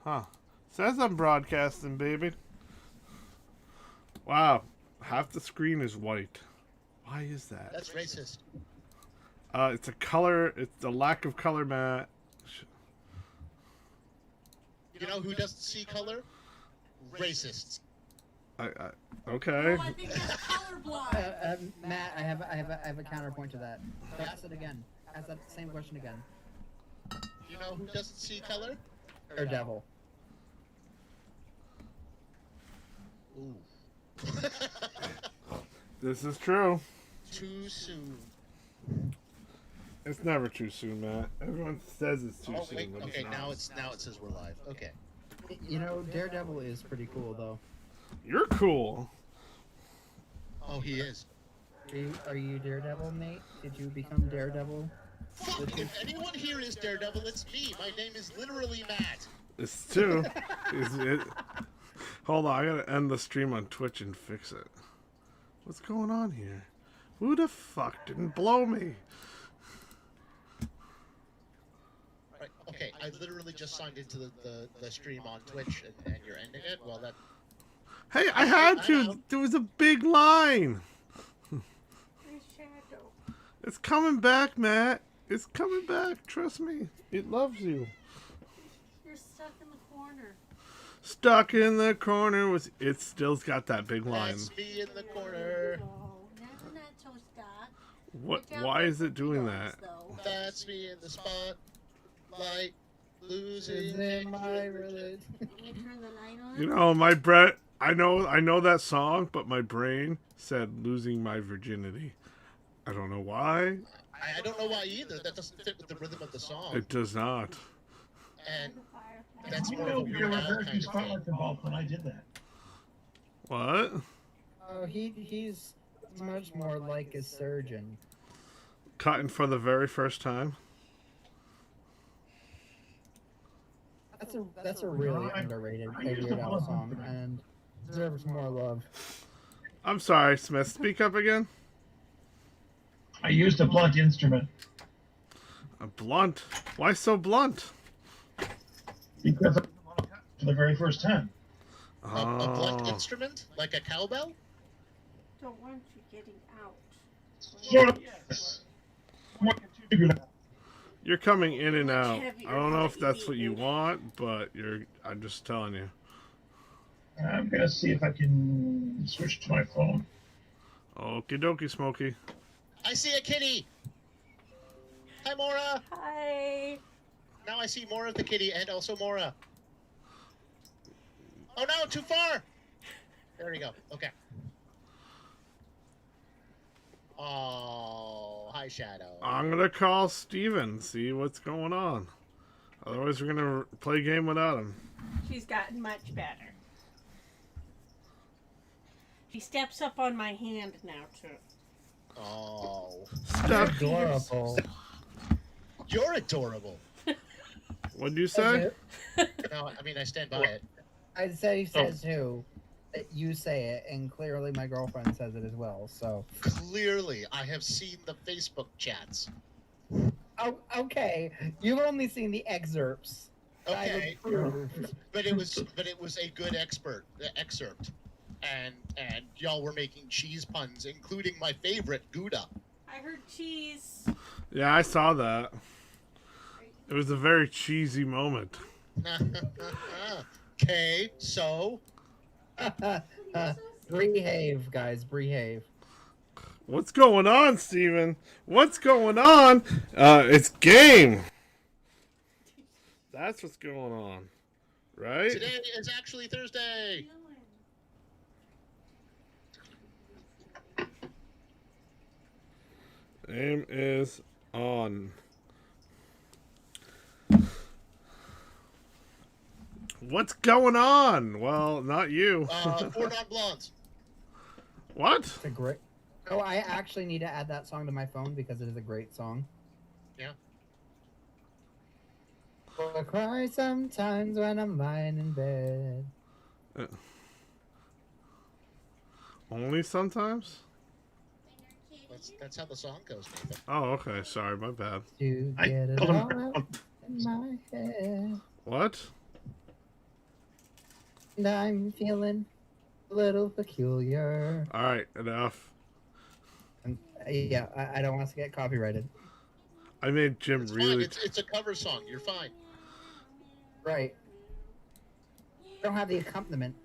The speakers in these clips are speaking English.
Huh. Says I'm broadcasting, baby. Wow. Half the screen is white. Why is that? That's racist. It's a color. It's a lack of color match. You know who doesn't see color? Racists. Okay. Oh, I think that's colorblind. Matt, I have a counterpoint to that. So ask it again. Ask that same question again. You know who doesn't see color? Daredevil. Ooh. This is true. Too soon. It's never too soon, Matt. Everyone says it's too soon. Wait, but okay, it's not. now it says we're live. Okay. You know, Daredevil is pretty cool, though. You're cool. Oh, he is. Are you Daredevil, Nate? Did you become Daredevil? Fuck, if anyone here is Daredevil, it's me. My name is literally Matt. It's two. Is it? Hold on, I gotta end the stream on Twitch and fix it. What's going on here? Who the fuck didn't blow me? Right, okay, I literally just signed into the stream on Twitch and you're ending it? Well, that... Hey, I had to. There was a big line. There's Shadow. It's coming back, Matt. It's coming back. Trust me. It loves you. You're stuck in the corner. Stuck in the corner with. It still's got that big line. That's me in the corner. Oh, now not so stuck. What? Why is it doing that? That's me in the spotlight. Losing Is my religion? Can you turn the light on? You know, my breath. I know that song, but my brain said "losing my virginity." I don't know why. I don't know why either. That doesn't fit with the rhythm of the song. It does not. And Firefly. that's You more of know, a you Weird were Al very kind of spotlight thing. involved when I did that. What? Oh, he's much more like a surgeon. Cutting for the very first time. That's a really underrated Weird Al song and deserves more love. I'm sorry, Smith. Speak up again. I used a blunt instrument A blunt. Why so blunt? because I for the very first time. A blunt Oh. instrument? Like a cowbell? Don't want you getting out. Sort of, yes. What you figured out. You're coming in and out. heavier I don't know if than that's what you eating. want, but I'm just telling you. I'm gonna see if I can switch to my phone. Okie dokie, Smokey. I see a kitty! Hi, Mora! Hi. Now I see more of the kitty and also Mora. Oh no, too far! There we go. Okay. Oh, hi, Shadow. I'm gonna call Steven, see what's going on. Otherwise, we're gonna play a game without him. She's gotten much better. She steps up on my hand now, too. Oh. Stuck. Adorable. You're adorable. What'd you say? No, I mean, I stand by it. I said he says who. You say it, and clearly my girlfriend says it as well. So. Clearly, I have seen the Facebook chats. Oh, okay. You've only seen the excerpts. Okay, I've approved. but it was a good excerpt, and y'all were making cheese puns, including my favorite Gouda. I heard cheese. Yeah, I saw that. It was a very cheesy moment. Okay, so Behave, guys. Behave. What's going on, Steven? What's going on? It's game. That's what's going on, right? today is actually Thursday. Aim is on. What's going on? Well, not you. Four non-blondes. What? It's a great. Oh, I actually need to add that song to my phone because it is a great song. Yeah. I cry sometimes when I'm lying in bed. Only sometimes? That's how the song goes, Nathan. Oh, okay. Sorry, my bad. To I get it told him- all out in my head. What? And I'm feeling a little peculiar. All right, enough. And, yeah, I don't want us to get copyrighted. I made Jim It's really. fine. It's a cover song. You're fine. Right. Don't have the accompaniment.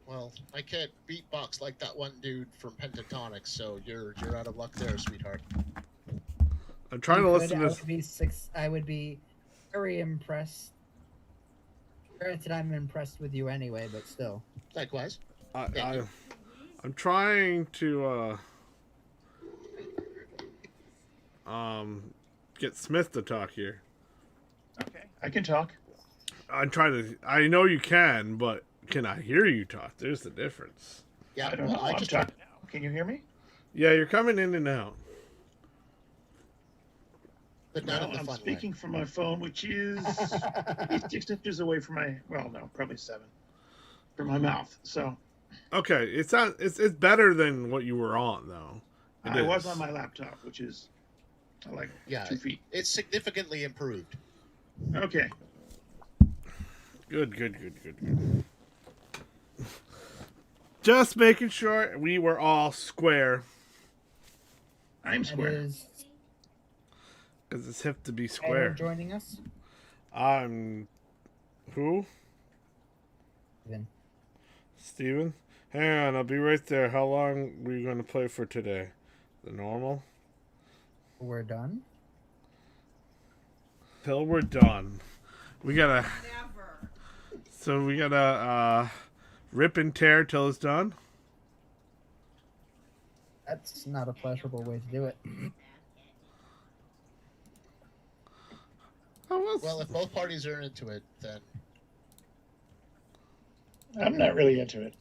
Well, I can't beatbox like that one dude from Pentatonics, so you're out of luck there, sweetheart. I'm trying to listen to this. I would be very impressed. Granted, I'm impressed with you anyway, but still. Likewise. I'm trying to get Smith to talk here. Okay, I can talk. I'm trying to. I know you can, but can I hear you talk? There's the difference. Yeah, I don't well, know. I I'm just talking now. Can you hear me? Yeah, you're coming in and out. but not Well, in the I'm fun speaking way. from my phone, which is maybe 6 inches away from my. Well, no, probably 7 from my mouth. So Okay, it's not. It's better than what you were on though. I was on my laptop, which is like Yeah, 2 feet. it's significantly improved. Okay. Good. Just making sure we were all square. I'm And square. is Because it's hip to be Tanner square. joining us? I'm. Who? Then. Steven? Hang on, I'll be right there. How long were you going to play for today? The normal? We're done. Till we're done. We gotta. Never. So we gotta rip and tear till it's done? That's not a pleasurable way to do it. Well, if both parties are into it, then I'm not really into it.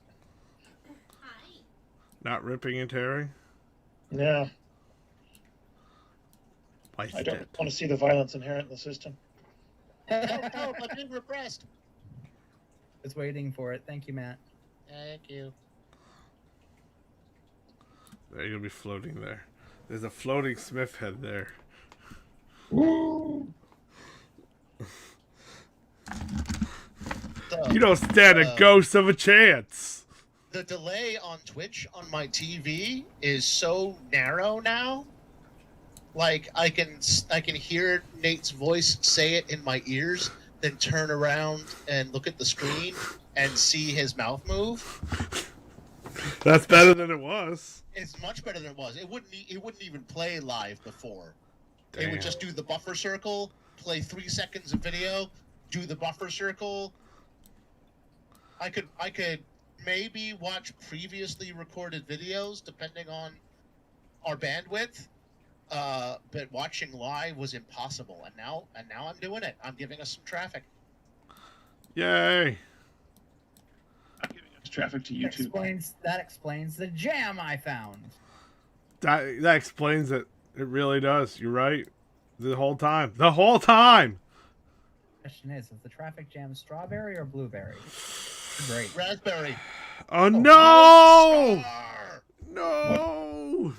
Not ripping and tearing? No, Why I don't that? want to see the violence inherent in the system. no, I'm being repressed. Was waiting for it. Thank you, Matt. Thank you. There, you'll be floating there. There's a floating Smith head there. You don't stand a ghost of a chance. The delay on Twitch on my TV is so narrow now. Like I can hear Nate's voice say it in my ears, then turn around and look at the screen and see his mouth move. That's better than it was. It's much better than it was. It wouldn't even play live before. It Damn. would just do the buffer circle, play 3 seconds of video, do the buffer circle. I could maybe watch previously recorded videos depending on our bandwidth. But watching live was impossible, and now I'm doing it. I'm giving us some traffic. Yay. I'm giving us traffic to YouTube. That explains the jam I found. That explains it. It really does. You're right. The whole time. The whole time! Question is the traffic jam strawberry or blueberry? Great. Raspberry. Oh, no! Star. No!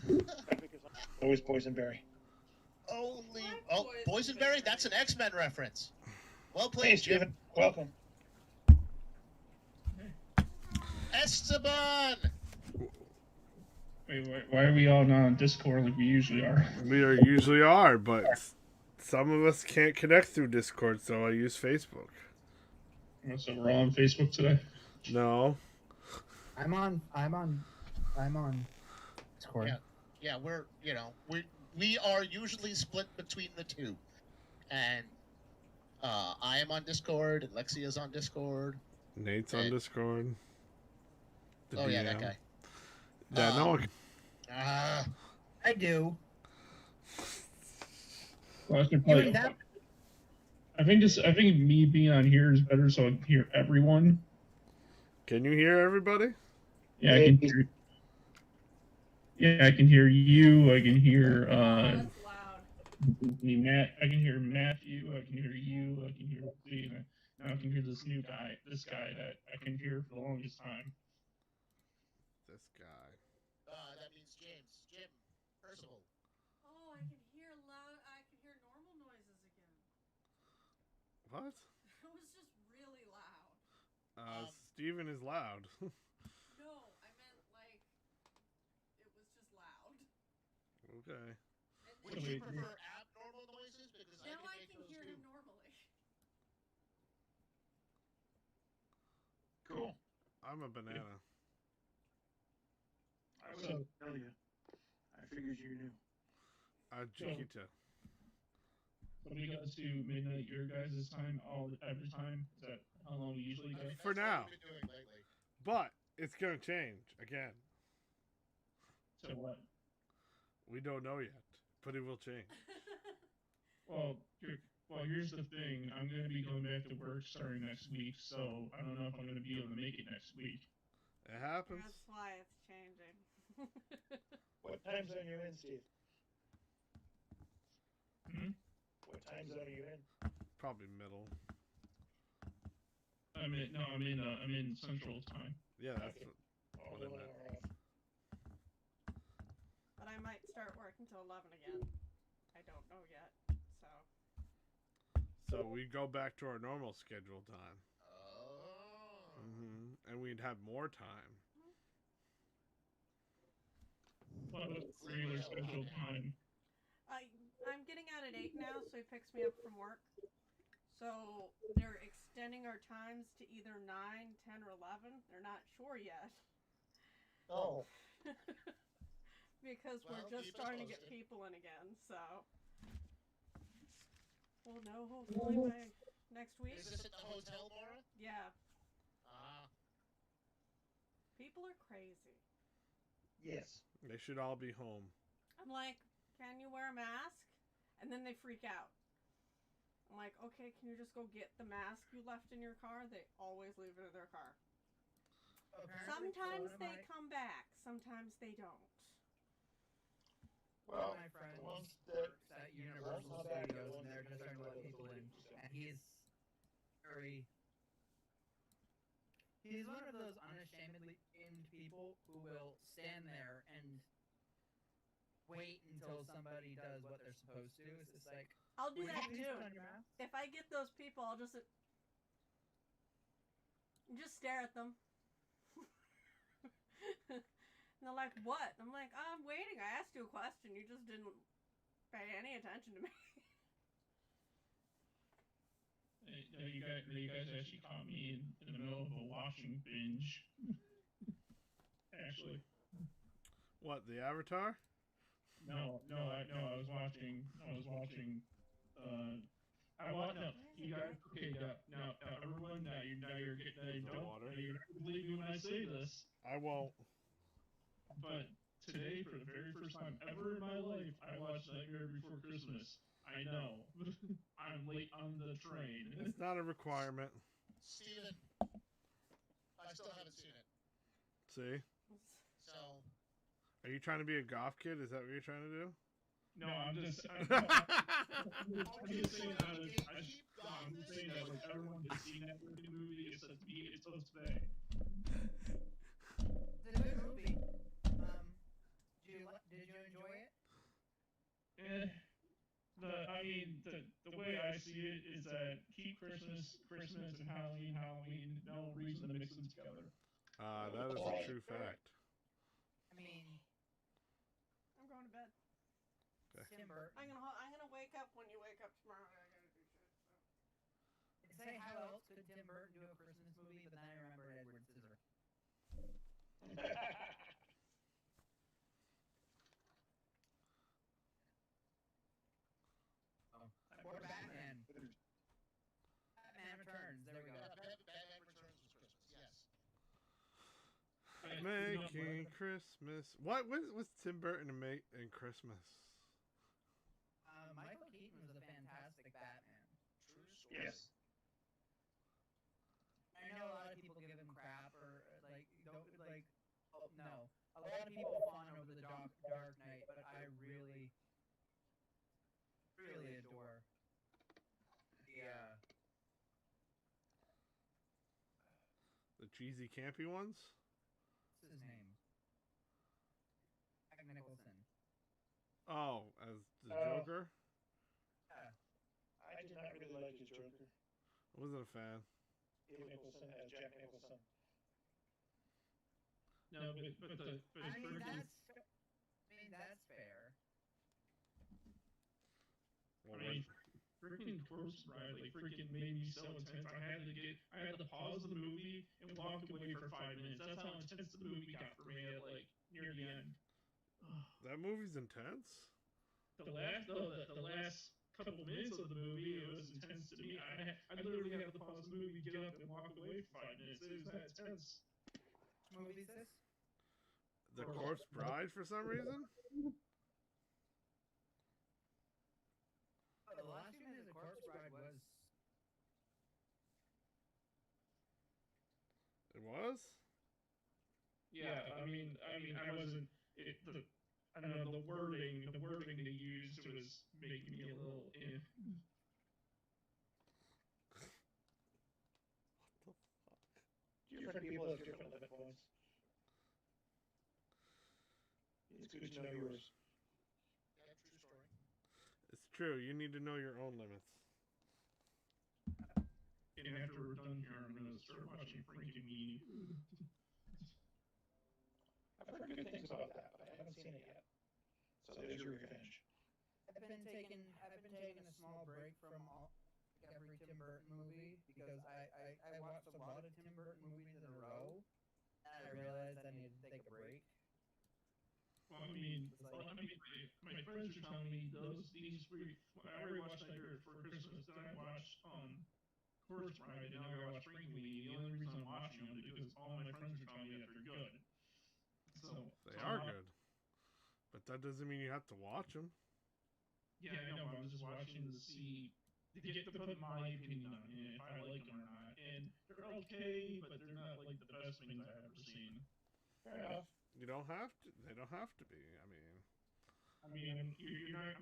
Traffic is always boysenberry. Only boysenberry. That's an X-Men reference. Well Hey, played, Jim. Steven. Welcome. Esteban. Wait, why are we all not on Discord like we usually are? We usually are, but some of us can't connect through Discord, so I use Facebook. So we're all on Facebook today? No. I'm on Discord. Yeah, we are usually split between the two, and I am on Discord, and Lexia's on Discord. Nate's on Discord. The Oh yeah, DM. that guy. Yeah, no one. I do. Well, I should Even probably. that, I think me being on here is better, so I can hear everyone. Can you hear everybody? Yeah, I can hear. Yeah, I can hear you. I can hear That's loud. Matt. I can hear Matthew. I can hear you. I can hear Steve. Now I can hear this new guy. This guy that I can hear for the longest time. This guy. That means Jim Percival. Oh, I can hear loud. I can hear normal noises again. What? It was just really loud. Steven is loud. No, I meant like it was just loud. Okay. And Would then you prefer abnormal noises? Because now I I can can make hear those him too. normally. Cool. I'm a banana. I wouldn't tell you. I figured you knew. Chiquita. So we go to midnight your guys' time every time? Is that how long we usually go? For That's now. what we've been doing lately. But it's going to change again. So what? We don't know yet, but it will change. Well, here's the thing. I'm going to be going back to work starting next week, so I don't know if I'm going to be able to make it next week. It happens. That's why it's changing. What time zone are you in, Steve? Hmm? What time zone are you in? Probably middle. I'm in Central Time. Yeah, that's Okay. what I meant. But I might start working till 11 again. I don't know yet. So So we go back to our normal scheduled time. Oh. And we'd have more time. What was regular scheduled time? I'm getting out at 8 now, so he picks me up from work. So they're extending our times to either 9, 10, or 11. They're not sure yet. Oh. Because Well, we're just keep us starting to get posted. people in again, so we'll know hopefully by next week. Is this at the hotel, Laura? Yeah, Ah. people are crazy. Yes. They should all be home. I'm like, can you wear a mask? And then they freak out. I'm like, okay, can you just go get the mask you left in your car? They always leave it in their car. Apparently, Sometimes one of they my- come back. Sometimes they don't. One of my friends once works at Universal once that Studios, goes, and they're just starting to let people in. And he's one of those unashamedly aimed people who will stand there and wait until somebody does what they're supposed to. It's just like, I'll do would you that please put on too. your mask? If I get those people, I'll just stare at them. And they're like, what? I'm like, I'm waiting. I asked you a question. You just didn't pay any attention to me. You guys actually caught me in the middle of a washing binge. Actually, What, the Avatar? no. I was watching. No, you guys. Okay, now, everyone. You're getting. The water. You're not gonna believe me when I say this, I won't. but today, for the very first time ever in my life, I watched Nightmare Before Christmas. I know. I'm late on the train. It's not a requirement. Steven, I still haven't seen it. See? So, Are you trying to be a goth kid? Is that what you're trying to do? No, I'm just saying that like everyone has seen that freaking movie except me. It's supposed to be. It's a good movie. Did you enjoy it? The way I see it is that keep Christmas, and Halloween. No reason to mix them together. That is a true fact. I mean, I'm going to bed. Okay. Tim Burton. I'm gonna wake up when you wake up tomorrow. I gotta do shit. So. Say how else could Tim Burton do a Christmas movie, but then I remembered Edward Scissorhands. Or Batman. Batman Returns. There we go. Batman Returns was Christmas. Yes. Making Christmas. What was Tim Burton in Christmas? Michael Keaton was a fantastic Batman. True story. Yes. I know a lot of people give him crap or oh no. A lot of people fawn over the Dark Knight, but I really adore The cheesy, campy ones? what's his name? Jack Nicholson. Oh, as the Oh. Joker? Yeah. I did not really like his Joker. I wasn't a fan. Dave Nicholson as Jack Nicholson. No, but I mean, freaking, that's fair. Well, I mean, freaking Corpse Bride like freaking made me so intense. I had to pause the movie and walk away for 5 minutes. That's how intense the movie got for me at like near the end. that movie's intense. The last couple minutes of the movie, it was intense to me. I literally had to pause the movie, get up, and walk away for 5 minutes. It was that intense. Which movie is this? The Corpse Bride, for some reason. Oh, the last few minutes of Corpse Bride was. It was. Yeah, I mean, I wasn't. I don't know, the wording they used was making me a little. What the fuck? Different people have different limit points. It's good to know yours. Yeah, true story. It's true. You need to know your own limits. And after we're done here, I'm gonna start watching Frankie Meanie. I've heard good things about that, but I haven't seen it yet. So there's your revenge. I've been taking a small break from every Tim Burton movie because I watched a lot of Tim Burton movies in a row, and I realized I needed to take a break. Well, I mean, my friends are telling me these three. I already watched Nightmare Before Christmas. Then I watched Corpse Bride, and now I watched Frankie Meanie. The only reason I'm watching them is because all my friends are telling me that they're good. So They are good, but that doesn't mean you have to watch them. Yeah, I know. But I'm just watching to see to get to put my opinion on it, if I like them or not. And they're okay, but they're not like the best things I've ever seen. Fair enough. You don't have to. They don't have to be. I mean, I'm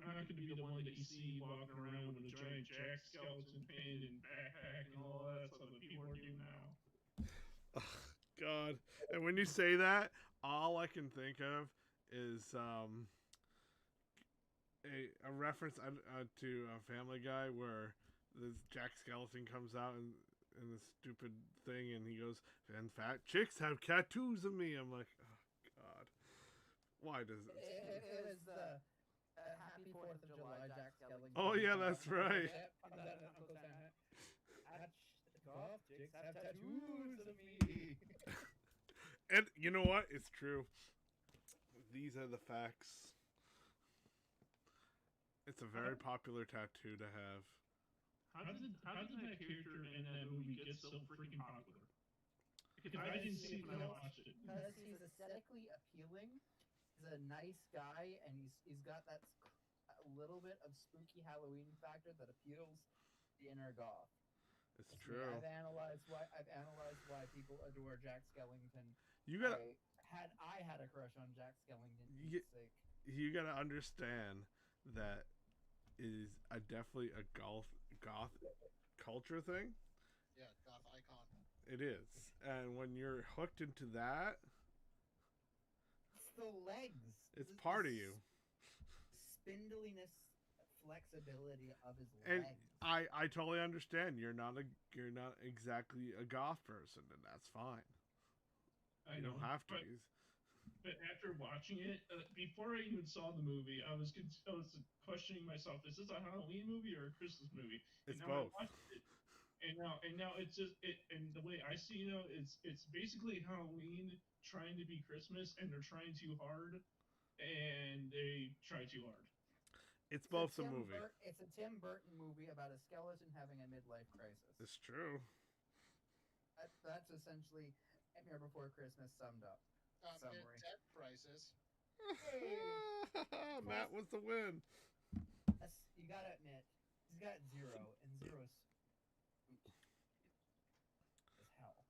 not going to be the one that you see walking around with a giant jack skeleton pin and backpack and all that stuff that people are doing now. Oh, God. And when you say that, all I can think of is a reference to a Family Guy where this Jack Skeleton comes out in this stupid thing, and he goes, "And fat chicks have tattoos of me." I'm like, oh, God. Why does it? It was the Happy 4th of July Jack Skellington. Oh, yeah, that's right. Golf chicks have tattoos of me. And you know what? It's true. These are the facts. It's a very popular tattoo to have. How did that character in that movie get so freaking popular? Because I didn't see it when I watched it. Because he's aesthetically appealing. He's a nice guy, and he's got that a little bit of spooky Halloween factor that appeals to the inner goth. It's true. I've analyzed why people adore Jack Skellington. I had a crush on Jack Skellington. You gotta understand that is definitely a goth culture thing. Yeah, goth icon. It is, and when you're hooked into that, it's the legs. It's part of you. Spindliness, flexibility of his and legs. I totally understand. You're not exactly a goth person, and that's fine. You don't have to be. But after watching it, before I even saw the movie, I was questioning myself: is this a Halloween movie or a Christmas movie? It's both. And now it's just it. And the way I see it's basically Halloween trying to be Christmas, and they're trying too hard, and they try too hard. It's both a movie. It's a Tim Burton movie about a skeleton having a midlife crisis. It's true. That's essentially Nightmare Before Christmas summed up. Mid-death crisis. Hey. Matt was the win. You gotta admit, he's got 0, and 0's hell.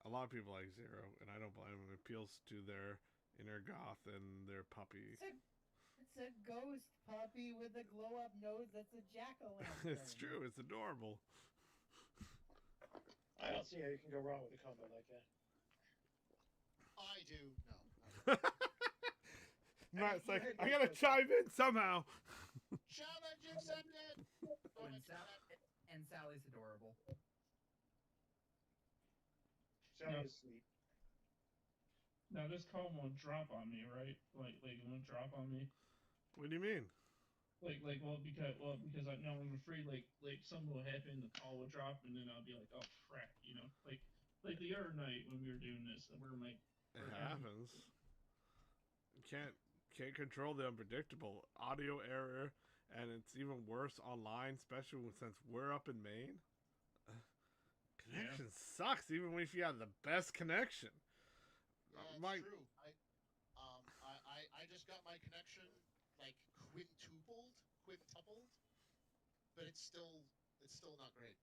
A lot of people like 0, and I don't blame them. It appeals to their inner goth and their puppy. It's a ghost puppy with a glow-up nose that's a jack-o'-lantern. It's true. It's adorable. I don't see how you can go wrong with a combo like that. I do. No. Matt's like, I gotta chime in somehow. Challenge accepted. And Sally's Sally's adorable. Sally is sweet. Now this call won't drop on me, right? Like it won't drop on me. What do you mean? Because I know I'm afraid like something will happen, the call will drop, and then I'll be like, oh crap, you know, like the other night when we were doing this, and we're like, It happens. You can't control the unpredictable. Audio error, and it's even worse online, especially since we're up in Maine. Connection sucks, even if you have the best connection. Yeah, it's true. I just got my connection like quintupled, but it's still not great.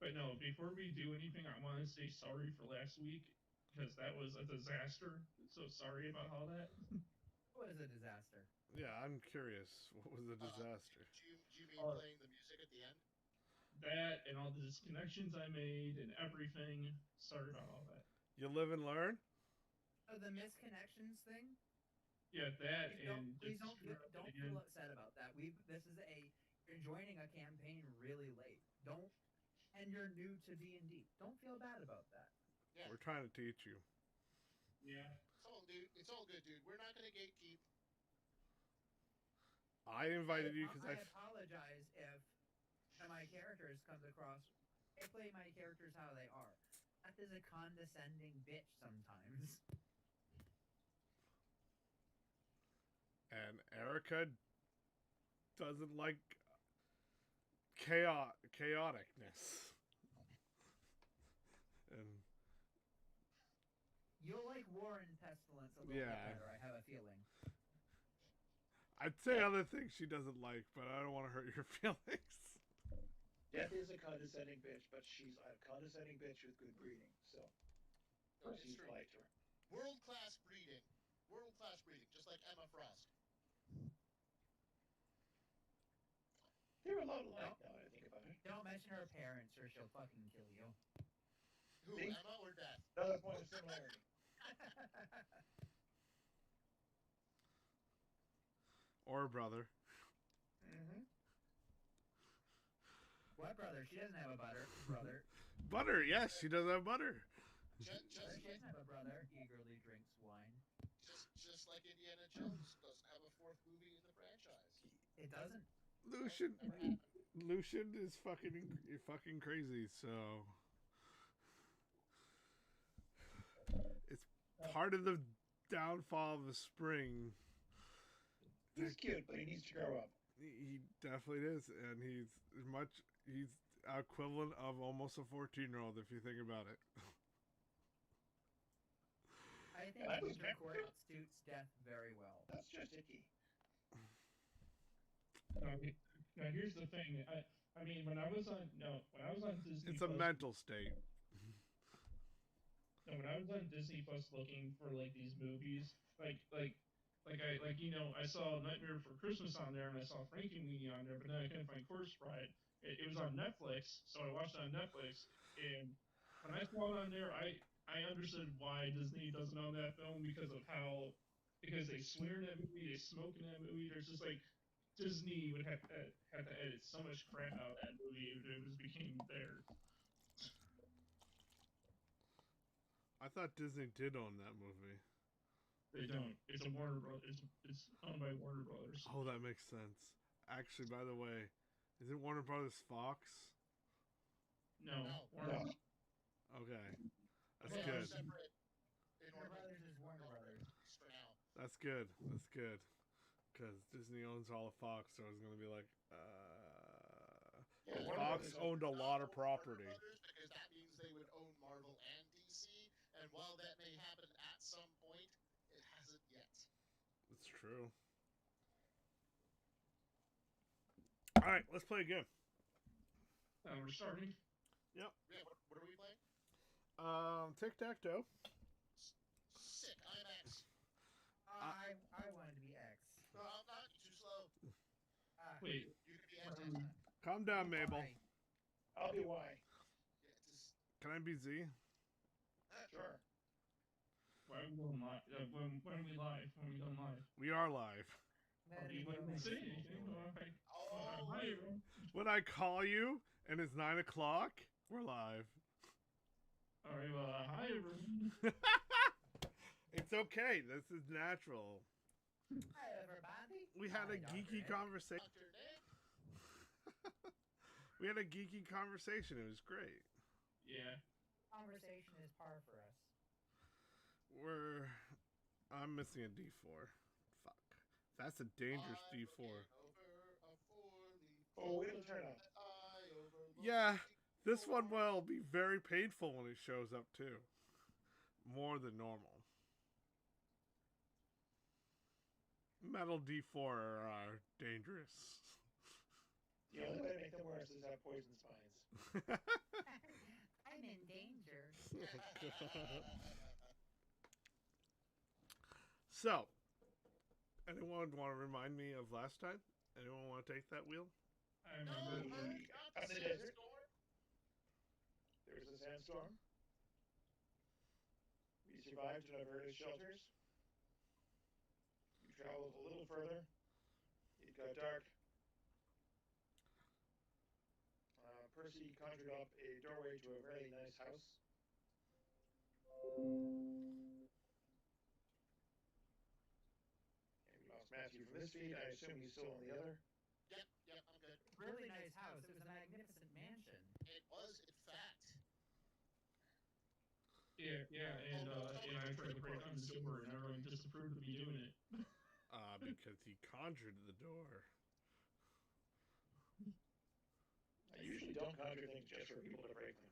But no, before we do anything, I want to say sorry for last week because that was a disaster. So sorry about all that. What is a disaster? Yeah, I'm curious. What was the disaster? Do you mean playing the music at the end? That and all the disconnections I made and everything. Sorry about all that. You live and learn? Oh, the misconnections thing? Yeah, that Please don't feel upset about that. You're joining a campaign really late. And you're new to D&D. Don't feel bad about that. Yeah. We're trying to teach you. Yeah. It's all good, dude. We're not gonna gatekeep. I invited you because I apologize if my characters comes across. I play my characters how they are. That is a condescending bitch sometimes. And Erica doesn't like chaoticness. And You'll like War and Pestilence a little bit better, I have a feeling. I'd say other things she doesn't like, but I don't want to hurt your feelings. Death is a condescending bitch, but she's a condescending bitch with good breeding, so she's polite to her. World-class breeding, just like Emma Frost. They're a lot alike now that I think about it. Don't mention her parents or she'll fucking kill you. Who, See? Emma or Death? Another point of similarity. Or a brother. Mm-hmm. What brother? She doesn't have a brother. Butter, yes, she does have butter. She doesn't have a brother. Eagerly drinks wine. Just like Indiana Jones doesn't have a fourth movie in the franchise. It doesn't. Lucian is fucking crazy, so it's part of the downfall of the spring. He's cute, but he needs to grow up. He definitely is, and he's equivalent of almost a 14-year-old if you think about it. I think Winter Court suits Death very well. That's just icky. Now here's the thing. I mean, when I was on Disney, It's a mental state. No, when I was on Disney Plus looking for like these movies, I saw Nightmare Before Christmas on there, and I saw Frankenweenie on there, but then I couldn't find Corpse Bride. It was on Netflix, so I watched it on Netflix, and when I saw it on there, I understood why Disney doesn't own that film because they swear in that movie, they smoke in that movie. There's just like Disney would have to edit so much crap out of that movie if it became theirs. I thought Disney did own that movie. They don't. It's a Warner Brothers. It's owned by Warner Brothers. Oh, that makes sense. Actually, by the way, isn't Warner Brothers Fox? No. No. Okay, that's They are good. separate in Warner Brothers is Warner Brothers. for now. That's good. That's good. Because Disney owns all of Fox, so I was gonna be like, Yeah, Fox owned a lot of property. Because that means they would own Marvel and DC, and while that may happen at some point, it hasn't yet. It's true. All right, let's play a game. We're starting. Yeah, what are we playing? Tic-tac-toe. Sick, I'm X. I wanted to be X. No, I'm not. You're too slow. Wait. You can be X next time. Calm down, Mabel. Why? I'll be Y. Yeah, just, Can I be Z? Sure. Why are we going live? When are we live? When are we going live? We are live. You wouldn't say anything. Hi, everyone. When I call you And it's 9 o'clock. We're live. All right, well, hi everyone. It's okay. This is natural. Hi, everybody. We had a Hi, Dr. geeky Nick. conversation. Dr. Nick? We had a geeky conversation. It was great. Yeah. Conversation is par for us. I'm missing a D4. Fuck. That's a dangerous D4. Oh, it'll turn up. Yeah, this one will be very painful when it shows up too. More than normal. Metal D4 are dangerous. The only way to make them worse is have poison spines. I'm in danger. So, anyone want to remind me of last time? Anyone want to take that wheel? I remember. Out in the desert, there was a sandstorm. We survived to diverted shelters. We traveled a little further. It got dark. Percy conjured up a doorway to a very nice house. And we lost Matthew from this feed. I assume he's still on the other. Yep, I'm good. Really nice house. It was a magnificent mansion. It was, in fact. Yeah, and I tried to break down the door, and everyone disapproved of me doing it. Because he conjured the door. I usually don't conjure things just for people to break them.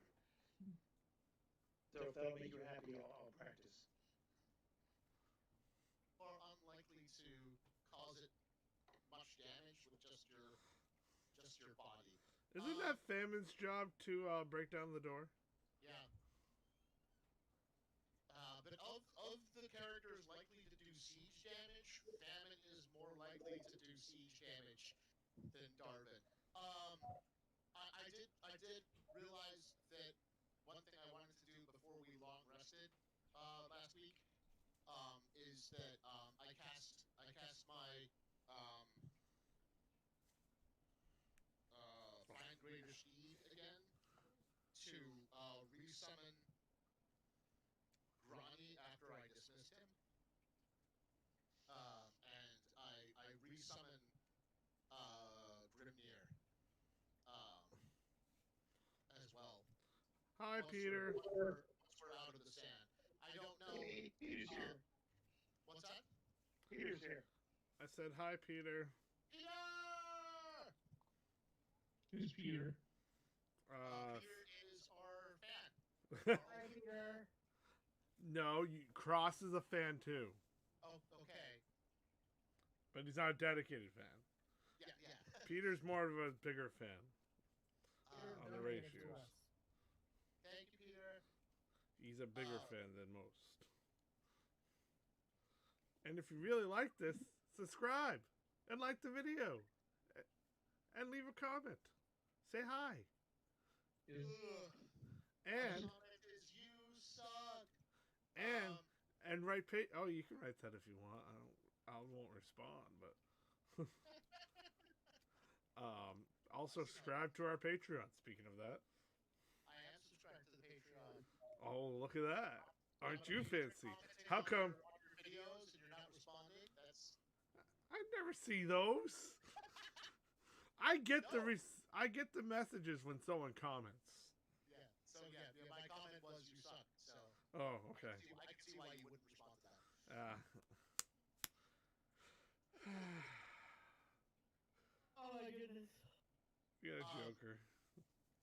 So if that'll make you happy, I'll practice. Or unlikely to cause it much damage with just your body. Isn't that Famine's job to break down the door? Yeah. But of the characters likely to do siege damage, Famine is more likely to do siege damage than Darvin. I did realize that one thing I wanted to do before we long rested last week is that I cast my Find Greater Steed again to resummon Grani after I dismissed him. And I resummon Grimnir as well. Hi, Peter. Once we're out of the sand. I don't know. Hey, Peter's here. What's that? Peter's here. I said hi, Peter. Peter! Who's Peter? Peter is our fan. Hi, Peter. No, Cross is a fan too, Oh, okay. but he's not a dedicated fan. Yeah. Peter's more of a bigger fan. Peter On the donated ratios. to us. Thank you, Peter. He's a bigger fan than most. And if you really like this, subscribe and like the video and leave a comment. Say hi. Is And Comment is you suck. and write oh, you can write that if you want. I won't respond, but also subscribe to our Patreon. Speaking of that. I am subscribed to the Patreon. Oh, look at that. Aren't you fancy? How come On your videos and you're not responding? That's I never see those? I get the messages when someone comments. yeah. So my comment was you suck. So Oh, okay. I can see why you wouldn't respond to that. Oh my goodness. You got a joker.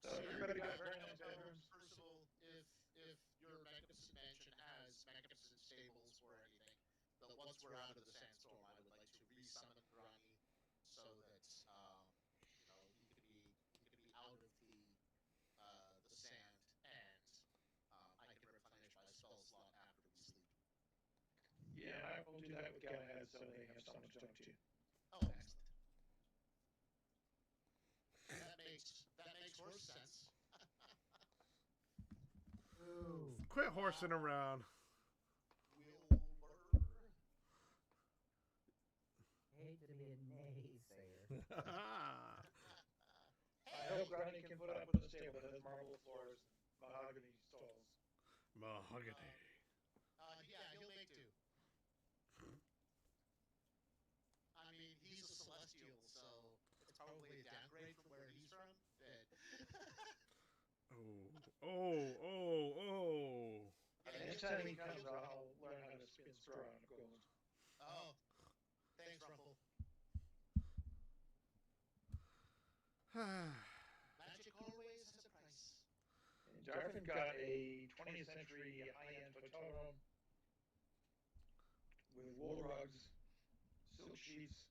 So everybody got very nice bedrooms. First of all, if your magnificent mansion has magnificent stables or anything, but once we're out of the sandstorm, I would like to resummon Grani so that he could be out of the sand and I can replenish my spell slot after we sleep. Yeah, I will do that with Galahad so they have someone to talk to. Oh, excellent. That makes horse sense. Ooh. Quit horsing around. Wilbur. Hate to be a naysayer. I Hey, hope Granny can put up with a table that has marble floors and mahogany stalls. Mahogany. Yeah, he'll make do. I mean, he's a celestial, so it's probably a downgrade from where he's from. Oh. Anytime he comes, I'll learn how to spin straw out of gold. Oh, thanks, Ruffle. Magic always has a price. And Jarfin got a 20th century high-end hotel room with wool rugs, silk sheets,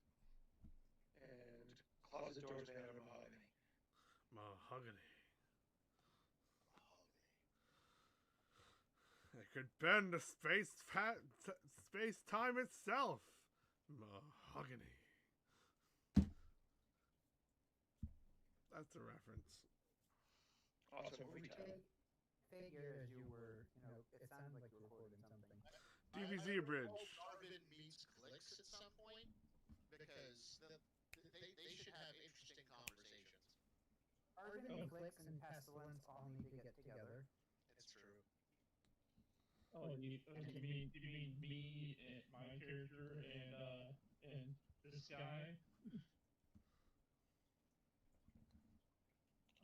and closet doors made out of mahogany. Mahogany. It could bend the space-time itself. Mahogany. That's a reference. Awesome movie title. Figure as you were, it sounded like you were recording something. DBZ Bridge. Arvin meets Clicks at some point because they should have interesting conversations. Arvin, Clicks, and Pestilence all need to get together. It's true. Oh, you mean me and my character and this guy?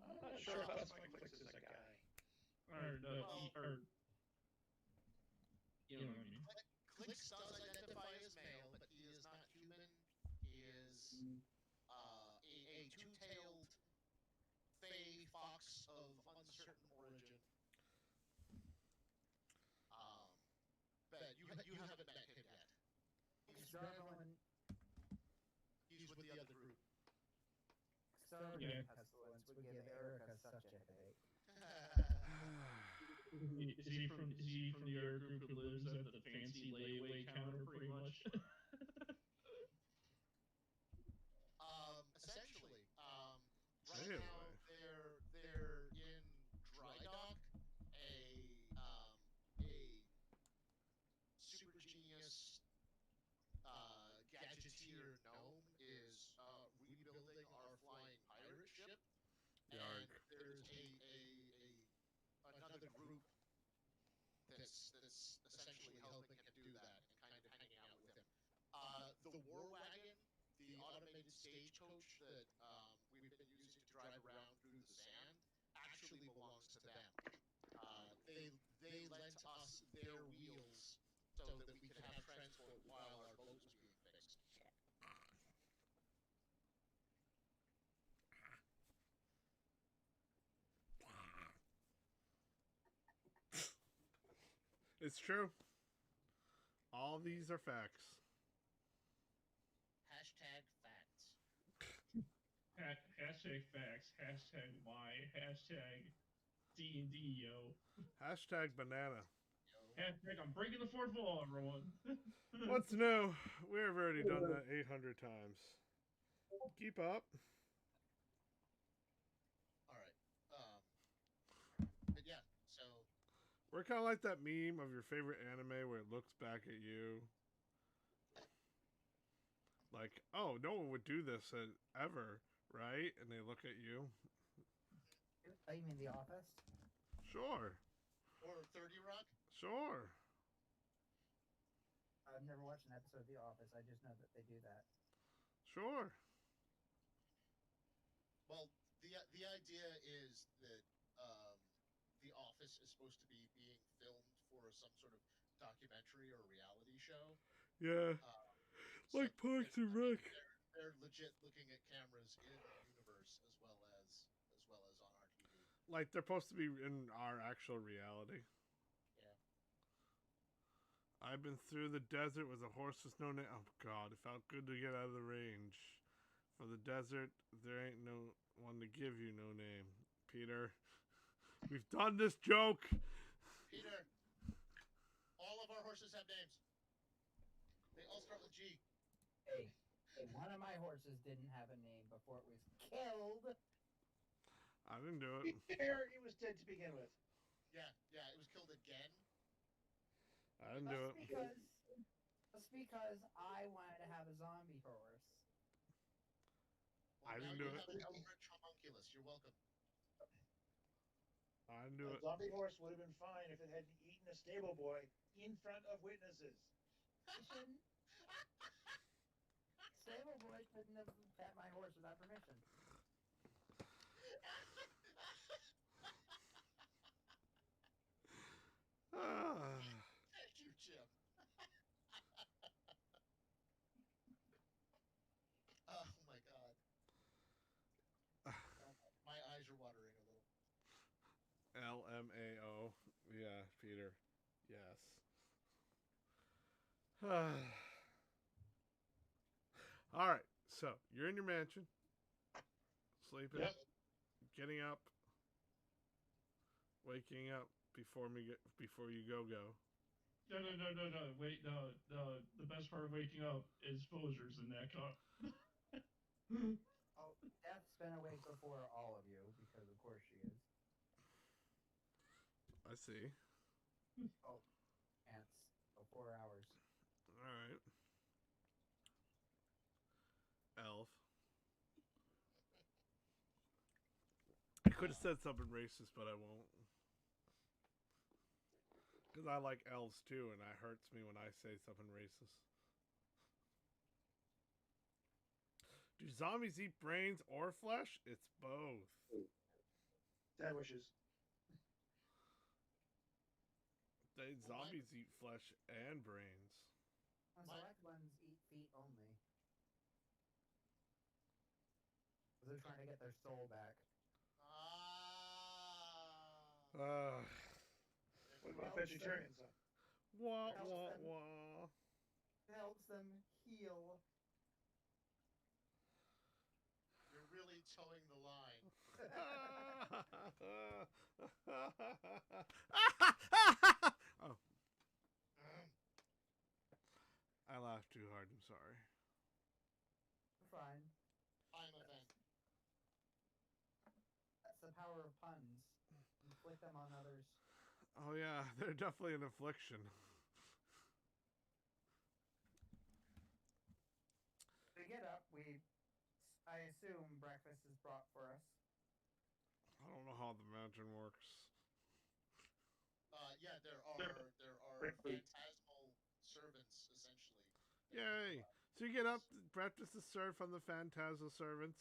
I'm not sure if that's my Clicks is a guy. Or you know what I mean. Clicks does identify as male, but he is not human. He is a two-tailed fey fox of uncertain origin. But you haven't met him yet. He's with the other group. Starving Pestilence would give Erica such a headache. Is he from the other group who lives at the fancy layaway counter, pretty much? Essentially, right Really? now they're in dry dock. A super genius gadgeteer gnome is rebuilding our flying pirate ship, and there's another group that's essentially helping him do that and kind of hanging out with him. The War Wagon, the automated stagecoach that we've been using to drive around through the sand, actually belongs to them. They lent us their wheels so that we could have transport while our boat was being fixed. It's true. All these are facts. Hashtag facts. Hashtag facts. Hashtag why. Hashtag D&D, yo. Hashtag banana. Hashtag I'm breaking the fourth wall, everyone. What's new? We've already done that 800 times. Keep up. All right. But yeah, so We're kind of like that meme of your favorite anime where it looks back at you. Like, oh, no one would do this ever, right? And they look at you. Oh, you mean The Office? Sure. or 30 Rock. Sure. I've never watched an episode of The Office. I just know that they do that. Sure. Well, the idea is that The Office is supposed to be being filmed for some sort of documentary or reality show. Yeah. Like Parks and Rec. They're legit looking at cameras in the universe as well as on our TV. Like they're supposed to be in our actual reality. Yeah. I've been through the desert with a horse with no name. Oh God, it felt good to get out of the range. For the desert, there ain't no one to give you no name. Peter, we've done this joke. Peter, all of our horses have names. They all start with G. Hey, one of my horses didn't have a name before it was killed. I didn't do it. It was dead to begin with. Yeah, it was killed again. I didn't do it. That's because I wanted to have a zombie horse. Well, I didn't now do you it. have an eldritch Oculus. You're welcome. I knew A it. zombie horse would have been fine if it hadn't eaten a stable boy in front of witnesses. You shouldn't. Stable boy shouldn't have pet my horse without permission. Ah. Thank you, Jim. Oh my god. My eyes are watering a little. LMAO. Yeah, Peter. Yes. All right. So you're in your mansion, sleeping, Yep. getting up, waking up before you go. No. Wait, no. The best part of waking up is Folger's in that cup. Oh, Death's been awake before all of you, because of course she is. I see. Oh, ants. So 4 hours. All right. Elf. I could have said something racist, but I won't. Because I like elves too, and it hurts me when I say something racist. Do zombies eat brains or flesh? It's both. Dad wishes. Zombies eat flesh and brains. Select ones eat feet only. They're trying to get their soul back. What about vegetarians? Wah, Helps wah, them. wah. It helps them heal. You're really towing the line. Oh, I laughed too hard. I'm sorry. Fine. I'm event. That's the power of puns. Inflict them on others. Oh yeah, they're definitely an affliction. We get up, I assume breakfast is brought for us. I don't know how the mansion works. Yeah, there are phantasmal servants essentially. Yay! So you get up, breakfast is served from the Phantasmal servants.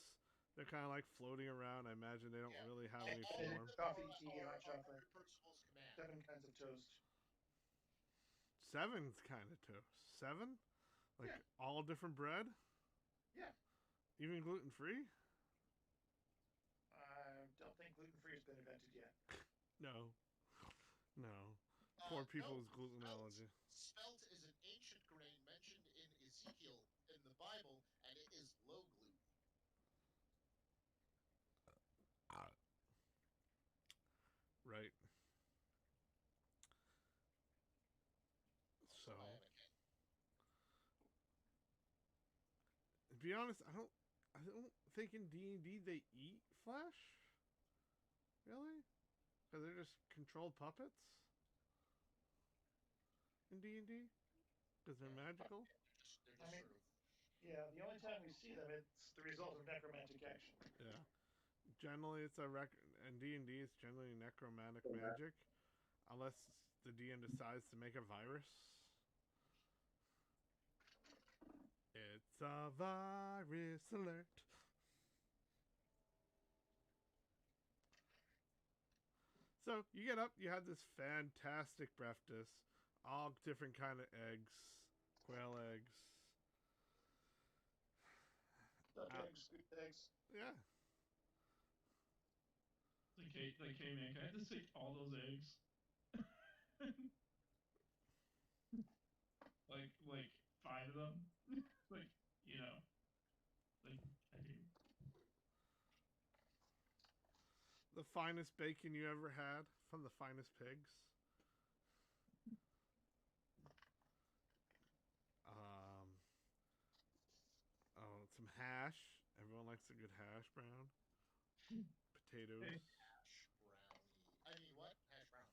They're kind of like floating around. I imagine they don't really have any form. Coffee, tea, hot chocolate. Under Percival's command. 7 kinds of toast. 7 kind of toast. 7? Like Yeah. all different bread? Yeah. Even gluten free? I don't think gluten-free has been invented yet. No. No. Poor people with gluten spelt, allergy. Spelt is an ancient grain mentioned in Ezekiel in the Bible, and it is low gluten. Right. So, I am a king. to be honest, I don't think in D&D they eat flesh. Really? Because they're just controlled puppets in D&D. Because they're magical. They're just I mean- sort of. Yeah, the only time we see them, it's the result of necromantic action. Yeah. Generally, it's in D&D, it's generally necromantic magic, unless the DM decides to make a virus. It's a virus alert. So you get up, you have this fantastic breakfast, all different kind of eggs, quail eggs. Duck eggs, goose eggs. Yeah. Like, hey man, can I just take all those eggs? like 5 of them? Like, like I do. The finest bacon you ever had from the finest pigs. Some hash. Everyone likes a good hash brown. Potatoes. Hash brownie. I mean, what? Hash brown.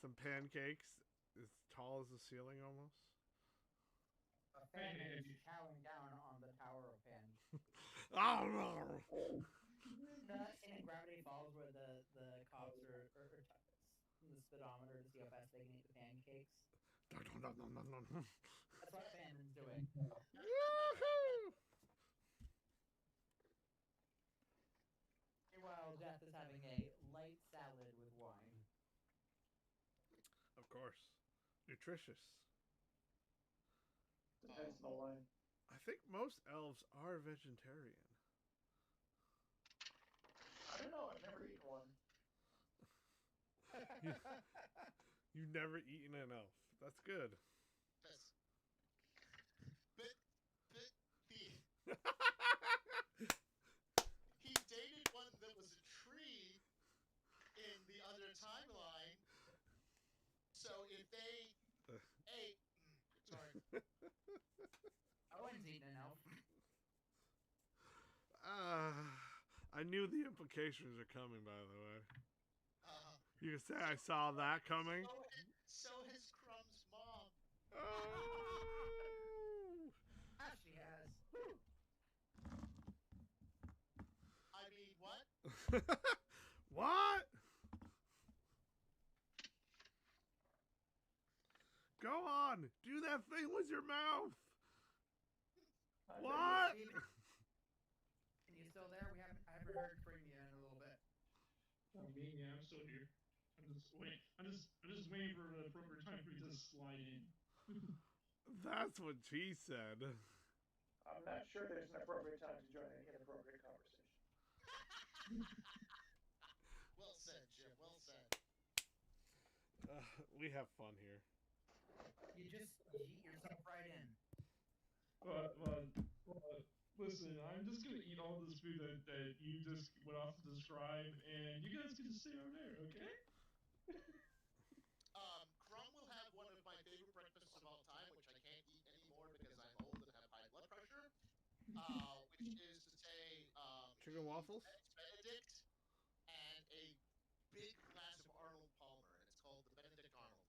Some pancakes as tall as the ceiling almost. a famine is chowing down on the Tower of Pancakes. Oh no! That scene in Gravity Falls where the cops are the speedometer to see how fast they can eat the pancakes. That's what famine's doing. Woohoo! Meanwhile, Death is having a light salad with wine. Of course, nutritious. Depends on the line. I think most elves are vegetarian. I don't know. I've never eaten one. You've never eaten an elf. That's good. Yes. But he dated one that was a tree in the other timeline. So if they ate, sorry, Owen's eating an elf. I knew the implications are coming, by the way. You can say I saw that coming. So has Crumb's mom. Oh! Ah, she has. I mean, what? What? Go on, do that thing with your mouth. What? And you still there? I haven't heard from you in a little bit. I mean, yeah, I'm still here. I'm just waiting for the appropriate time for me to slide in. That's what she said. I'm not sure there's an appropriate time to join an inappropriate conversation. Well said, Jim. Well said. We have fun here. You just yeet yourself right in. But listen, I'm just gonna eat all this food that you just went off to describe, and you guys can just stay over there, okay? Crumb will have one of my favorite breakfasts of all time, which I can't eat anymore because I'm old and have high blood pressure. Which is to say, Chicken waffles? Eggs Benedict and a big glass of Arnold Palmer, and it's called the Benedict Arnold.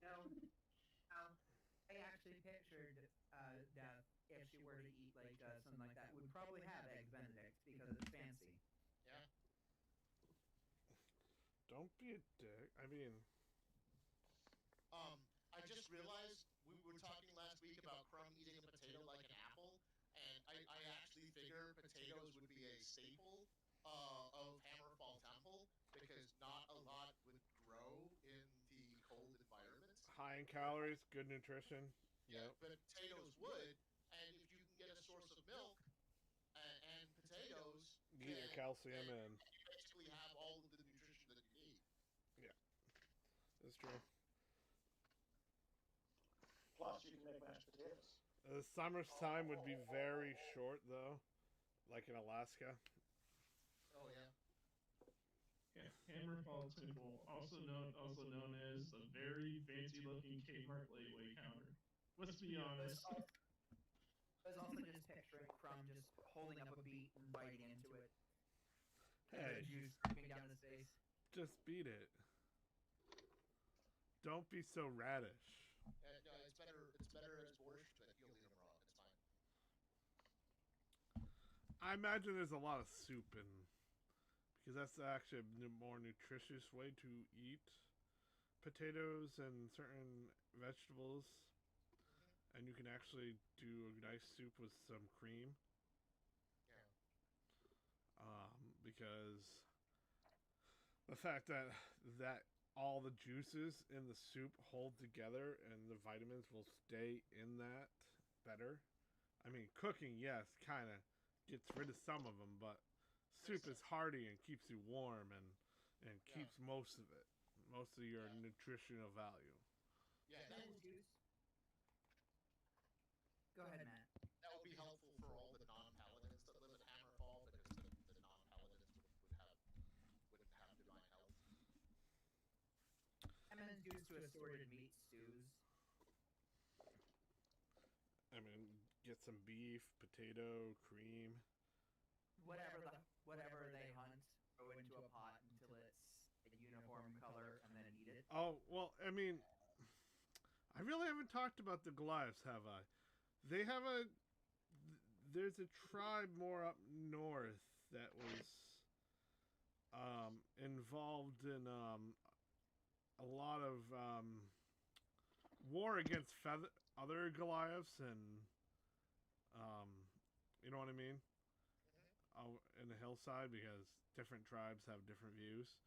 No, I actually pictured Death, if she were to eat like something like that, would probably have eggs Benedict because it's fancy. Yeah. Don't be a dick. I mean, I just realized we were talking last week about Crumb eating a potato like an apple, and I actually figure potatoes would be a staple of Hammerfall Temple because not a lot would grow in the cold environment. high in calories, good nutrition. Yeah, Yep. but potatoes would, and if you can get a source of milk and potatoes, Get your calcium in. you basically have all of the nutrition that you need. That's true. Plus, you can make mashed potatoes. The summertime would be very short, though, like in Alaska. Oh yeah. Yeah, Hammerfall Temple, also known as a very fancy-looking Kmart layaway counter. Let's be honest. I was also just picturing Crumb just holding up a beet and biting into it. Hey. The juice dripping down his face. Just beat it. Don't be so radish. No, it's better as borscht, but you'll eat them raw. It's fine. I imagine there's a lot of soup in, because that's actually a more nutritious way to eat potatoes and certain vegetables. And you can actually do a nice soup with some cream. Yeah. Because the fact that all the juices in the soup hold together and the vitamins will stay in that better. I mean, cooking, yes, kind of gets rid of some of them, but soup is hearty and keeps you warm and keeps most of it, most of your nutritional value. Yeah, Go ahead, Matt. that would be helpful for all the non-paladins that live in Hammerfall because the non-paladins wouldn't have divine health. Lemons used to assorted meat stews. I mean, get some beef, potato, cream. Whatever they hunt, throw into a pot until it's a uniform color, and then eat it. Oh, well, I mean, I really haven't talked about the Goliaths, have I? They have there's a tribe more up north that was involved in a lot of war against other Goliaths, and you know what I mean? In the hillside, because different tribes have different views.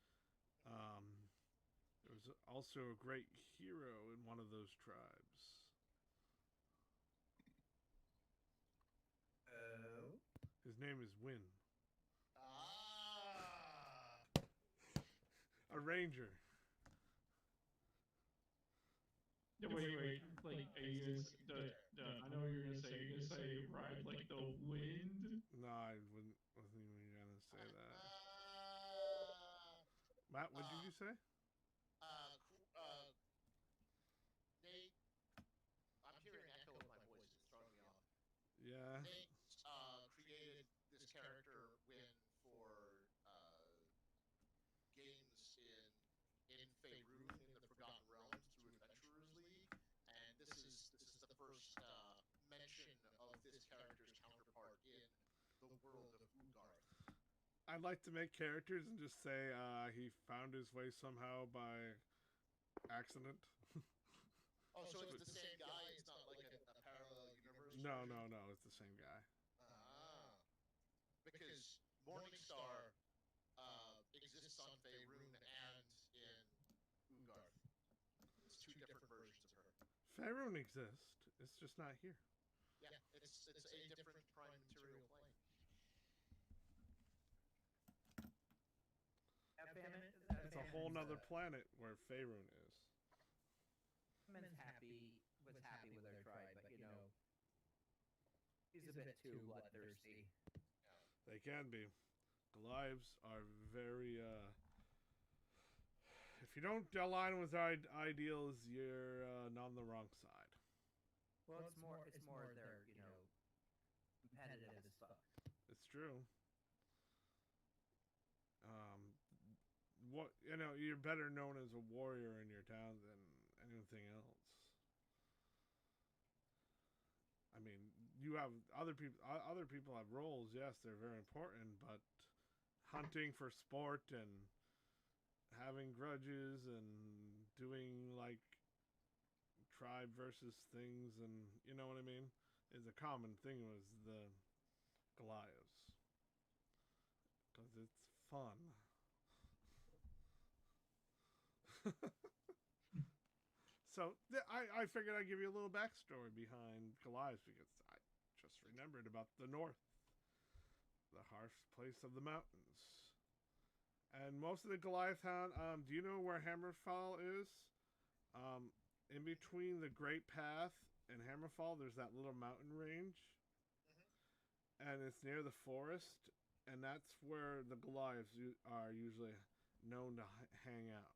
There was also a great hero in one of those tribes. Oh. His name is Win. Ah. A ranger. Wait. Like, are you gonna, I know what you're gonna say. You're gonna say ride like the wind. No, I wasn't even gonna say that. Matt, what did you say? Nate, I'm hearing an echo of my voice. It's throwing me off. Yeah. Nate created this character Win for games in Faerun in the Forgotten Realms through Adventurers League, and this is the first mention of this character's counterpart in the world of Ugarth. I'd like to make characters and just say he found his way somehow by accident. Oh, so it's the same guy? It's not like a parallel universe? No, it's the same guy. Ah. Because Morningstar exists on Faerun and in Ugarth. It's two different versions of her. Faerun exists. It's just not here. Yeah, it's a different prime material plane. It's a whole nother planet where Faerun is. Hammond's was happy with their tribe, but you know, he's a bit too bloodthirsty. They can be. Goliaths are very, if you don't align with their ideals, you're on the wrong side. Well, it's more they're, you know, competitive as fuck. It's true. You're better known as a warrior in your town than anything else. I mean, you have other people. Other people have roles. Yes, they're very important, but hunting for sport and having grudges and doing like tribe versus things, and you know what I mean, is a common thing with the Goliaths because it's fun. So I figured I'd give you a little backstory behind Goliath, because I just remembered about the north, the harsh place of the mountains. And most of the Goliath town, do you know where Hammerfall is? In between the Great Path and Hammerfall, there's that little mountain range. Mm-hmm. And it's near the forest, and that's where the Goliaths are usually known to hang out.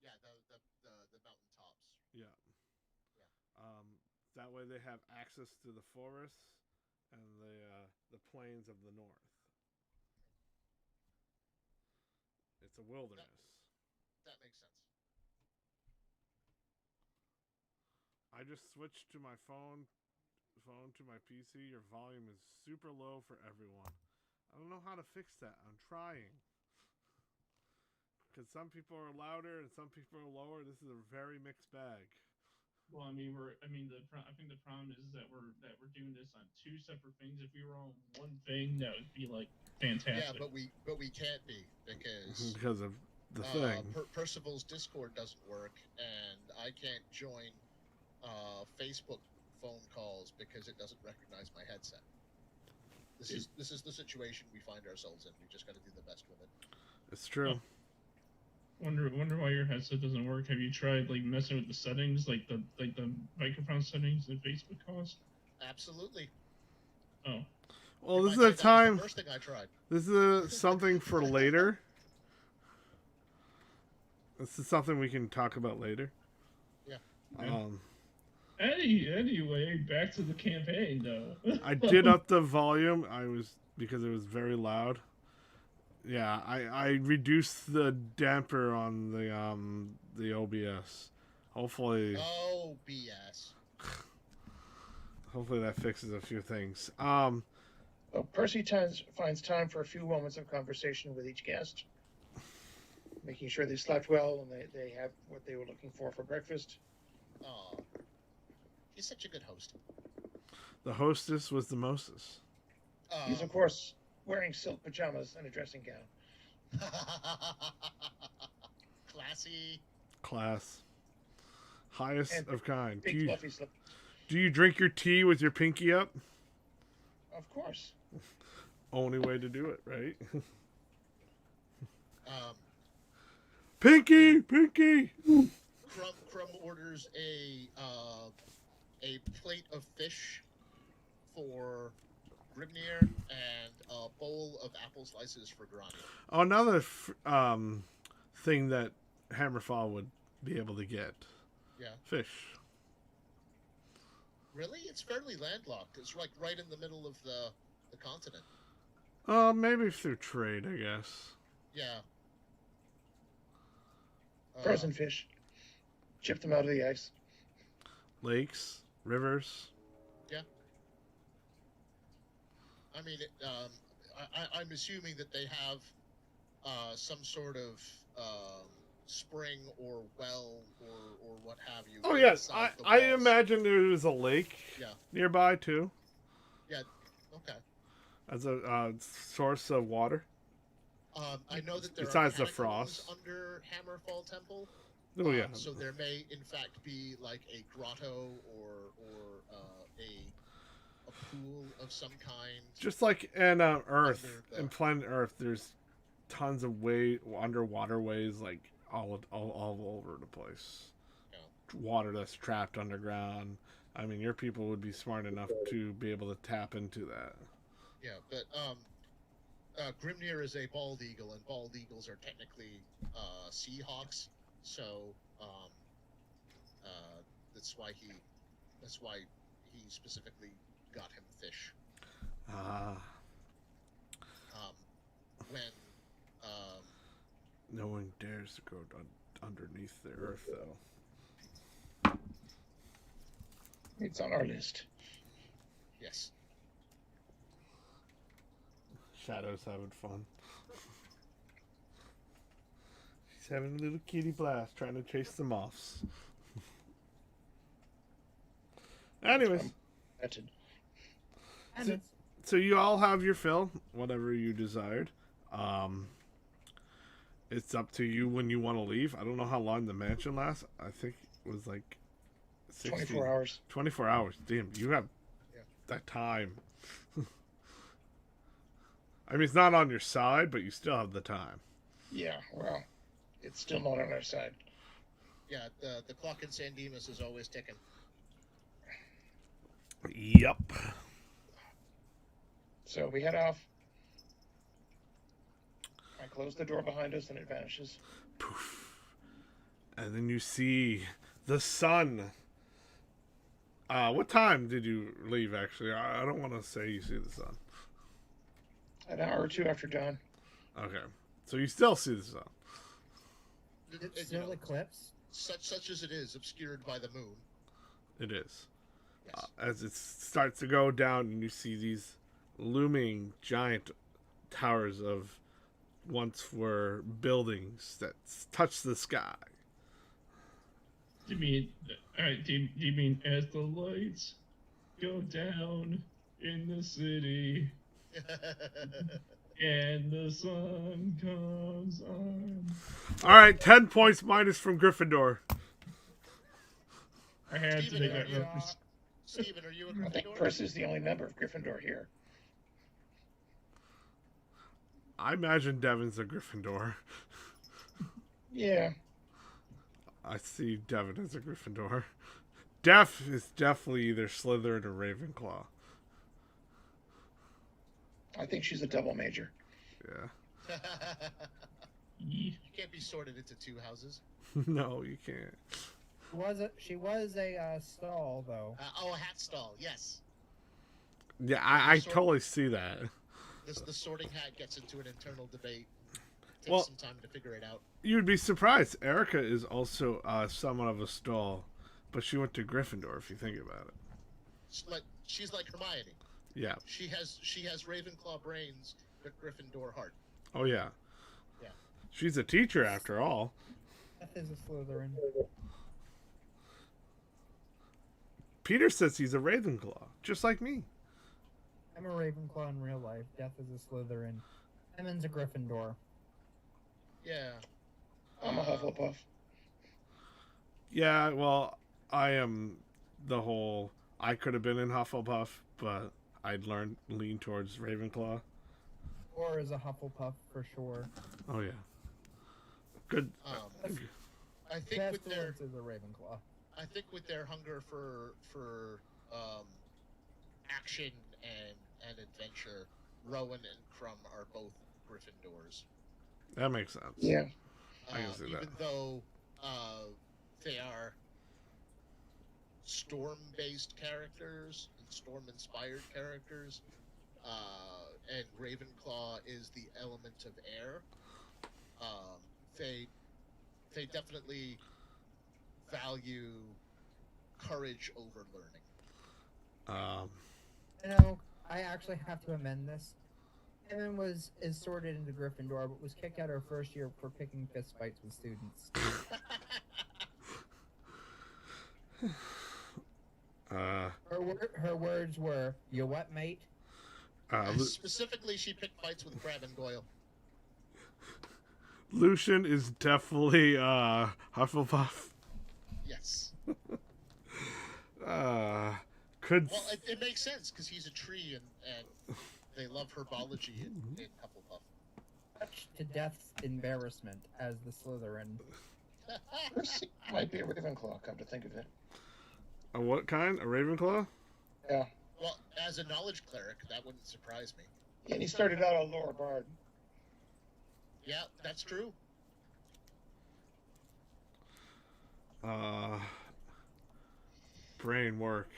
Yeah, the mountaintops. Yeah. That way they have access to the forests and the plains of the north. It's a wilderness. That makes sense. I just switched to my phone to my PC. Your volume is super low for everyone. I don't know how to fix that. I'm trying. Because some people are louder and some people are lower. This is a very mixed bag. Well, I think the problem is that we're doing this on two separate things. If we were on one thing, that would be like fantastic. Yeah, but we can't be because of the thing. Percival's Discord doesn't work, and I can't join Facebook phone calls because it doesn't recognize my headset. This is the situation we find ourselves in. We just got to do the best with it. It's true. Wonder why your headset doesn't work. Have you tried like messing with the settings, like the microphone settings in Facebook calls? Absolutely. Oh. Well, this is a time. The first thing I tried. This is something for later. This is something we can talk about later. Yeah. Anyway, back to the campaign though. I did up the volume. Because it was very loud. Yeah, I reduced the damper on the OBS Hopefully, Oh, BS. hopefully that fixes a few things. Well, Percy finds time for a few moments of conversation with each guest, making sure they slept well and they have what they were looking for breakfast. Oh, he's such a good host. The hostess was the mostess. He's, of course, wearing silk pajamas and a dressing gown. Classy. Class. Highest And of kind. Big fluffy slip. Do you drink your tea with your pinky up? Of course. Um, Only way to do it, right? um, Pinky! Pinky! Crumb orders a plate of fish for Grimnir and a bowl of apple slices for Grani. Oh, another thing that Hammerfall would be able to get. Yeah. Fish. Really? It's fairly landlocked. It's like right in the middle of the continent. Maybe through trade, I guess. Yeah. Frozen fish. Chip them out of the ice. Lakes, rivers. Yeah. I mean, I'm assuming that they have some sort of spring or well or what have you. Oh yes, inside the I walls. imagine there was a lake Yeah. nearby too, Yeah. Okay. as a source of water. I know that there Besides are the catacombs frost. under Hammerfall Temple. Oh yeah. So there may, in fact, be like a grotto or a pool of some kind. Just like in Earth, Under the- in planet Earth, there's tons of underwater ways, like all over the place. Yeah. Water that's trapped underground. I mean, your people would be smart enough to be able to tap into that. Yeah, but Grimnir is a bald eagle, and bald eagles are technically seahawks. So that's why he specifically got him fish. When No one dares to go underneath the earth, though. It's on our list. yes, Shadow's having fun. He's having a little kitty blast, trying to chase the moths. Anyways, Petted. so you all have your fill, whatever you desired. It's up to you when you want to leave. I don't know how long the mansion lasts. I think it was like 24 hours. 24 hours. Damn, you have Yeah. that time. I mean, it's not on your side, but you still have the time. Yeah, well, it's still not on our side. yeah. The clock in San Dimas is always ticking. Yep. So we head off. I close the door behind us and it vanishes. Poof. And then you see the sun. What time did you leave, actually? I don't want to say you see the sun. An hour or two after dawn. Okay. So you still see the sun. It's You still know, eclipse. such as it is, obscured by the moon. It is. Yes. As it starts to go down, and you see these looming giant towers of once were buildings that touch the sky. Do you mean, do you mean as the lights go down in the city and the sun comes on? All right, 10 points minus from Gryffindor. I had to Steven, make are that you- reference. Steven, are you a I think Gryffindor? Percy's the only member of Gryffindor here. I imagine Devin's a Gryffindor. Yeah. I see Devin as a Gryffindor. Def is definitely either Slytherin or Ravenclaw. I think she's a double major. Yeah. You can't be sorted into two houses. No, you can't. She was a stall though. A hat stall. Yes. Yeah, I totally see that. The sorting hat gets into an internal debate. Takes some time to figure it out. You'd be surprised. Erica is also somewhat of a stall, but she went to Gryffindor. If you think about it, She's like Hermione. yeah. She has Ravenclaw brains, but Gryffindor heart. Oh yeah. Yeah. She's a teacher after all. Death is a Slytherin. Peter says he's a Ravenclaw, just like me. I'm a Ravenclaw in real life. Death is a Slytherin. Emin's a Gryffindor. Yeah. I'm a Hufflepuff. Yeah, well, I am the whole. I could have been in Hufflepuff, but I'd lean towards Ravenclaw. Or is a Hufflepuff for sure. Oh yeah. Good. I think with their Pestilence is a Ravenclaw. I think with their hunger for action and adventure, Rowan and Crumb are both Gryffindors. That makes sense. Yeah. I can see that. Even though they are storm-based characters and storm-inspired characters, and Ravenclaw is the element of air. They definitely value courage over learning. You know, I actually have to amend this. Emin is sorted into Gryffindor, but was kicked out her first year for picking fist fights with students. Her words were, "You what, mate?" Specifically, she picked fights with Crabbe and Goyle. Lucian is definitely Hufflepuff. Yes. Could Well, it makes sense because he's a tree and they love herbology in Hufflepuff. Much to Death's embarrassment as the Slytherin. Percy might be a Ravenclaw, come to think of it. a what kind? A Ravenclaw? Yeah. Well, as a knowledge cleric, that wouldn't surprise me. Yeah, and he started out a lower bard. Yeah, that's true. Brain work.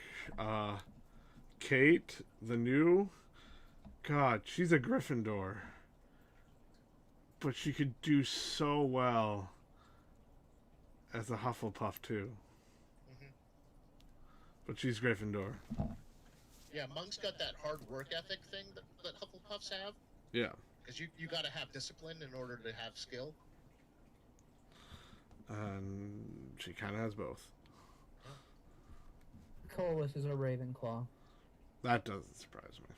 Kate, the new. God, she's a Gryffindor. But she could do so well as a Hufflepuff, too. Mhm. But she's Gryffindor. Yeah, monks got that hard work ethic thing that Hufflepuffs have. Yeah. Because you got to have discipline in order to have skill. And she kind of has both. Colas is a Ravenclaw. That doesn't surprise me.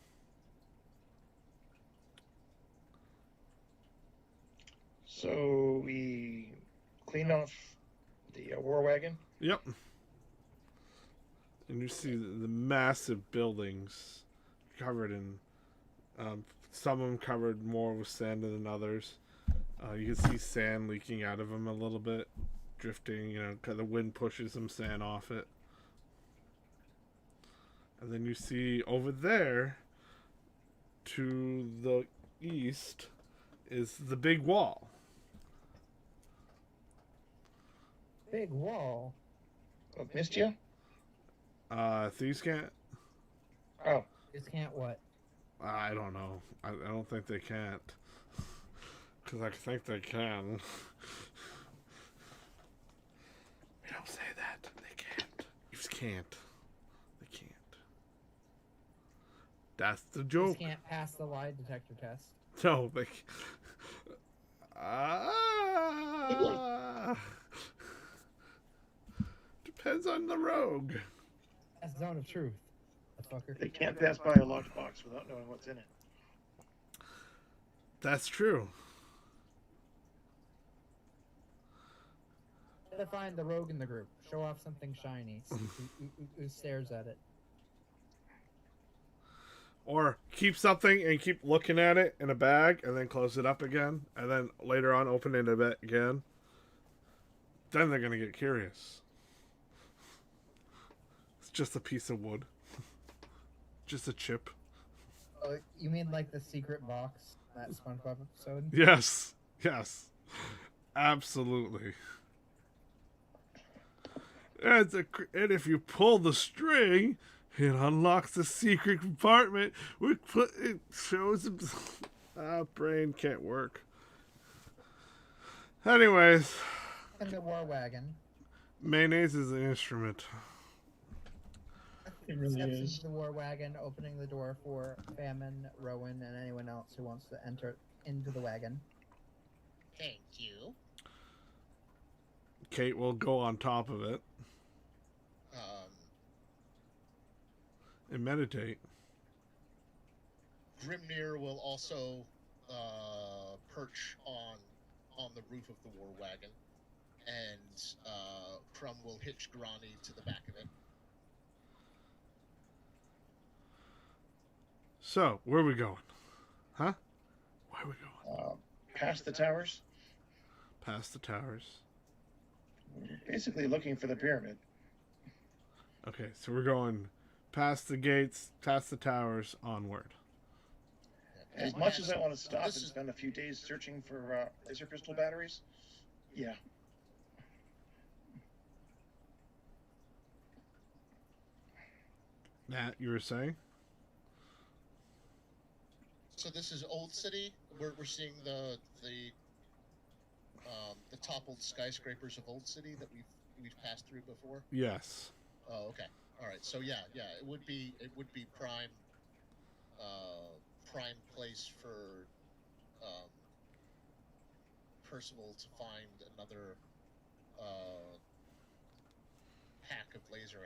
So we clean off the war wagon. Yep. And you see the massive buildings covered in, some of them covered more with sand than others. You can see sand leaking out of them a little bit, drifting, because the wind pushes some sand off it. And then you see over there, to the east, is the big wall. Big wall. Of Mistia? Thieves can't? Oh. Just can't what? I don't know. I don't think they can't. Because I think they can. We don't say that. They can't. Thieves can't. They can't. That's the joke. Just can't pass the lie detector test. No, they... Depends on the rogue. That's the zone of truth. Fucker. They can't pass by a locked box without knowing what's in it. That's true. Gotta find the rogue in the group. Show off something shiny. See who stares at it. Or keep something and keep looking at it in a bag and then close it up again. And then later on open it a bit again. Then they're going to get curious. It's just a piece of wood. Just a chip. Oh, you mean like the secret box? That SpongeBob episode? Yes. Yes. Absolutely. And if you pull the string, it unlocks the secret compartment. It shows... brain can't work. Anyways, And the war wagon mayonnaise is an instrument. It really steps is. into the war wagon, opening the door for Famine, Rowan, and anyone else who wants to enter into the wagon. Thank you. Kate will go on top of it and meditate. Grimnir will also perch on the roof of the war wagon, and Crumb will hitch Grani to the back of it. So, where are we going? Huh? Where are we going? Past the towers. Past the towers. Basically looking for the pyramid. Okay, so we're going past the gates, past the towers, onward. As much as I want to stop and spend a few days searching for laser crystal batteries, yeah. Nat, you were saying? So this is Old City. We're seeing the toppled skyscrapers of Old City that we've passed through before. Yes. Oh, okay. All right. So yeah, it would be prime place for Percival to find another pack of laser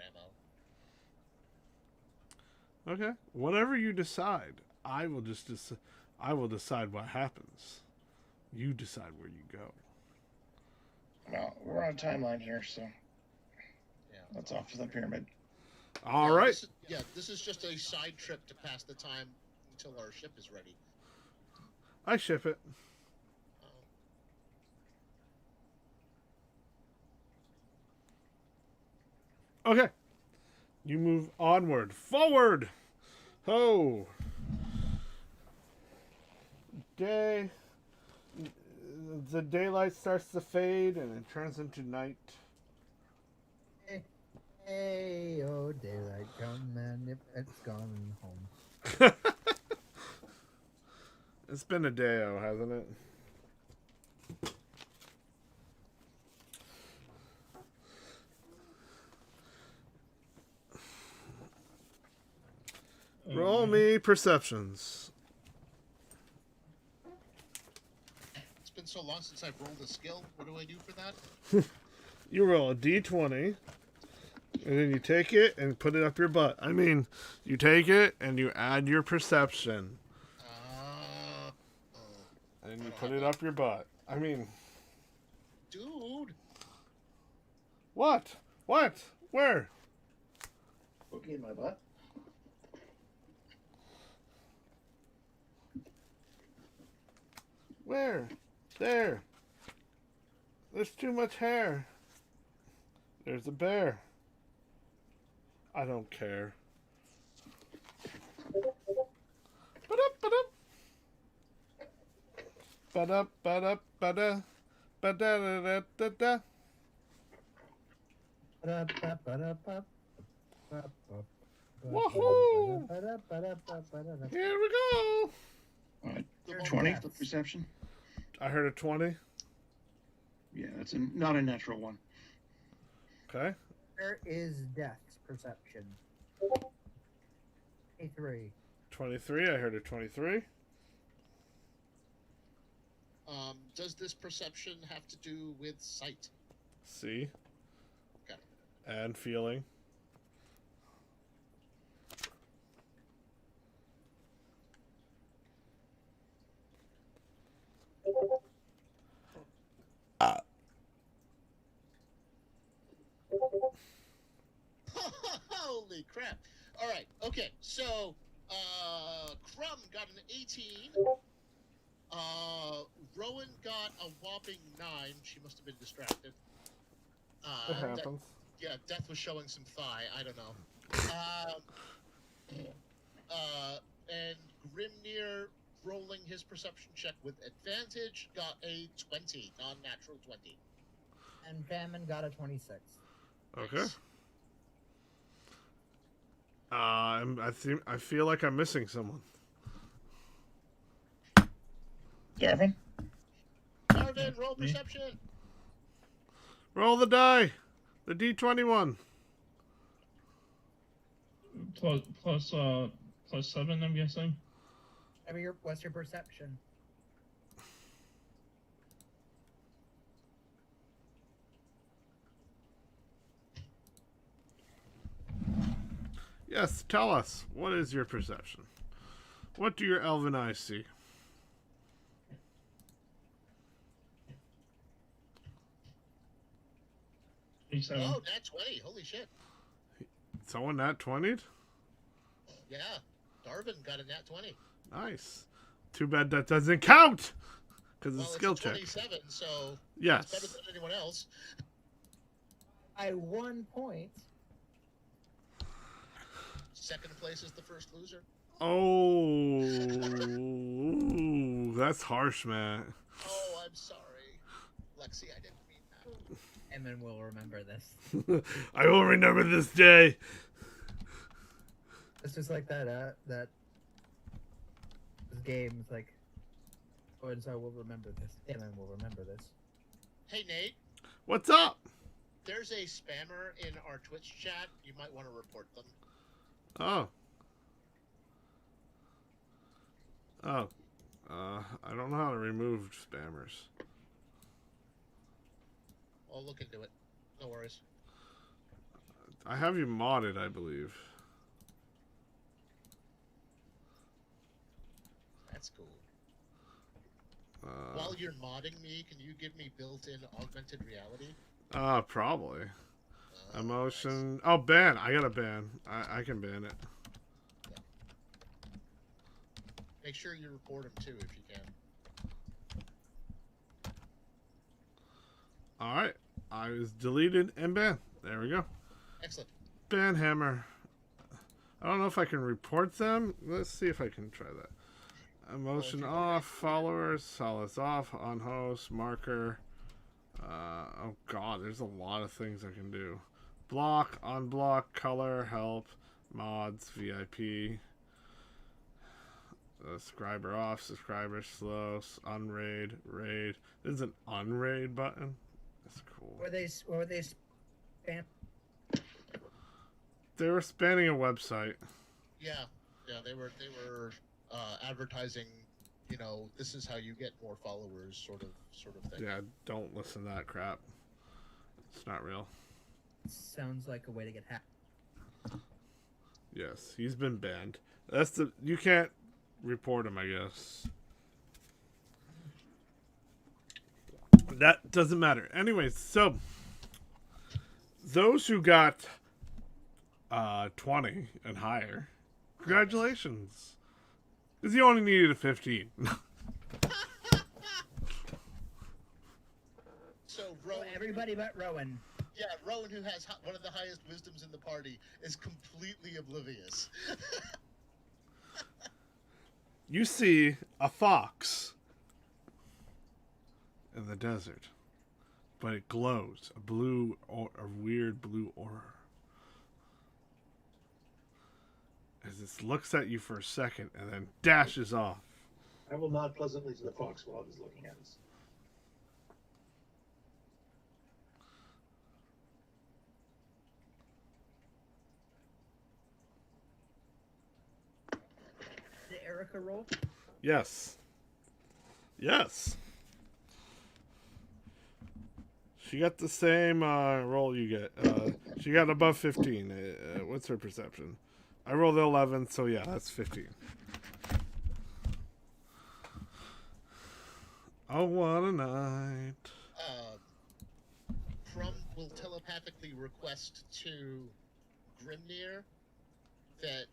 ammo. Okay. Whatever you decide, I will I will decide what happens. You decide where you go. Well, we're on a timeline here, so Yeah. let's off to the pyramid. All right. This is just a side trip to pass the time until our ship is ready. I ship it. Okay. You move onward. Forward! Ho! Day. The daylight starts to fade and it turns into night. Hey, oh, daylight come and if it's gone home. It's been a day-o, hasn't it? Roll me perceptions. It's been so long since I've rolled a skill. What do I do for that? You roll a d20, and then you take it and put it up your butt. I mean, you take it and you add your perception, and you put it up your butt. I mean, dude. what? What? Where? Okay, in my butt. Where? There. There's too much hair. There's a bear. I don't care. Ba-da, ba-da, ba-da, ba-da-da-da-da-da. Woohoo! Here we go. 20 for perception. I heard a 20. Yeah, that's not a natural one. Okay. Where is Death's perception? 23. 23. I heard a 23. Does this perception have to do with sight? See. Okay. And feeling. Holy crap. All right. Okay. So, Crumb got an 18. Rowan got a whopping 9. She must have been distracted. It happens. Death was showing some thigh. I don't know. And Grimnir, rolling his perception check with advantage, got a 20, non-natural 20. And Famine got a 26. Okay. I feel like I'm missing someone. Darvin? Darvin, Darvin, roll Me? perception. Roll the die. The D21. Plus 7, I'm guessing. What's your perception? Yes, tell us. What is your perception? What do your elven eyes see? Oh, nat 20. Holy shit. Someone nat 20'd? Yeah. Darvin got a nat 20. Nice. Too bad that doesn't count! Because Well, it's a skill it's a check. 27, so Yes. it's better than anyone else. By 1 point. Second place is the first loser. Oh, that's harsh, man. Oh, I'm sorry. Lexi, I didn't mean that. And then we'll remember this. I will remember this day. It's just like that this game. It's like, oh, and so we'll remember this. And then we'll remember this. Hey, Nate. What's up? There's a spammer in our Twitch chat. You might want to report them. Oh. Oh. I don't know how to remove spammers. I'll look into it. No worries. I have you modded, I believe. That's cool. While you're modding me, can you give me built-in augmented reality? Probably. Oh, Emotion. Oh, ban. I got a ban. I can ban it. nice. Make sure you report them too if you can. Alright. I was deleted and banned. There we go. Excellent. Ban hammer. I don't know if I can report them. Let's see if I can try that. Emotion off. Followers. Solace off. On host. Marker. Oh god, there's a lot of things I can do. Block, unblock, color, help, mods, VIP. Subscriber off, subscriber slow, unraid, raid. There's an unraid button. That's cool. Were they spam? They were spanning a website. Yeah, they were advertising. You know, this is how you get more followers, sort of thing. Yeah, don't listen to that crap. It's not real. Sounds like a way to get hacked. Yes, he's been banned. You can't report him, I guess. That doesn't matter. Anyways, so those who got 20 and higher, congratulations. Because you only needed a 15. So Rowan, Everybody but Rowan. yeah, Rowan, who has one of the highest wisdoms in the party, is completely oblivious. You see a fox in the desert, but it glows a weird blue aura. As it looks at you for a second and then dashes off. I will nod pleasantly to the fox while he's looking at us. Did Erica roll? Yes. Yes. She got the same roll you get. She got above 15. What's her perception? I rolled 11, so yeah, that's 15. Oh, what a night. Crumb will telepathically request to Grimnir that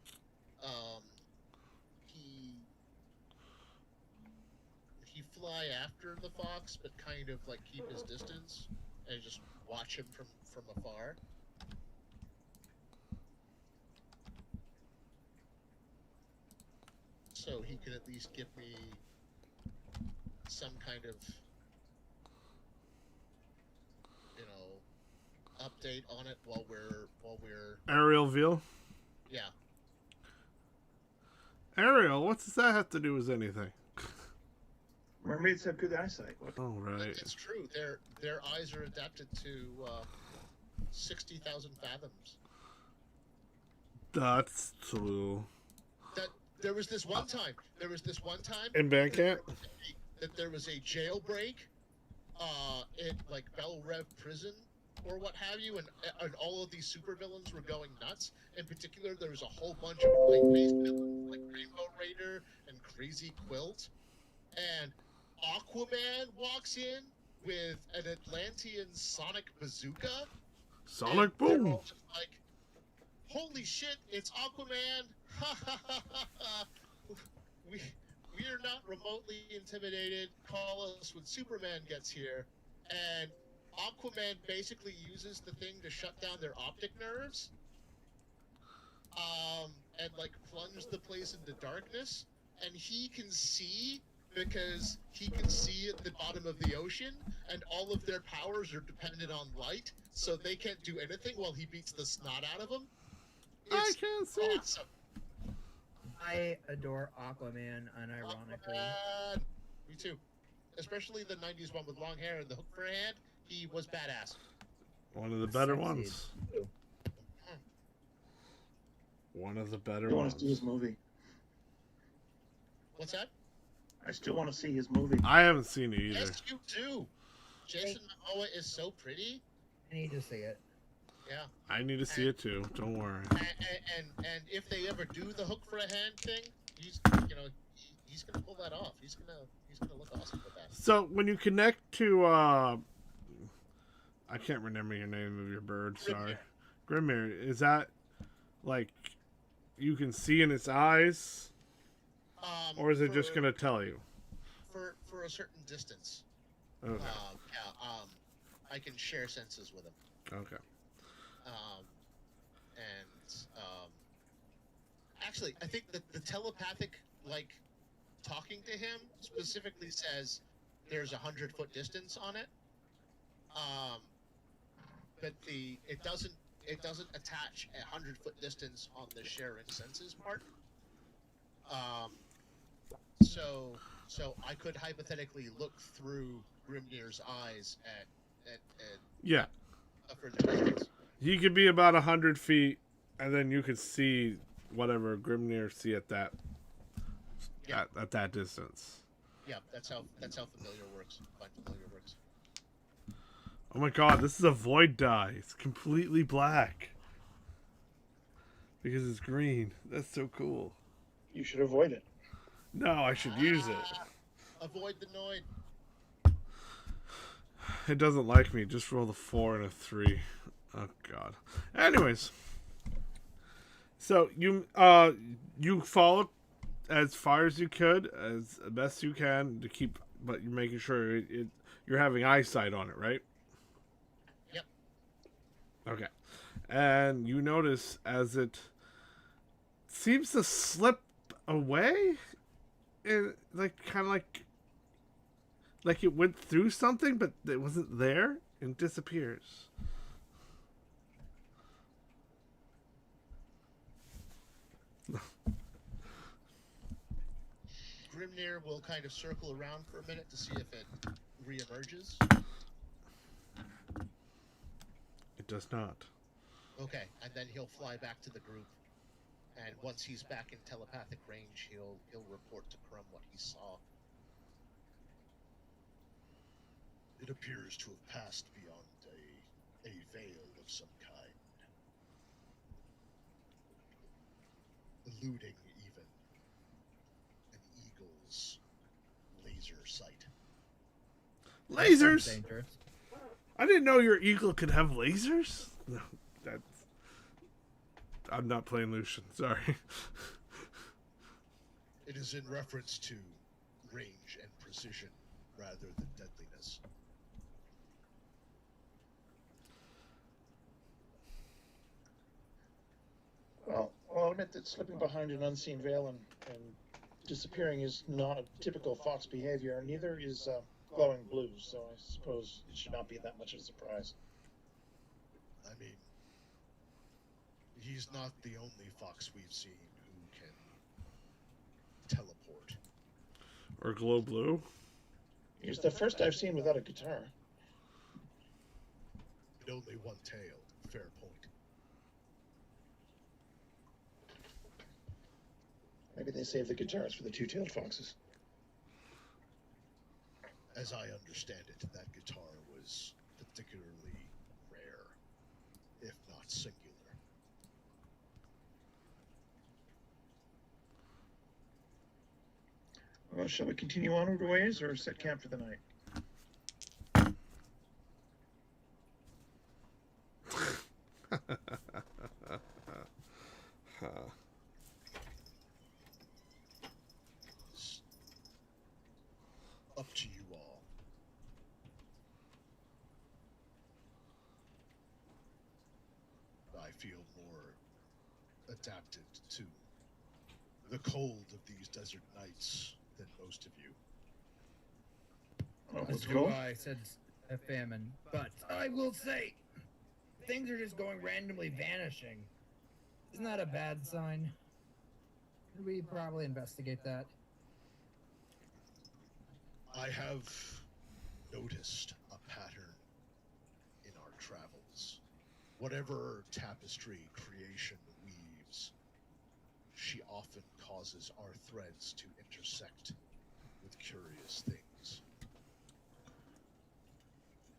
he fly after the fox, but kind of like keep his distance and just watch him from afar. So he can at least give me some kind of, you know, update on it while we're Aerial view? yeah. Aerial, what does that have to do with anything? Mermaids have good eyesight. What? Oh, right. It's true. Their eyes are adapted to 60,000 fathoms. That's true. There was this one time. In Bandcamp? That there was a jailbreak, in like Bell Rev prison or what have you, and all of these supervillains were going nuts. In particular, there was a whole bunch of light-based villains like Rainbow Raider and Crazy Quilt, and Aquaman walks in with an Atlantean sonic bazooka. Sonic They're boom! all just like, holy shit, it's Aquaman! Ha ha ha ha ha! We are not remotely intimidated. Call us when Superman gets here. And Aquaman basically uses the thing to shut down their optic nerves. And like plunge the place into darkness. And he can see because he can see at the bottom of the ocean, and all of their powers are dependent on light, so they can't do anything while he beats the snot out of them. I can't see. Awesome. I adore Aquaman, unironically. Aquaman. Me too. Especially the 90s one with long hair and the hook for a hand. He was badass. One of the better Sexy. ones. One of the better I want ones. to see his movie. What's that? I still want to see his movie. I haven't seen it either. Yes, you do. Jason Momoa is so pretty. I need to see it. Yeah. I need to see it too. Don't worry. And if they ever do the hook for a hand thing, he's gonna pull that off. He's gonna look awesome with that. So when you connect to I can't remember your name of your bird. Sorry, Grimir. Is that like you can see in its eyes, or is it just gonna tell you? For a certain distance. Okay. I can share senses with him. Okay. Actually, I think that the telepathic, like, talking to him specifically says there's 100-foot distance on it. But it doesn't attach 100-foot distance on the sharing senses part. So I could hypothetically look through Grimnir's eyes at Yeah. a further distance. He could be about 100 feet, and then you could see whatever Grimnir see at that at that distance. Yeah, that's how familiar works. Find familiar works. Oh my god, this is a void die. It's completely black. Because it's green. That's so cool. You should avoid it. No, I should use it. Avoid the Noid. It doesn't like me. Just roll the 4 and a 3. Oh god. Anyways. So you followed as far as you could, as best you can to keep, but you're making sure you're having eyesight on it, right? Yep. Okay. And you notice as it seems to slip away, it kind of like it went through something, but it wasn't there, and disappears. Grimnir will kind of circle around for a minute to see if it reemerges. It does not. Okay, and then he'll fly back to the group. And once he's back in telepathic range, he'll report to Crumb what he saw. It appears to have passed beyond a veil of some kind, eluding even an eagle's laser sight. Lasers? Dangerous. I didn't know your eagle could have lasers. No, that's. I'm not playing Lucian. Sorry. It is in reference to range and precision rather than deadliness. Well, I'll admit that slipping behind an unseen veil and disappearing is not a typical fox behavior, and neither is glowing blue, so I suppose it should not be that much of a surprise. I mean, he's not the only fox we've seen who can teleport. Or glow blue. It's the first I've seen without a guitar. But only one tail. Fair point. Maybe they saved the guitars for the two-tailed foxes. As I understand it, that guitar was particularly rare, if not singular. Well, shall we continue onward a ways or set camp for the night? It's up to you all. I feel more adapted to the cold of these desert nights than most of you. Oh, As what's do cold? I said a famine, but I will say, things are just going randomly vanishing. Isn't that a bad sign? Should we probably investigate that? I have noticed a pattern in our travels. Whatever tapestry creation weaves, she often causes our threads to intersect with curious things.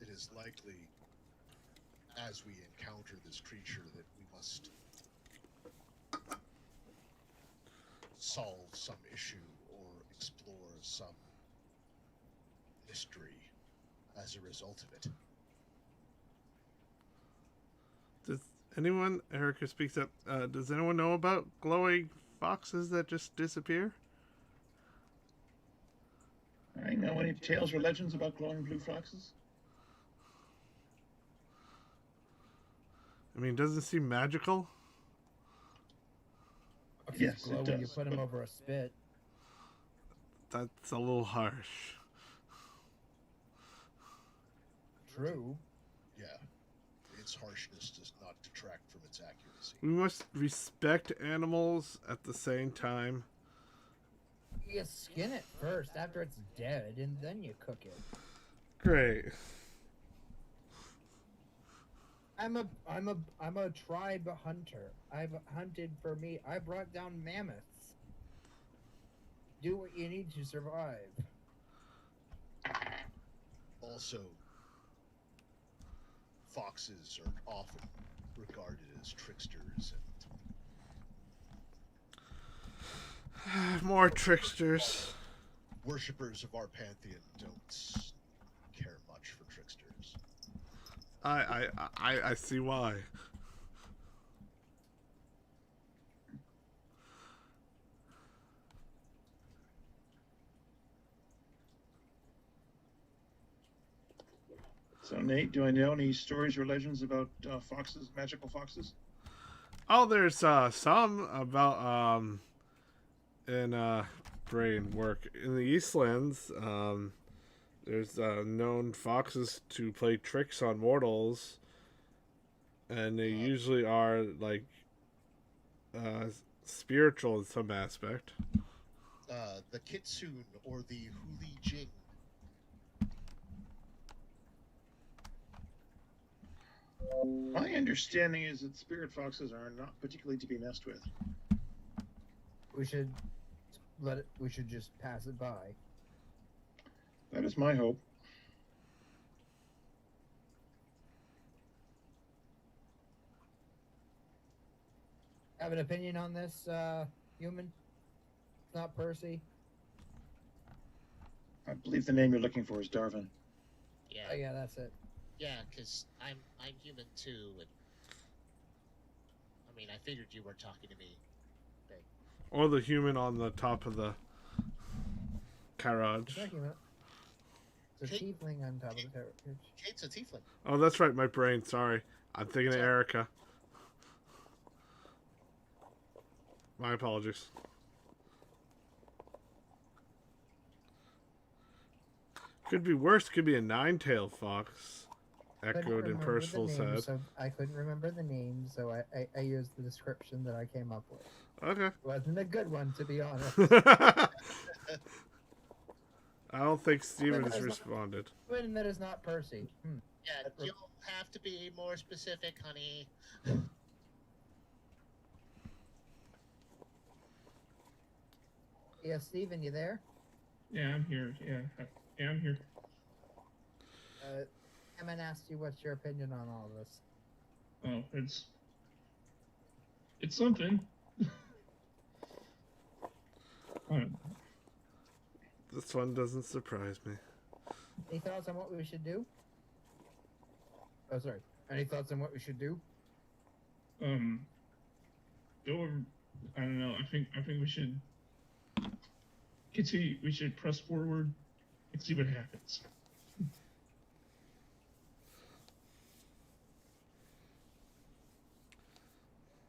It is likely, as we encounter this creature, that we must solve some issue or explore some mystery as a result of it. Does anyone, Erica speaks up, does anyone know about glowing foxes that just disappear? I know any tales or legends about glowing blue foxes? I mean, doesn't it seem magical? Yes, Glow it when you does, put him but- over a spit. That's a little harsh. True. Yeah, its harshness does not detract from its accuracy. We must respect animals at the same time. You skin it first after it's dead, and then you cook it. Great. I'm a tribe hunter. I've hunted for meat. I brought down mammoths. Do what you need to survive. Also, foxes are often regarded as tricksters and More tricksters. worshippers of our pantheon don't care much for tricksters. I see why. So, Nate, do I know any stories or legends about foxes, magical foxes? Oh, there's some about in brain work in the Eastlands. There's known foxes to play tricks on mortals, and they usually are like spiritual in some aspect. The kitsune or the huli jing. My understanding is that spirit foxes are not particularly to be messed with. We should let it. We should just pass it by. That is my hope. Have an opinion on this, human? It's not Percy. I believe the name you're looking for is Darwin. Yeah, Oh yeah, that's it. yeah, because I'm human too, and I mean I figured you were talking to me. Or the human on the top of the carriage. Talking about. It's a Kate- tiefling on top of the carriage. Kate's a tiefling. Oh, that's right, my brain. Sorry, I'm thinking of Sorry. Erica. My apologies. Could be worse. Could be a nine-tailed fox. Couldn't Echoed in remember the Percival's name, head. So I couldn't remember the name, so I used the description that I came up with. Okay. It wasn't a good one, to be honest. I'll don't think Steven That has is not- responded. Wait, that is not Percy. Yeah, you'll have to be more specific, honey. Yeah, Steven, you there? Yeah, I'm here. Yeah, I'm here. Emin asked you what's your opinion on all of this. Oh, it's something. This one doesn't surprise me. Any thoughts on what we should do? Oh, sorry. Any thoughts on what we should do? Go over. I don't know. I think we should continue. We should press forward and see what happens.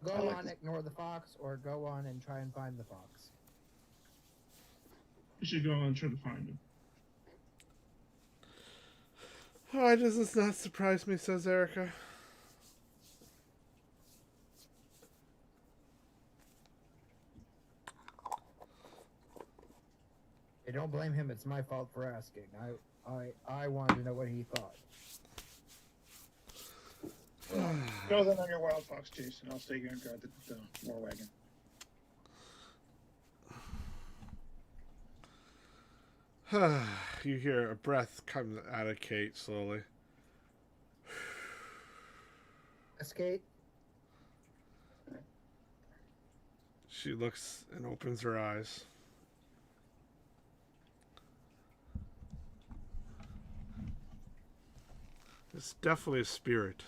Go I like on, this. ignore the fox, or go on and try and find the fox. We should go on and try to find him. Why does this not surprise me, says Erica. Hey, don't blame him. It's my fault for asking. I wanted to know what he thought. Go then on your wild fox chase, and I'll stay here and guard the war wagon. You hear a breath come out of Kate slowly. Escape. She looks and opens her eyes. It's definitely a spirit.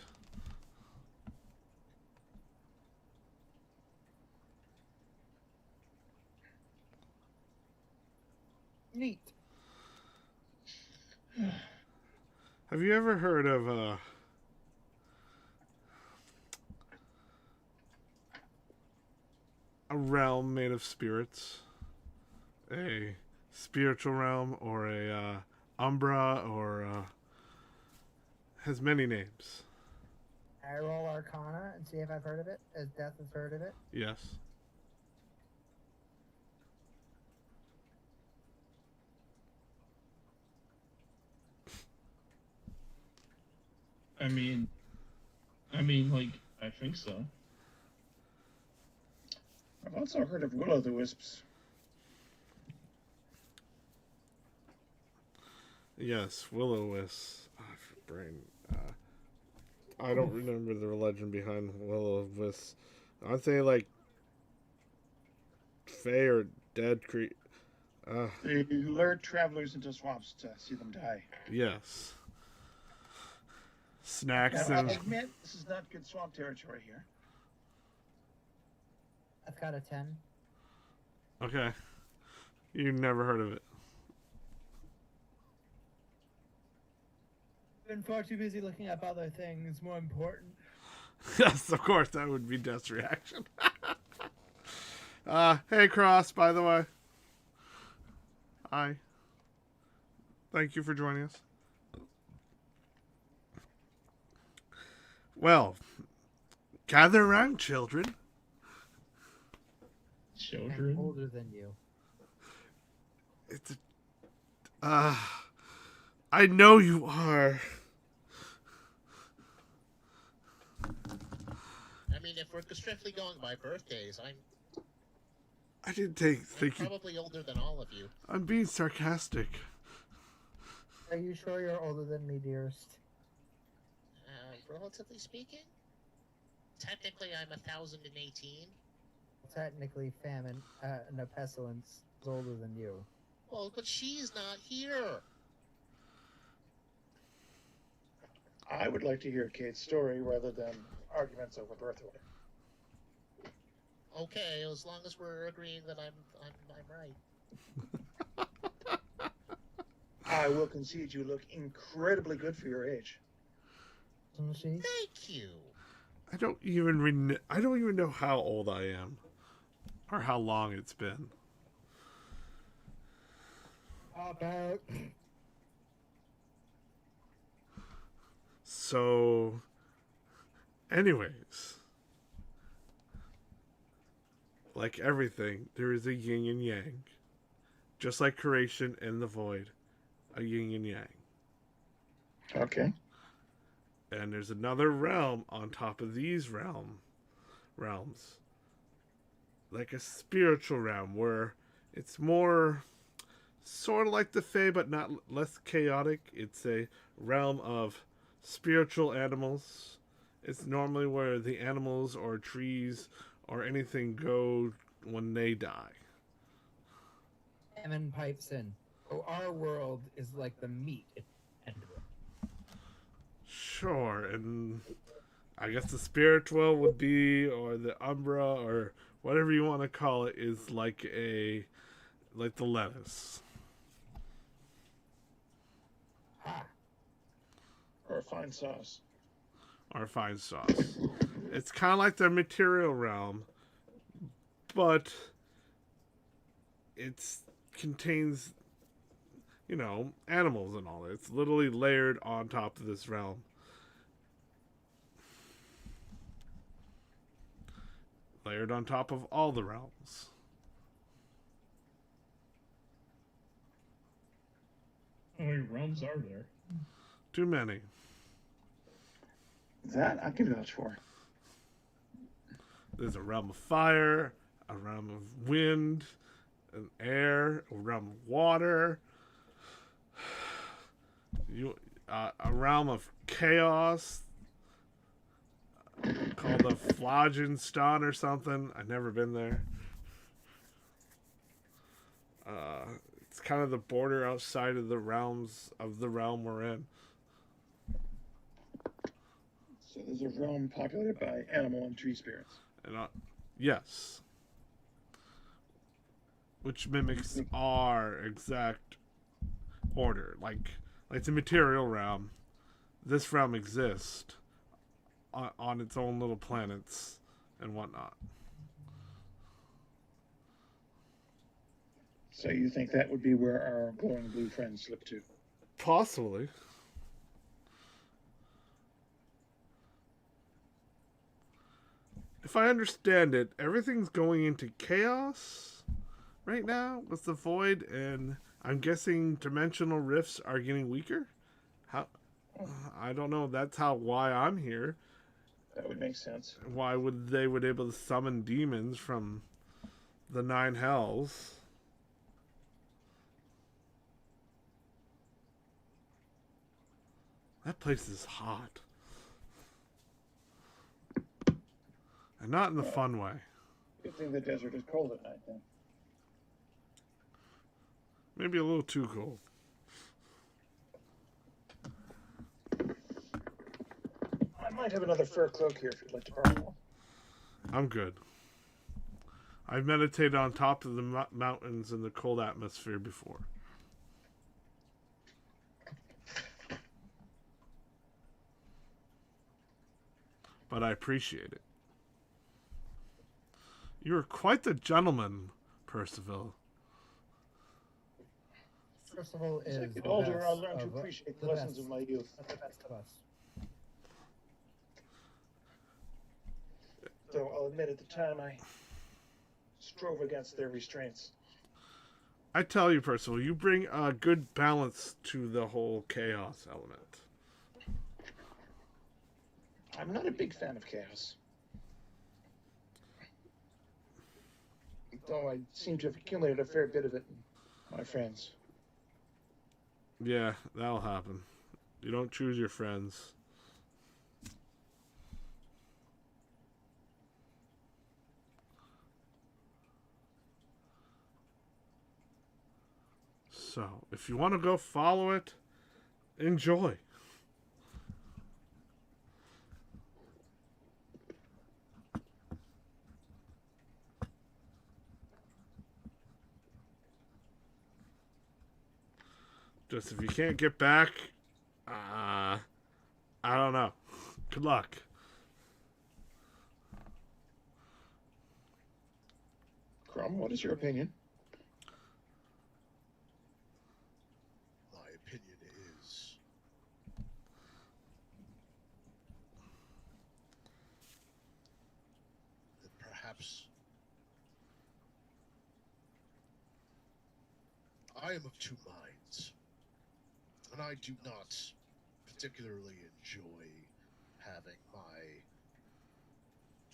Neat. Have you ever heard of a realm made of spirits? A spiritual realm, or a umbra, or has many names. I roll Arcana and see if I've heard of it, as Death has heard of it. Yes. I mean, like, I think so. I've also heard of will-o'-the-wisps. Yes, will-o'-wisps. Brain. I don't remember the legend behind will-o'-wisps. I'd say like fey or dead They lure travelers into swamps to see them die. yes. Snacks Now, I'll and admit, this is not good swamp territory here. I've got a 10. okay. You never heard of it. Been far too busy looking up other things more important. Yes, of course, that would be Death's reaction. Hey, Cross, by the way. Hi. Thank you for joining us. Well, gather around, children. I'm Children. older than you. It's I know you are. I mean, if we're strictly going by birthdays, I didn't I'm think you. probably older than all of you. I'm being sarcastic. Are you sure you're older than me, dearest? Relatively speaking, technically I'm 1018. Technically, famine, no, pestilence is older than you. Well, but she's not here. I would like to hear Kate's story rather than arguments over birth order. Okay, as long as we're agreeing that I'm right. I will concede you look incredibly good for your age. Isn't she? Thank you. I don't even know how old I am, or how long it's been. About. So, anyways, like everything, there is a yin and yang. Just like creation and the void, a yin and yang. Okay. And there's another realm on top of these realms. Like a spiritual realm where it's more sort of like the Fae, but not less chaotic. It's a realm of spiritual animals. It's normally where the animals or trees or anything go when they die. Evan pipes in. So our world is like the meat end of it. Sure, and I guess the spiritual would be, or the umbra, or whatever you want to call it, is like the lettuce. Ha! Or a fine sauce. Or fine sauce. It's kind of like the material realm, but it contains, animals and all that. It's literally layered on top of this realm. Layered on top of all the realms. How many realms are there? Too many. That I can vouch for. There's a realm of fire, a realm of wind, an air, a realm of water, a realm of chaos called the Flaginstan or something. I've never been there. It's kind of the border outside of the realms of the realm we're in. So there's a realm populated by animal and tree spirits. And yes, which mimics our exact order. Like the material realm, this realm exists on its own little planets and whatnot. So you think that would be where our glowing blue friends slip to? Possibly. If I understand it, everything's going into chaos right now with the void, and I'm guessing dimensional rifts are getting weaker. How? I don't know. That's why I'm here. That would make sense. Why would they able to summon demons from the 9 hells? That place is hot. And not in the fun way. Good thing the desert is cold at night, then. Maybe a little too cold. I might have another fur cloak here if you'd like to borrow one. I'm good. I've meditated on top of the mountains in the cold atmosphere before. But I appreciate it. You are quite the gentleman, Percival. Percival is As I get the older, best I'll learn to of appreciate the the lessons best. of my youth. Not the best of us. Though I'll admit at the time I strove against their restraints. I tell you, Percival, you bring a good balance to the whole chaos element. I'm not a big fan of chaos. Though I seem to have accumulated a fair bit of it in my friends. Yeah, that'll happen. You don't choose your friends. So, if you want to go follow it, enjoy. Just if you can't get back, I don't know. Good luck. Crumb, what is your opinion? My opinion is that perhaps I am of two minds. And I do not particularly enjoy having my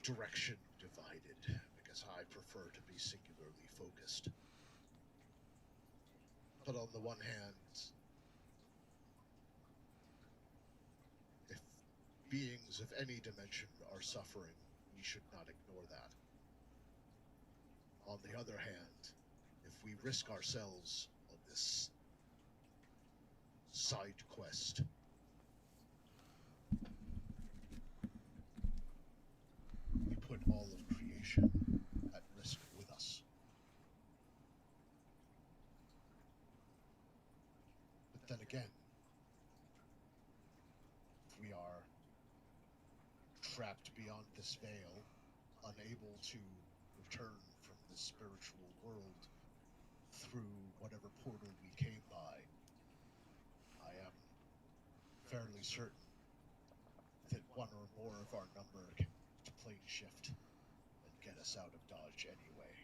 direction divided, because I prefer to be singularly focused. But on the one hand, if beings of any dimension are suffering, we should not ignore that. On the other hand, if we risk ourselves on this side quest, we put all of creation at risk with us. But then again, if we are trapped beyond this veil, unable to return from this spiritual world through whatever portal we came by, I am fairly certain that one or more of our number can plane shift and get us out of Dodge anyway.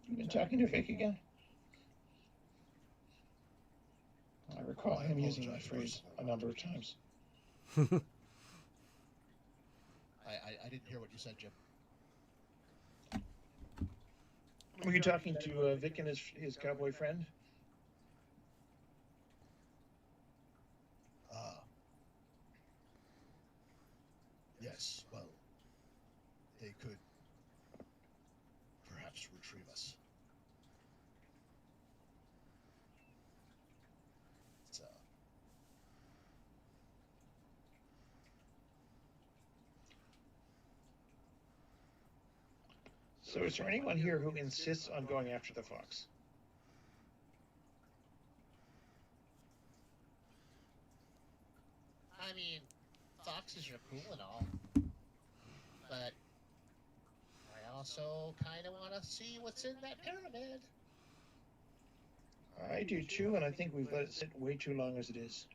You've been talking to Vic again? I recall him using that phrase a number of times. I didn't hear what you said, Jim. Were you talking to Vic and his cowboy friend? Yes, well, they could perhaps retrieve us. So is there anyone here who insists on going after the fox? I mean, foxes are cool and all, but I also kind of want to see what's in that pyramid. I do too, and I think we've let it sit way too long as it is.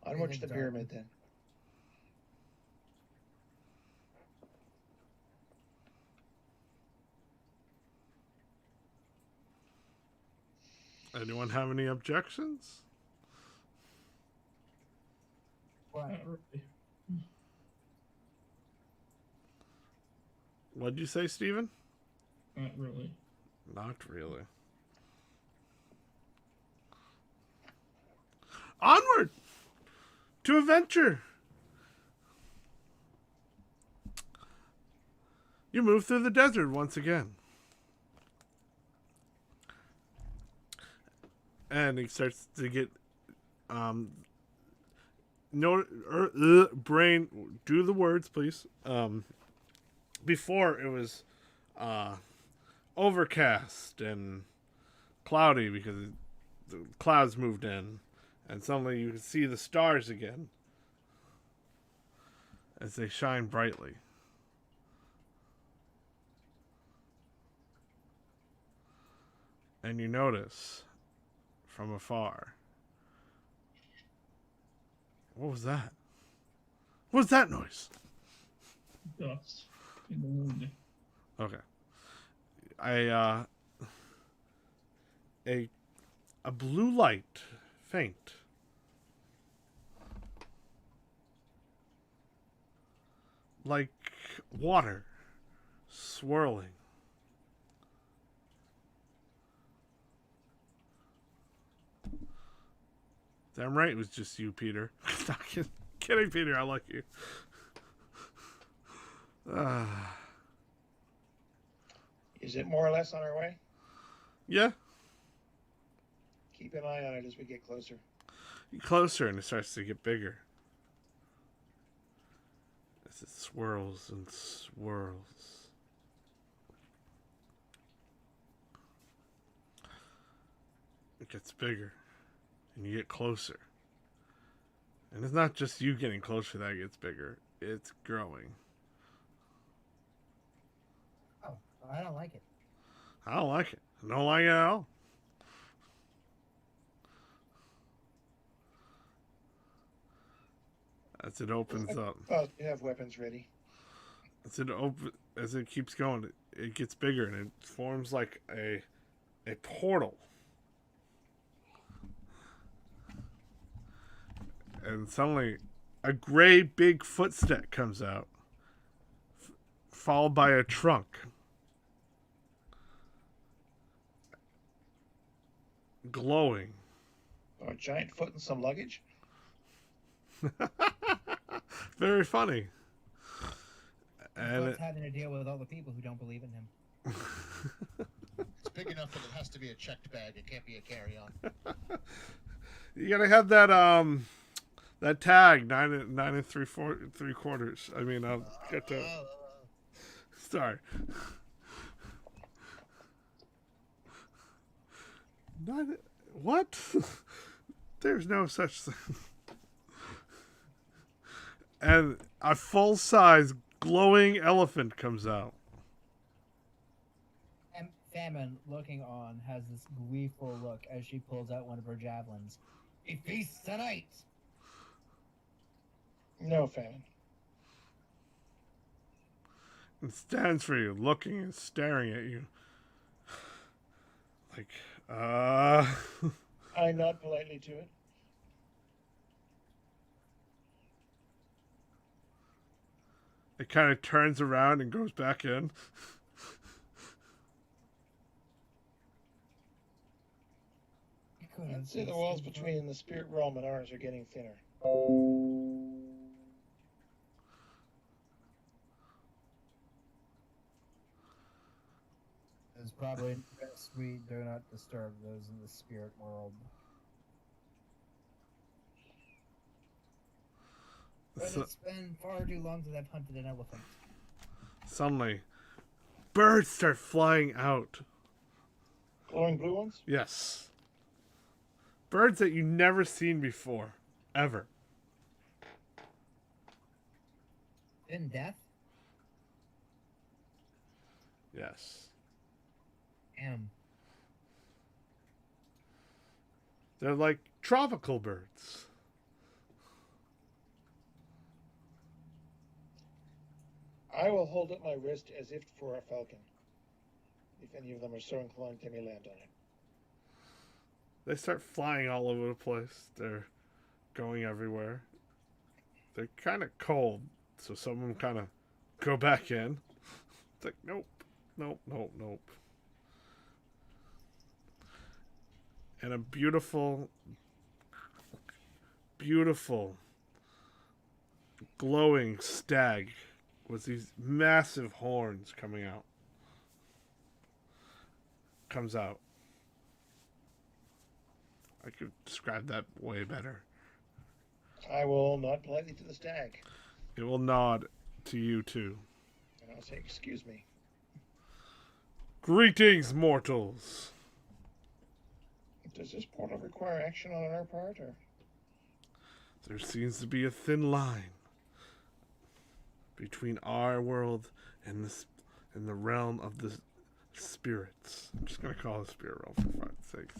Onward to the pyramid, then. Anyone have any objections? Not really. What'd you say, Steven? Not really. Not really. Onward to adventure. You move through the desert once again. And he starts to get brain, do the words, please. Before it was overcast and cloudy because the clouds moved in, and suddenly you can see the stars again as they shine brightly. And you notice from afar. What was that? What was that noise? Dust in the wind. Okay. A blue light, faint, like water swirling. Damn right it was just you, Peter. Not kidding, Peter. I like you. Is it more or less on our way? Yeah. Keep an eye on it as we get closer. Closer, and it starts to get bigger. As it swirls and swirls. It gets bigger. And you get closer. And it's not just you getting closer that gets bigger. It's growing. Oh, I don't like it. I don't like it. I don't like it at all. As it opens up. Oh, you have weapons ready. As it keeps going, it gets bigger and it forms like a portal. And suddenly, a gray big footstep comes out, followed by a trunk. Glowing. Oh, a giant foot and some luggage. Very funny. And Foot's having to deal with all the people who don't believe in him. It's big enough that it has to be a checked bag. It can't be a carry-on. you gotta have that tag 9 3/4. I mean, I'll get to. Sorry. What? There's no such thing. And a full-size glowing elephant comes out. And Famine, looking on, has this gleeful look as she pulls out one of her javelins. He feasts tonight! No, Famine. And stands for you, looking and staring at you. Like, I nod politely to it. It kind of turns around and goes back in. I'd say the walls between the spirit realm and ours are getting thinner. It's probably best we do not disturb those in the spirit world. But it's been far too long since I've hunted an elephant. Suddenly, birds start flying out. Glowing blue ones? Yes. Birds that you've never seen before. Ever. In death? Yes. They're like tropical birds. I will hold up my wrist as if for a falcon. If any of them are so inclined, let me land on it. They start flying all over the place. They're going everywhere. They're kind of cold, so some of them kind of go back in. It's like, nope, nope, nope, nope. And a beautiful, beautiful, glowing stag with these massive horns coming out. Comes out. I could describe that way better. I will nod politely to the stag. It will nod to you too. And I'll say, excuse me. Greetings, mortals. Does this portal require action on our part, or? There seems to be a thin line between our world and the realm of the spirits. I'm just gonna call it spirit realm for fuck's sake.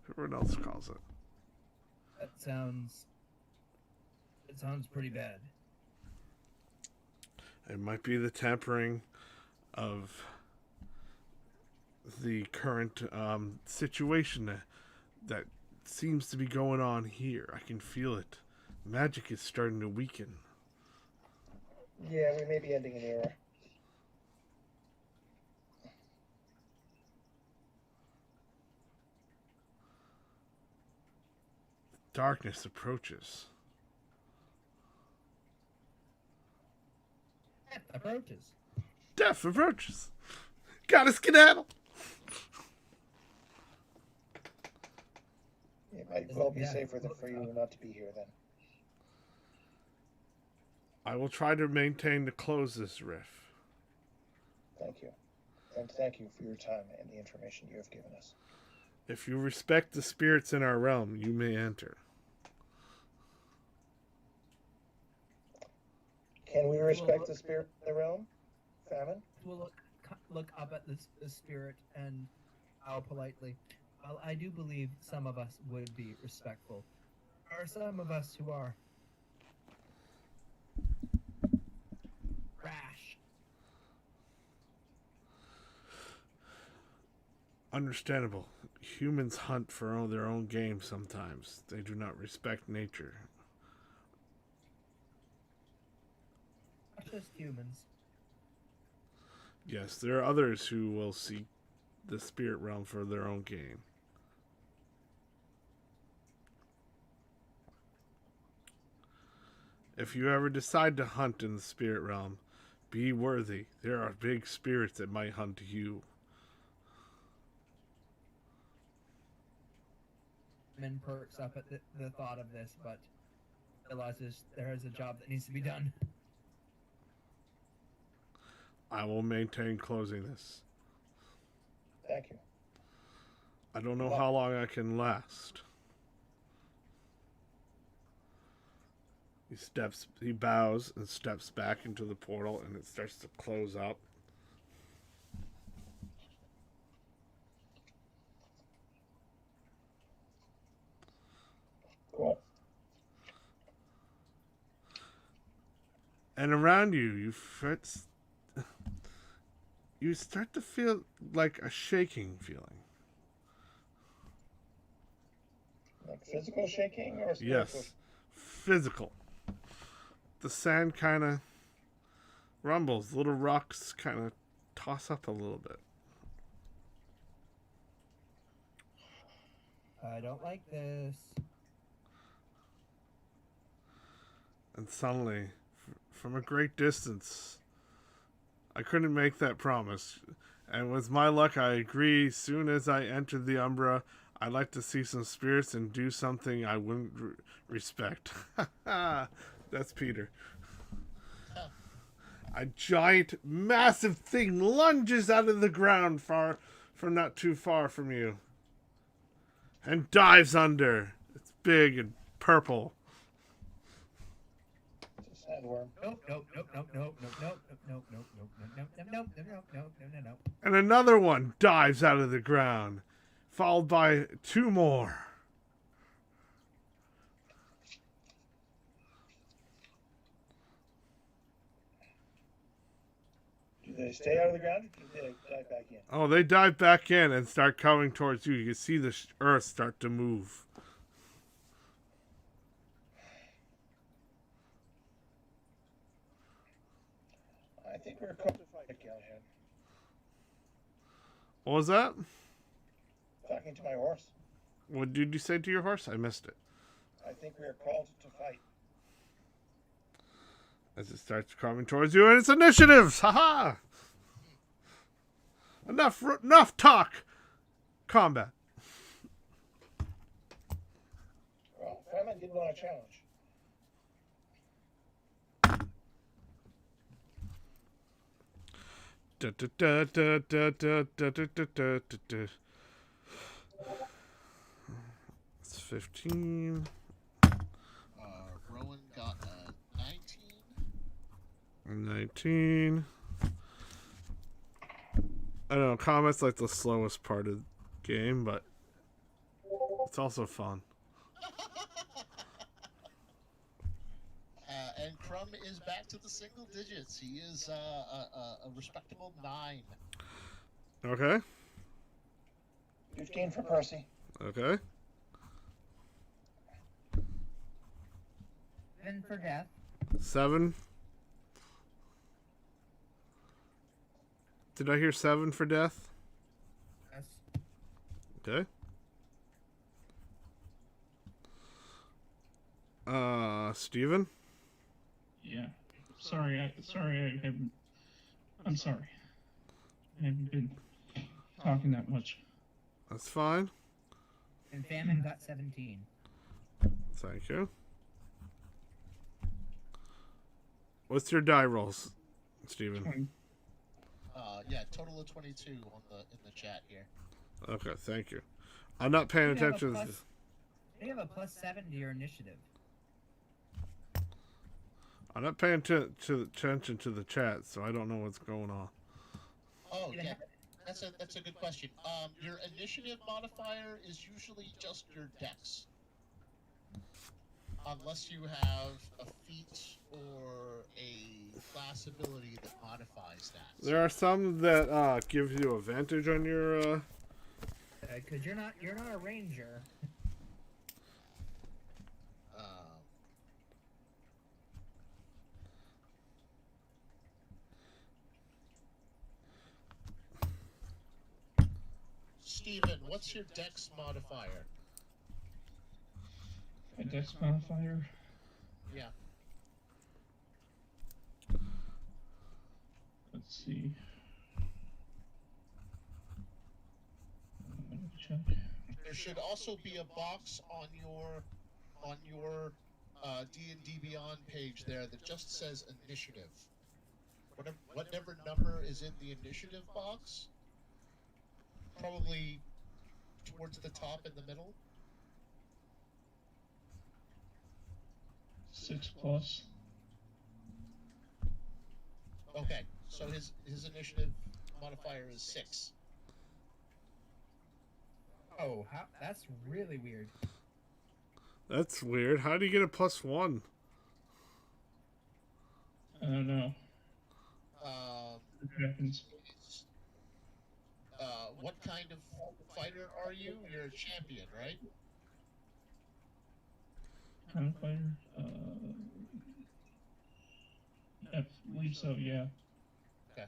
Everyone else calls it. That sounds pretty bad. It might be the tempering of the current situation that seems to be going on here. I can feel it. Magic is starting to weaken. Yeah, we may be ending an era. Darkness approaches. Death approaches. Gotta skedaddle. It might well be safer than for you not to be here then. I will try to maintain to close this rift. Thank you. And thank you for your time and the information you have given us. If you respect the spirits in our realm, you may enter. Can we respect the spirit in the realm? Famine? We'll look up at the spirit and bow politely. Well, I do believe some of us would be respectful. There are some of us who are. Understandable. Humans hunt for their own game sometimes. They do not respect nature. Not just humans. Yes, there are others who will seek the spirit realm for their own gain. If you ever decide to hunt in the spirit realm, be worthy. There are big spirits that might hunt you. Min perks up at the thought of this, but realizes there is a job that needs to be done. I will maintain closing this. Thank you. I don't know how long I can last. He bows and steps back into the portal, and it starts to close up. Cool. And around you, you start to feel like a shaking feeling. Like physical shaking or spiritual? Yes, physical. The sand kind of rumbles. Little rocks kind of toss up a little bit. I don't like this. And suddenly, from a great distance, I couldn't make that promise. And with my luck, I agree. Soon as I entered the Umbra, I'd like to see some spirits and do something I wouldn't respect. That's Peter. A giant, massive thing lunges out of the ground from not too far from you. And dives under. It's big and purple. It's a sandworm. Nope. And another one dives out of the ground, followed by two more. Do they stay out of the ground or do they dive back in? Oh, they dive back in and start coming towards you. You can see the earth start to move. I think we're called to fight, Callahan. What was that? Talking to my horse. What did you say to your horse? I missed it. I think we are called to fight. As it starts coming towards you, and it's initiative! Haha! Enough talk! Combat. Well, Feynman didn't want a challenge. It's 15. Rowan got a 19. 19. I don't know, combat's like the slowest part of the game, but it's also fun. And Crumb is back to the single digits. He is a respectable 9. Okay. 15 for Percy. Okay. And for death. 7. Did I hear 7 for death? Yes. Okay. Steven? Yeah. Sorry, I'm sorry. I haven't been talking that much. That's fine. And Famine got 17. Thank you. What's your die rolls, Steven? Yeah, total of 22 in the chat here. Okay, thank you. I'm not paying attention. They have a +7 to your initiative. I'm not paying attention to the chat, so I don't know what's going on. Oh yeah, that's a good question. Your initiative modifier is usually just your dex, unless you have a feat or a class ability that modifies that. There are some that give you advantage on your Because you're not a ranger. Steven, what's your dex modifier? A dex modifier? Yeah. Let's see. Check. There should also be a box on your D&D Beyond page there that just says initiative. Whatever number is in the initiative box, probably towards the top in the middle. 6+. Okay, so his initiative modifier is 6. Oh, that's really weird. That's weird. How do you get a +1? I don't know. It happens. What kind of fighter are you? You're a champion, right? Kind of fighter? I believe so, yeah. Okay.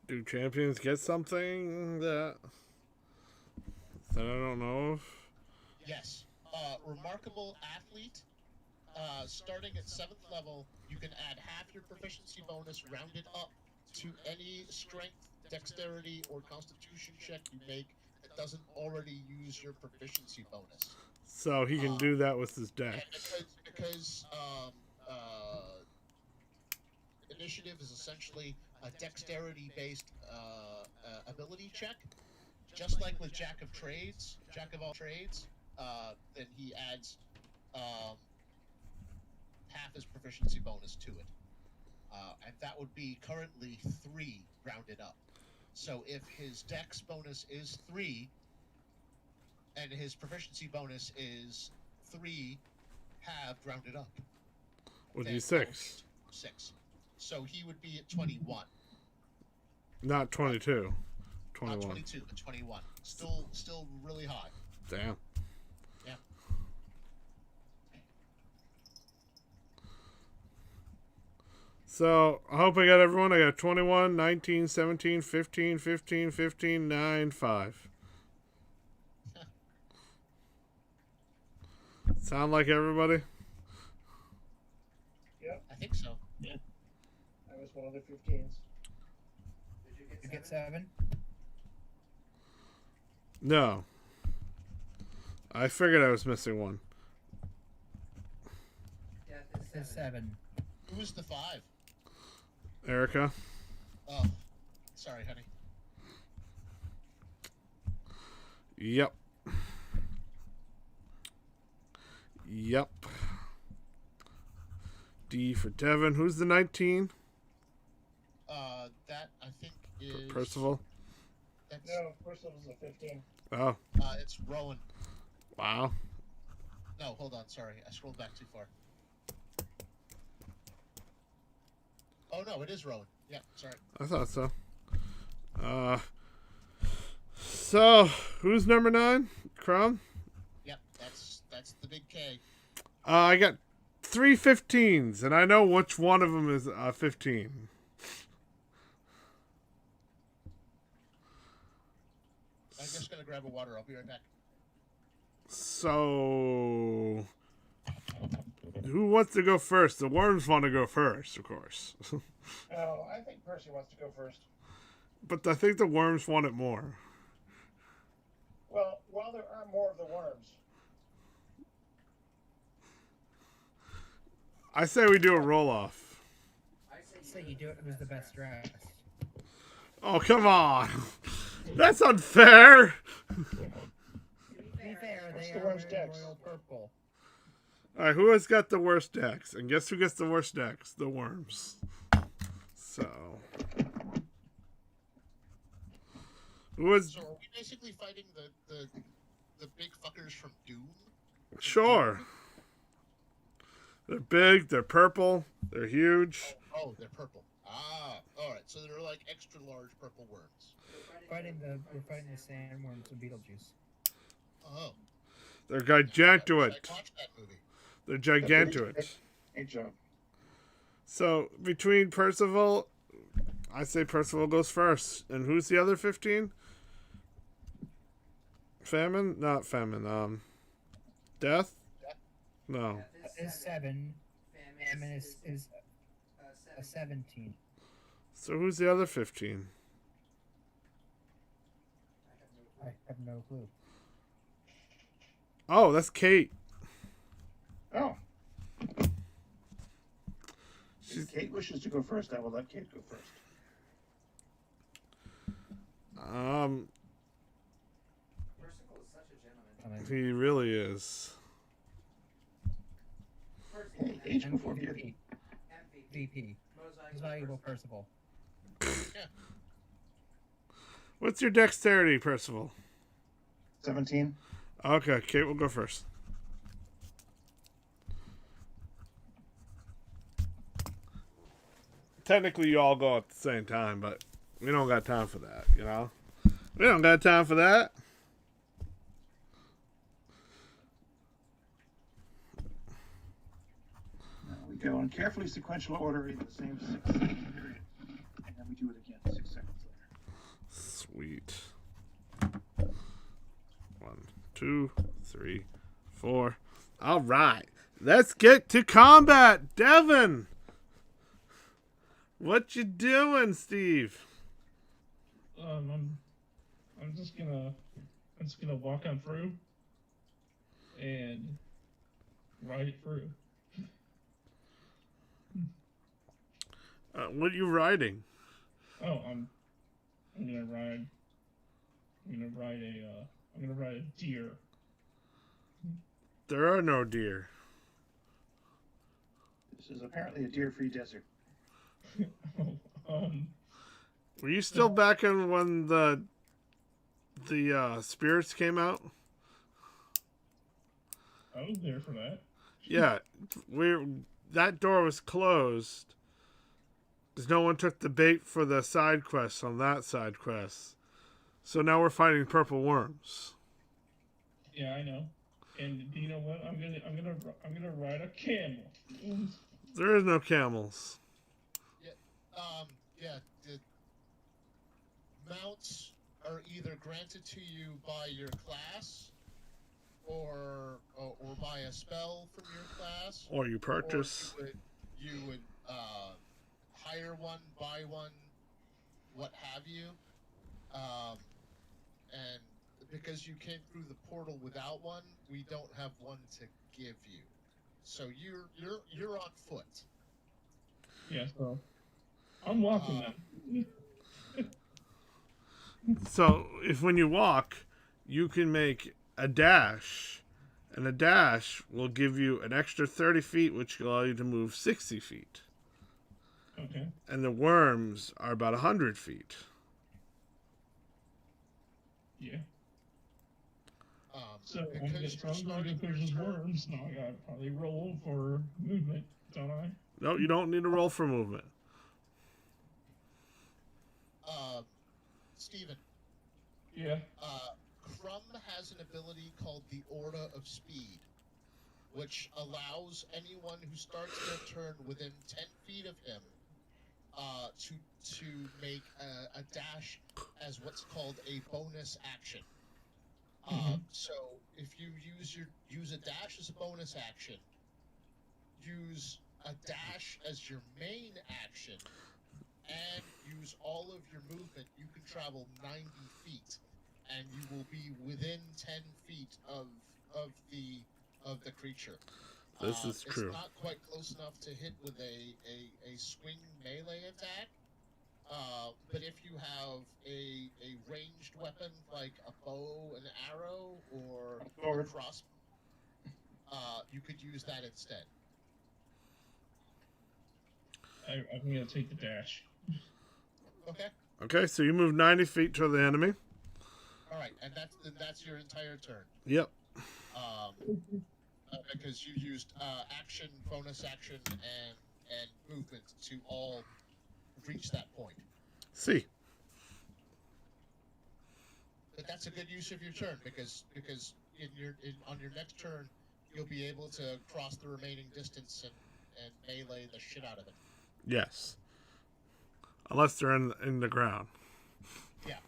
Do champions get something that I don't know of? Yes. Remarkable athlete. Starting at 7th level, you can add half your proficiency bonus rounded up to any strength, dexterity, or constitution check you make that doesn't already use your proficiency bonus. So he can do that with his dex. Because initiative is essentially a dexterity-based ability check. Just like with Jack of all trades, then he adds half his proficiency bonus to it. And that would be currently 3 rounded up. So if his dex bonus is 3 and his proficiency bonus is 3 halved rounded up, would be 6. 6. So he would be at 21. Not 22. 21. Not 22, but 21. Still really high. Damn. Yeah. So, I hope I got everyone. I got 21, 19, 17, 15, 15, 15, 9, 5. Sound like everybody? Yep, I think so. Yeah. I was one of the 15s. Did you get 7? No. I figured I was missing one. Yeah, it says 7. Who was the 5? Erica? Oh, sorry, honey. Yep. Yep. D for Devin. Who's the 19? That I think is Percival? That's, No, Percival's a 15. Oh, it's Rowan. wow. No, hold on. Sorry, I scrolled back too far. Oh no, it is Rowan. Yeah, sorry. I thought so. So, who's number 9? Crumb? Yep, that's the big K. I got 3 15s, and I know which one of them is 15. I'm just gonna grab a water. I'll be right back. So, who wants to go first? The worms want to go first, of course. Oh, I think Percy wants to go first. But I think the worms want it more. Well, while there are more of the worms, I say we do a roll-off. I say you do it who's the best dressed. Oh, come on. That's unfair. To be fair, What's they the are worst wearing decks? royal purple. All right, who has got the worst decks? And guess who gets the worst decks? The worms. So, who is... So are we basically fighting the big fuckers from Doom? Sure. They're big, they're purple, they're huge. Oh, they're purple. Ah. All right, so they're like extra large purple worms. We're fighting the sandworms of Beetlejuice. Oh, They're I wish gigantoid. I'd watched that movie. They're gigantoid. Great job. So between Percival, I say Percival goes first. And who's the other 15? Famine? Not famine. Death? No. Is 7. Famine is a 17. So who's the other 15? I have no clue. Oh, that's Kate. Oh. If Kate wishes to go first, I will let Kate go first. Percival is such a gentleman. He really is. Hey, age before beauty. VP. Most valuable Percival. What's your dexterity, Percival? 17. Okay, Kate will go first. Technically, you all go at the same time, but we don't got time for that, you know? We don't got time for that. Now we go in carefully sequential order in the same 6 second period. And then we do it again 6 seconds later. Sweet. 1, 2, 3, 4. All right. Let's get to combat. Devin. What you doing, Steve? I'm just gonna walk on through and ride it through. What are you riding? Oh, I'm gonna ride a deer. There are no deer. This is apparently a deer-free desert. Were you still back in when the spirits came out? I was there for that. Yeah, that door was closed because no one took the bait for the side quests on that side quest. So now we're fighting purple worms. Yeah, I know. And you know what? I'm gonna ride a camel. There is no camels. Yeah, the mounts are either granted to you by your class, or by a spell from your class, Or you purchase. or you would hire one, buy one, what have you, and because you came through the portal without one, we don't have one to give you. So you're on foot. Yeah, so I'm walking now. So if when you walk, you can make a dash, and a dash will give you an extra 30 feet, which will allow you to move 60 feet. Okay. And the worms are about 100 feet. Yeah. So I'm Because gonna you're push starting your those turn, worms. Now I gotta probably roll for movement, don't I? No, you don't need to roll for movement. Steven, Yeah. Crumb has an ability called the Aura of Speed, which allows anyone who starts their turn within 10 feet of him to make a dash as what's called a bonus action. So if you use a dash as a bonus action, use a dash as your main action, and use all of your movement, you can travel 90 feet, and you will be within 10 feet of the creature. This is true. It's not quite close enough to hit with a swing melee attack, but if you have a ranged weapon like a bow and arrow or a crossbow, you could use that instead. I'm gonna take the dash. Okay. Okay, so you move 90 feet to the enemy. All right, and that's your entire turn. Yep. Because you used action, bonus action, and movement to all reached that point. See. But that's a good use of your turn because on your next turn you'll be able to cross the remaining distance and melee the shit out of it. Yes. Unless they're in the ground. Yeah.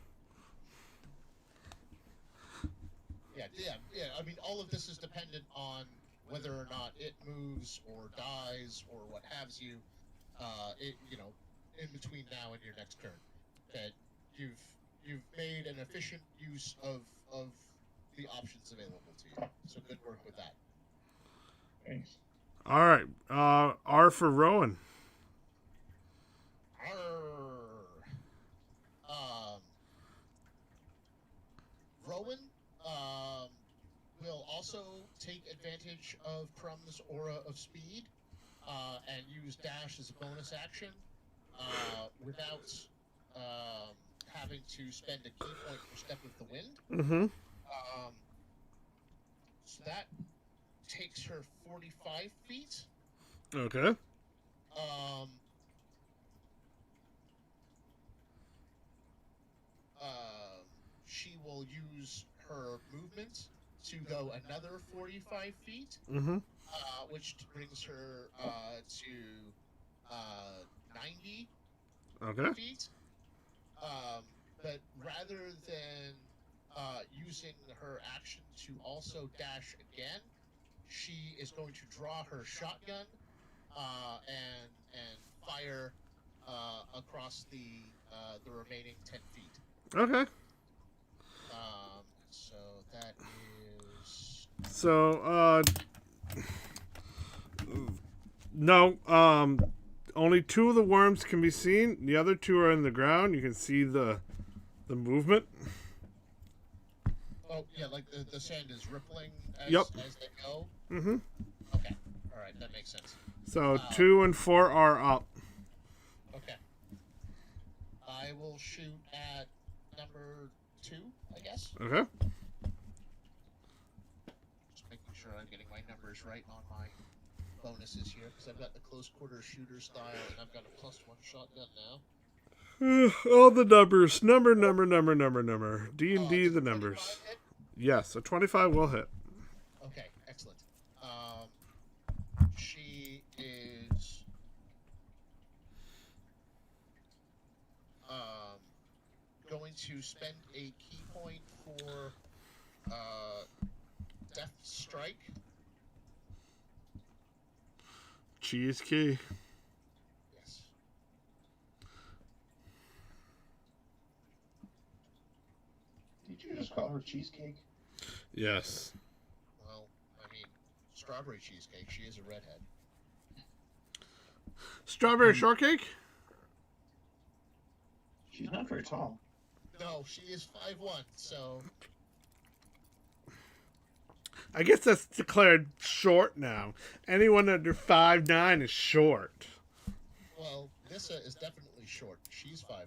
Yeah. I mean, all of this is dependent on whether or not it moves or dies or what have you. In between now and your next turn, that you've made an efficient use of the options available to you. So good work with that. Thanks. All right. R for Rowan. Rowan will also take advantage of Prum's aura of speed and use dash as a bonus action without having to spend a key point for Step of the Wind. Mm-hmm. So that takes her 45 feet. Okay. She will use her movement to go another 45 feet, Mm-hmm. which brings her to 90 Okay. feet. But rather than using her action to also dash again, she is going to draw her shotgun and fire across the remaining 10 feet. Okay. So that is. So, no, only 2 of the worms can be seen. The other 2 are in the ground. You can see the movement. Oh, yeah, like the sand is rippling as they go? Mm-hmm. Okay. All right, that makes sense. So 2 and 4 are up. Okay. I will shoot at number 2, I guess. Okay. Just making sure I'm getting my numbers right on my bonuses here, because I've got the close quarter shooter style, and I've got a +1 shotgun now. All the numbers. Number. D&D, the 25 numbers. hit? Yes, a 25 will hit. Okay, excellent. She is going to spend a key point for Death Strike. Cheese key. Yes. Did you just call her cheesecake? Yes. Well, I mean, strawberry cheesecake. She is a redhead. Strawberry shortcake? She's not very tall. No, she is 5'1", so... I guess that's declared short now. Anyone under 5'9" is short. Well, Nissa is definitely short. She's 5'1".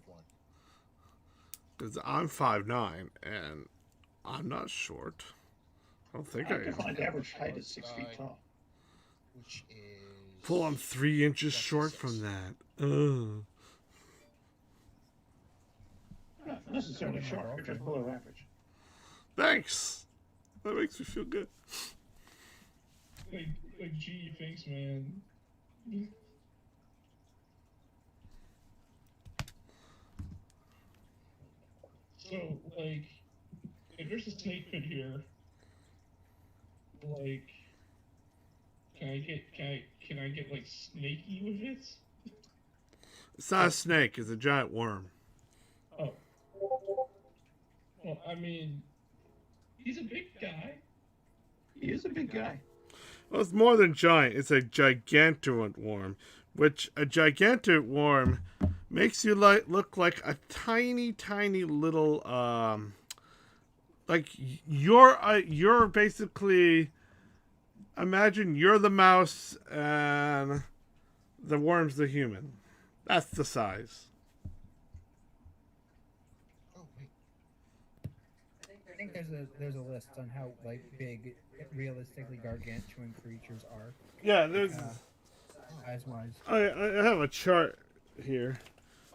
Because I'm 5'9", and I'm not short. I don't think I am. Defined average height is 6 feet tall. Which is... Well, I'm 3 inches short 6. from that. Ugh. Not necessarily short, you're just below average. Thanks. That makes me feel good. Like, gee, thanks, man. So, like, if there's a snake pit here, like, can I get like snaky with it? It's not a snake. It's a giant worm. Oh. Well, I mean, he's a big guy. He is a big guy. Well, it's more than giant. It's a gigantuan worm, which a gigantuan worm makes you look like a tiny, tiny little like you're basically, imagine you're the mouse and the worm's the human. That's the size. Oh, wait. I think there's a list on how like big realistically gargantuan creatures are. Yeah, there's Size wise. I have a chart here.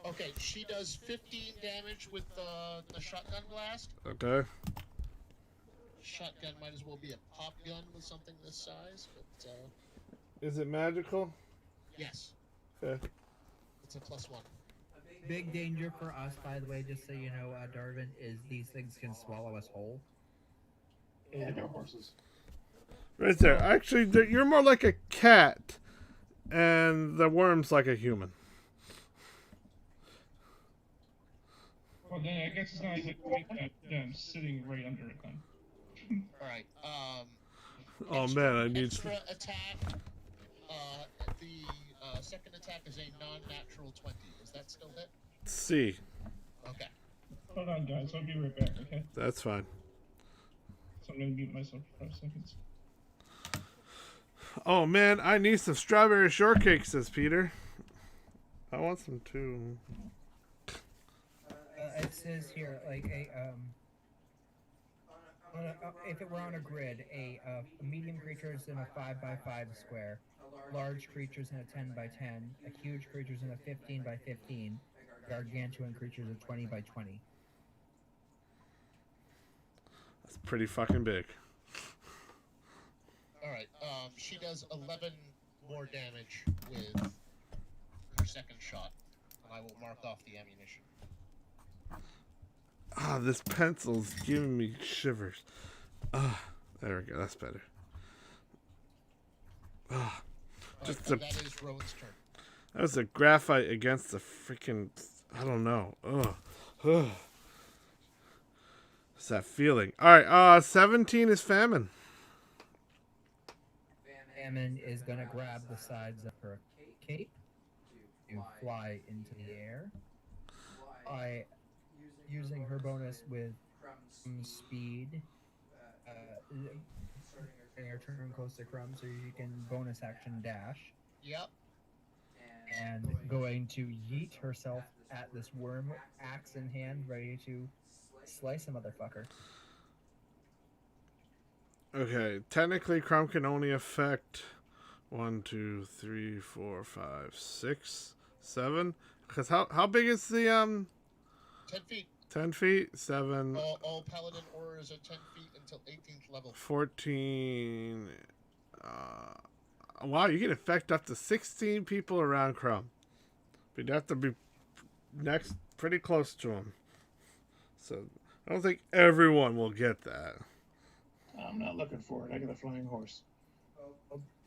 Okay, she does 15 damage with the shotgun blast. Okay. Shotgun might as well be a pop gun with something this size, but Is it magical? yes, Okay. it's a +1. Big danger for us, by the way, just so you know, Darwin, is these things can swallow us whole. Yeah, they're horses. Right there. Actually, you're more like a cat, and the worm's like a human. Well, then I guess it's not even quite that sitting right under it then. All right. Oh man, I need. Extra attack. The second attack is a non-natural 20. Is that still hit? C. Okay. Hold on, guys. I'll be right back, okay? That's fine. So I'm gonna mute myself for 5 seconds. Oh man, I need some strawberry shortcake, says Peter. I want some too. It says here, like if it were on a grid, a medium creature is in a 5x5 square, large creatures in a 10x10, a huge creatures in a 15x15, gargantuan creatures of 20x20. That's pretty fucking big. All right. She does 11 more damage with her second shot, and I will mark off the ammunition. Ah, this pencil's giving me shivers. Ah, there we go. That's better. Ah, just That is Rowan's turn. that was a graphite against the freaking. I don't know. Ugh. Ugh. What's that feeling? All right. 17 is famine. Famine is gonna grab the sides of her cape to fly into the air. By using her bonus with speed, bring her turn close to Crumb, so you can bonus action dash. Yep. And going to yeet herself at this worm, axe in hand, ready to slice a motherfucker. Okay, technically, Crumb can only affect 1, 2, 3, 4, 5, 6, 7. Because how big is the 10 feet. 10 feet, 7. All paladin aurors are 10 feet until 18th level. 14. Wow, you can affect up to 16 people around Crumb. But you'd have to be next, pretty close to him. So I don't think everyone will get that. I'm not looking for it. I got a flying horse.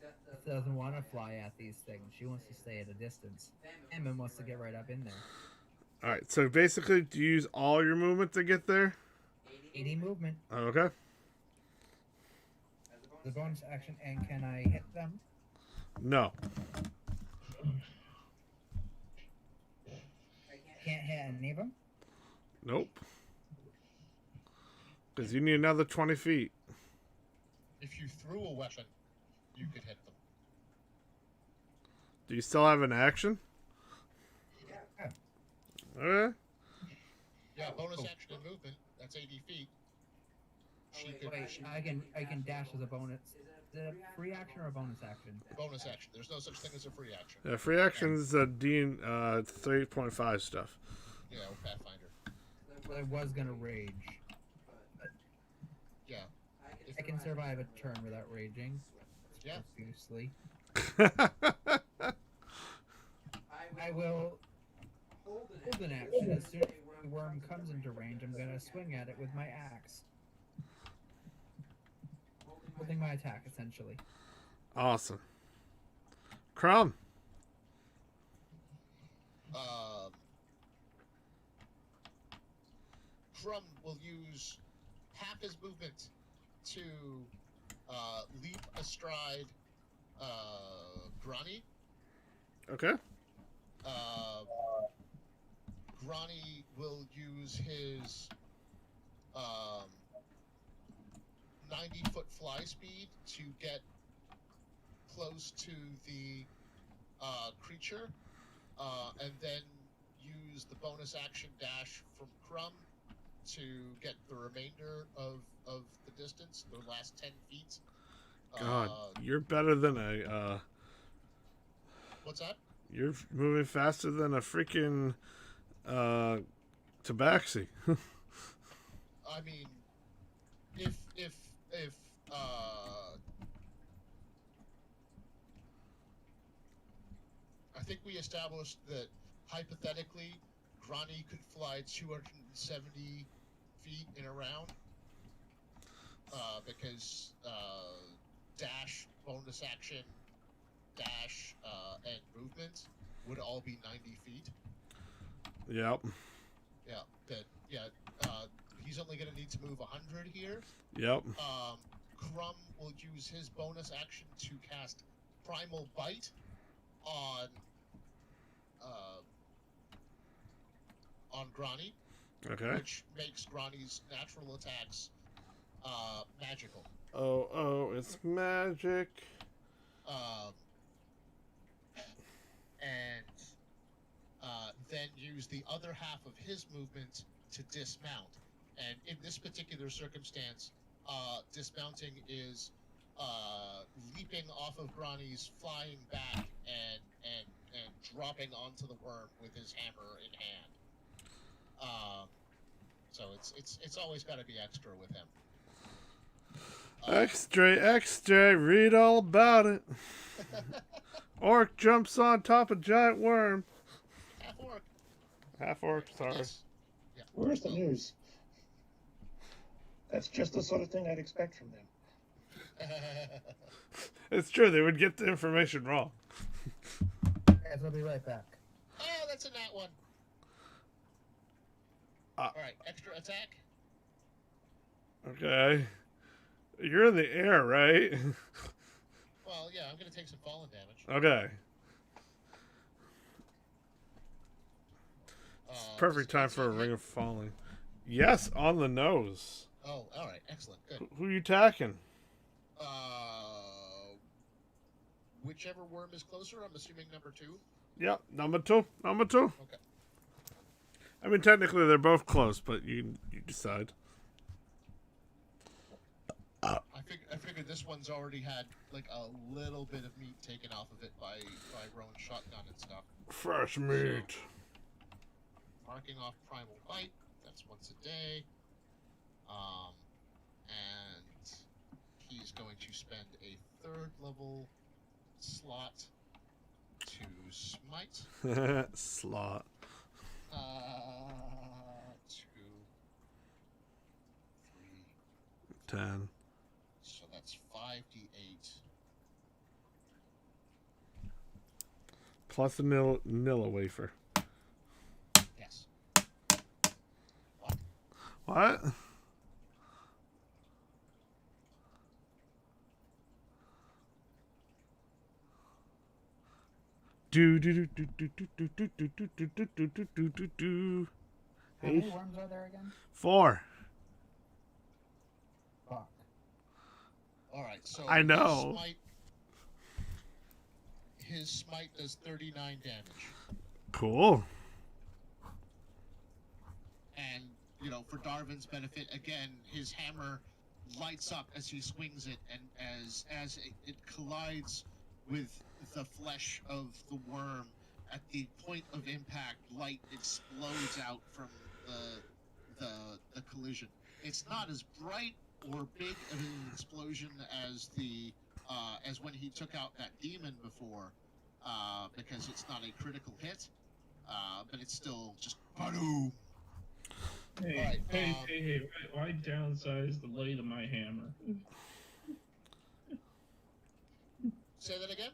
Death doesn't want to fly at these things. She wants to stay at a distance. Emma wants to get right up in there. All right, so basically, do you use all your movement to get there? 80 movement. Okay. The bonus action, and can I hit them? No. Can't hit any of them? Nope. Because you need another 20 feet. If you threw a weapon, you could hit them. Do you still have an action? Yeah. Okay. Yeah, bonus action and movement. That's 80 feet. Wait, I can dash as a bonus. Is it a free action or a bonus action? Bonus action. There's no such thing as a free action. Yeah, free actions D 3.5 stuff. Yeah, or Pathfinder. I was gonna rage. Yeah. I can survive a turn without raging. Yeah. Profusely. I will hold an action. As soon as the worm comes into range, I'm gonna swing at it with my axe. Holding my attack, essentially. Awesome. Crumb. Crumb will use half his movement to leap astride Grani. Okay. Grani will use his 90-foot fly speed to get close to the creature, and then use the bonus action dash from Crumb to get the remainder of the distance, the last 10 feet. God, you're better than a. What's that? You're moving faster than a freaking Tabaxi. I mean, if I think we established that hypothetically, Grani could fly 270 feet in a round, because dash, bonus action, dash, and movement would all be 90 feet. Yep. He's only going to need to move 100 here. Yep. Crumb will use his bonus action to cast Primal Bite on Grani, Okay. which makes Grani's natural attacks magical. Oh, it's magic. And then use the other half of his movement to dismount. And in this particular circumstance, dismounting is leaping off of Grani's, flying back, and dropping onto the worm with his hammer in hand. So it's always got to be extra with him. Extra, read all about it. Orc jumps on top of giant worm. Half-Orc. Half-Orc, sorry. Yes. Yeah. Where's the news? That's just the sort of thing I'd expect from them. It's true, they would get the information wrong. Guys, I'll be right back. Oh, that's a nat one. Alright, extra attack. Okay. You're in the air, right? Well, yeah, I'm going to take some fallen damage. Okay. Perfect time for a ring of falling. Yes, on the nose. Oh, alright, excellent, good. Who are you attacking? Whichever worm is closer, I'm assuming number 2. Yep, number two. Okay. I mean, technically they're both close, but you decide. I figured this one's already had like a little bit of meat taken off of it by Rowan's shotgun and stuff. Fresh meat. So, marking off Primal Bite. That's once a day. And he's going to spend a 3rd level slot to smite. Slot. 2, 3, 10. so that's 5d8. Plus a Nilla wafer. Yes. What? Do do do do do do do do do do do do do do do do. How many worms are there again? 4. Fuck. Alright, so I know. His smite does 39 damage. Cool. And, you know, for Darvin's benefit, again, his hammer lights up as he swings it, and as it collides with the flesh of the worm, at the point of impact, light explodes out from the collision. It's not as bright or big of an explosion as as when he took out that demon before, because it's not a critical hit, but it's still just boom. Hey, Alright, hey, why downsize the blade of my hammer? Say that again?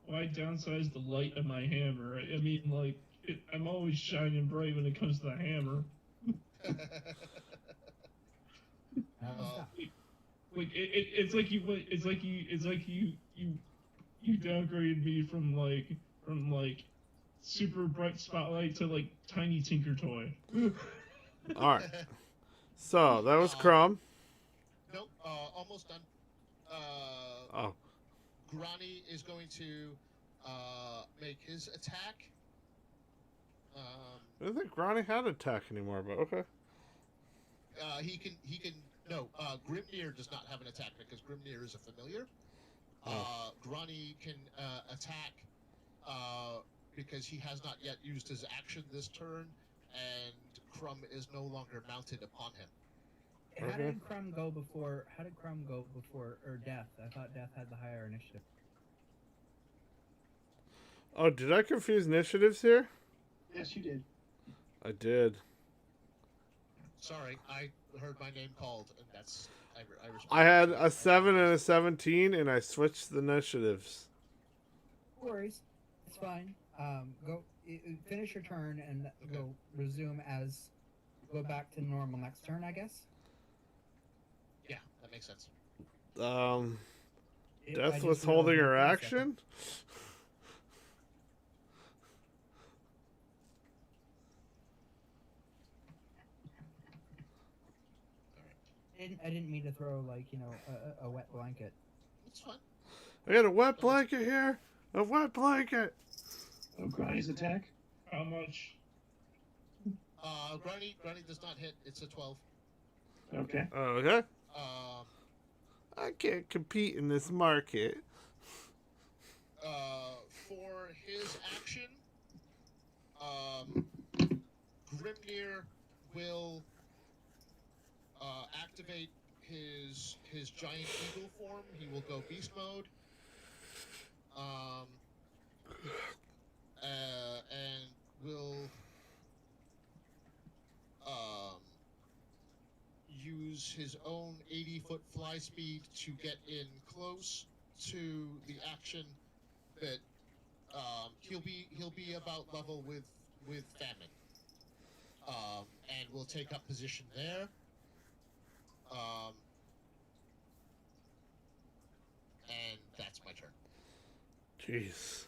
Why downsize the light of my hammer? I mean, like, I'm always shining bright when it comes to the hammer. Like, it's like you downgraded me from like super bright spotlight to like tiny tinker toy. Alright. So, that was Crumb. Nope, almost done. Oh. Grani is going to make his attack. I don't think Ronnie had attack anymore, but okay. He can. No, Grimnir does not have an attack because Grimnir is a familiar. Grani can attack because he has not yet used his action this turn, and Crumb is no longer mounted upon him. How did Crumb go before? Or Death? I thought Death had the higher initiative. Oh, did I confuse initiatives here? Yes, you did. I did. Sorry, I heard my name called, and that's I had a 7 and a 17, and I switched the initiatives. No worries, it's fine. Finish your turn and go back to normal next turn, I guess. Yeah, that makes sense. Death was holding her action. I didn't mean to throw a wet blanket. It's fine. I got a wet blanket here. A wet blanket. Oh, Granny's attack. How much? Granny does not hit. It's a 12. Okay. Okay. I can't compete in this market. For his action, Grimnir will activate his giant eagle form. He will go beast mode. And will use his own 80-foot fly speed to get in close to the action. But he'll be about level with Famine. And will take up position there. And that's my turn. Jeez.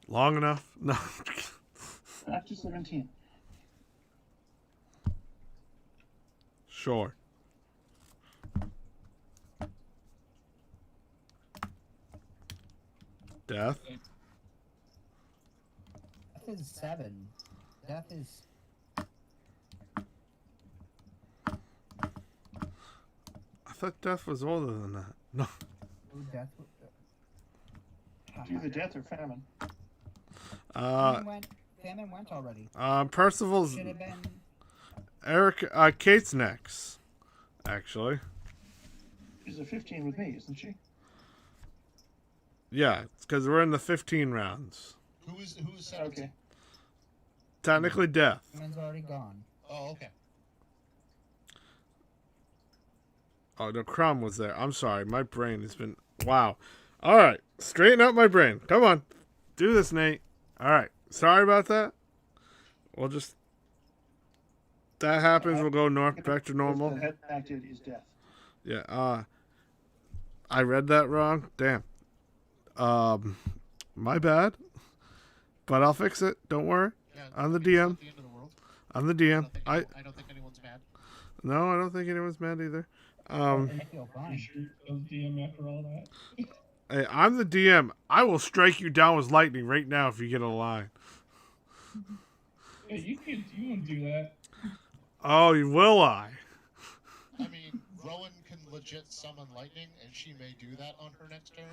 Long enough? No. Back to 17. Sure. Death? Death is 7. Death is... I thought Death was older than that. No. Death... Either Death or Famine. Famine went already. Percival's... Should have been... Kate's next, actually. She's a 15 with me, isn't she? Yeah, it's because we're in the 15 rounds. Who's 17? Okay. Technically Death. Famine's already gone. Oh, okay. Oh, no, Crumb was there. I'm sorry. My brain has been... Wow. All right. Straighten up my brain. Come on. Do this, Nate. All right. Sorry about that. We'll just... That happens. We'll go back to normal. The head acted is Death. Yeah. I read that wrong. Damn. My bad. But I'll fix it. Don't worry. Yeah, I'm the it's DM. not the end of the world. I'm the DM. I don't think anyone's mad. No, I don't think anyone's mad either. I feel You fine. sure it was DM after all that? Hey, I'm the DM. I will strike you down with lightning right now if you get a line. Hey, you won't do that. Oh, will I? I mean, Rowan can legit summon lightning, and she may do that on her next turn.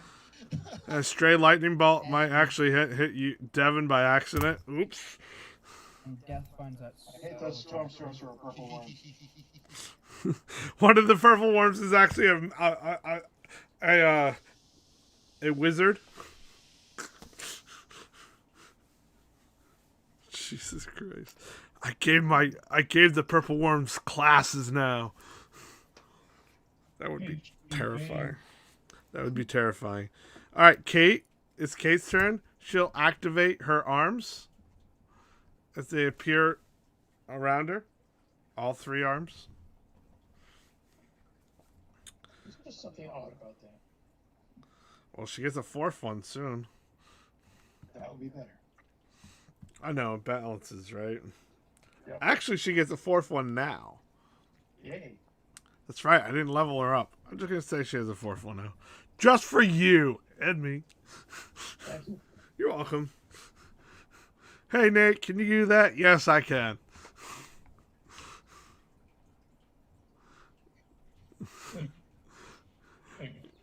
A stray lightning bolt might actually hit you, Devin, by accident. Oops. And Death finds that I hate those storm sorcerer purple worm. One of the purple worms is actually a wizard. Jesus Christ! I gave the purple worms classes now. That would be terrifying. That would be terrifying. All right, Kate. It's Kate's turn. She'll activate her arms as they appear around her. All 3 arms. There's just something odd about that. Well, she gets a 4th one soon. That would be better. I know, it balances, right? Yep. Actually, she gets a 4th one now. Yay. That's right, I didn't level her up. I'm just going to say she has a 4th one now. Just for you and me. Thank you. You're welcome. Hey, Nate, can you do that? Yes, I can.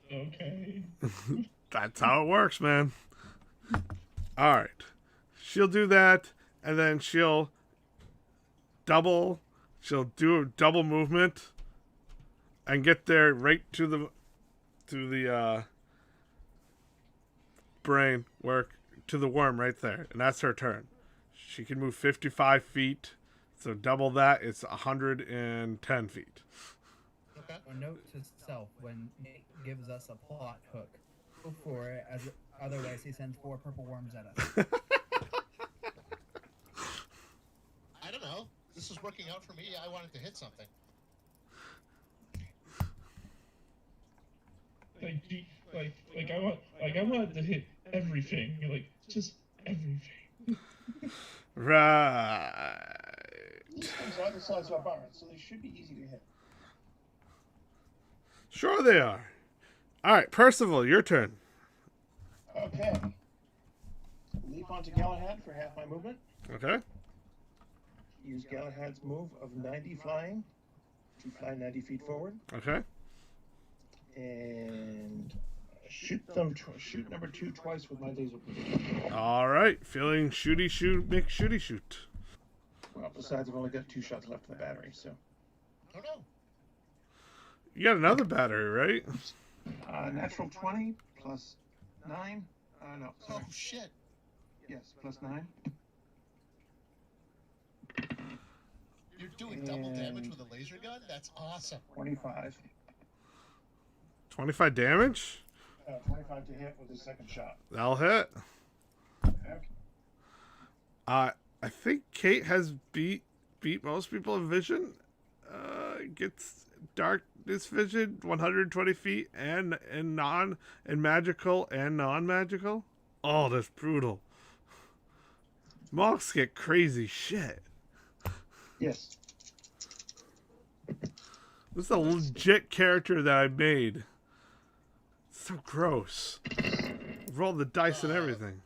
Okay. That's how it works, man. All right. She'll do that, and then she'll She'll do a double movement and get there right to the brain work to the worm right there, and that's her turn. She can move 55 feet, so double that. It's 110 feet. Okay. A note to self: when Nate gives us a plot hook, go for it. Otherwise, he sends 4 purple worms at us. I don't know. This is working out for me. I wanted to hit something. I wanted to hit everything, like just everything. Right. These things are the size of a barn, so they should be easy to hit. Sure they are. All right, Percival, your turn. Okay. Leap onto Galahad for half my movement. Okay. Use Galahad's move of 90 flying to fly 90 feet forward. Okay. And shoot number 2 twice with my laser beam. All right. Feeling shooty shoot, make shooty shoot. Well, besides, I've only got 2 shots left in the battery, so. Oh no. You got another battery, right? Natural 20 plus 9. No, sorry. Oh shit. Yes, plus 9. You're doing double damage with a laser gun? That's awesome. 25. 25 damage? 25 to hit with the second shot. That'll hit. Okay. I think Kate has beat most people in vision. Gets darkness vision 120 feet and magical and non-magical. Oh, that's brutal. Monks get crazy shit. Yes. This is a legit character that I made. So gross. Roll the dice and everything.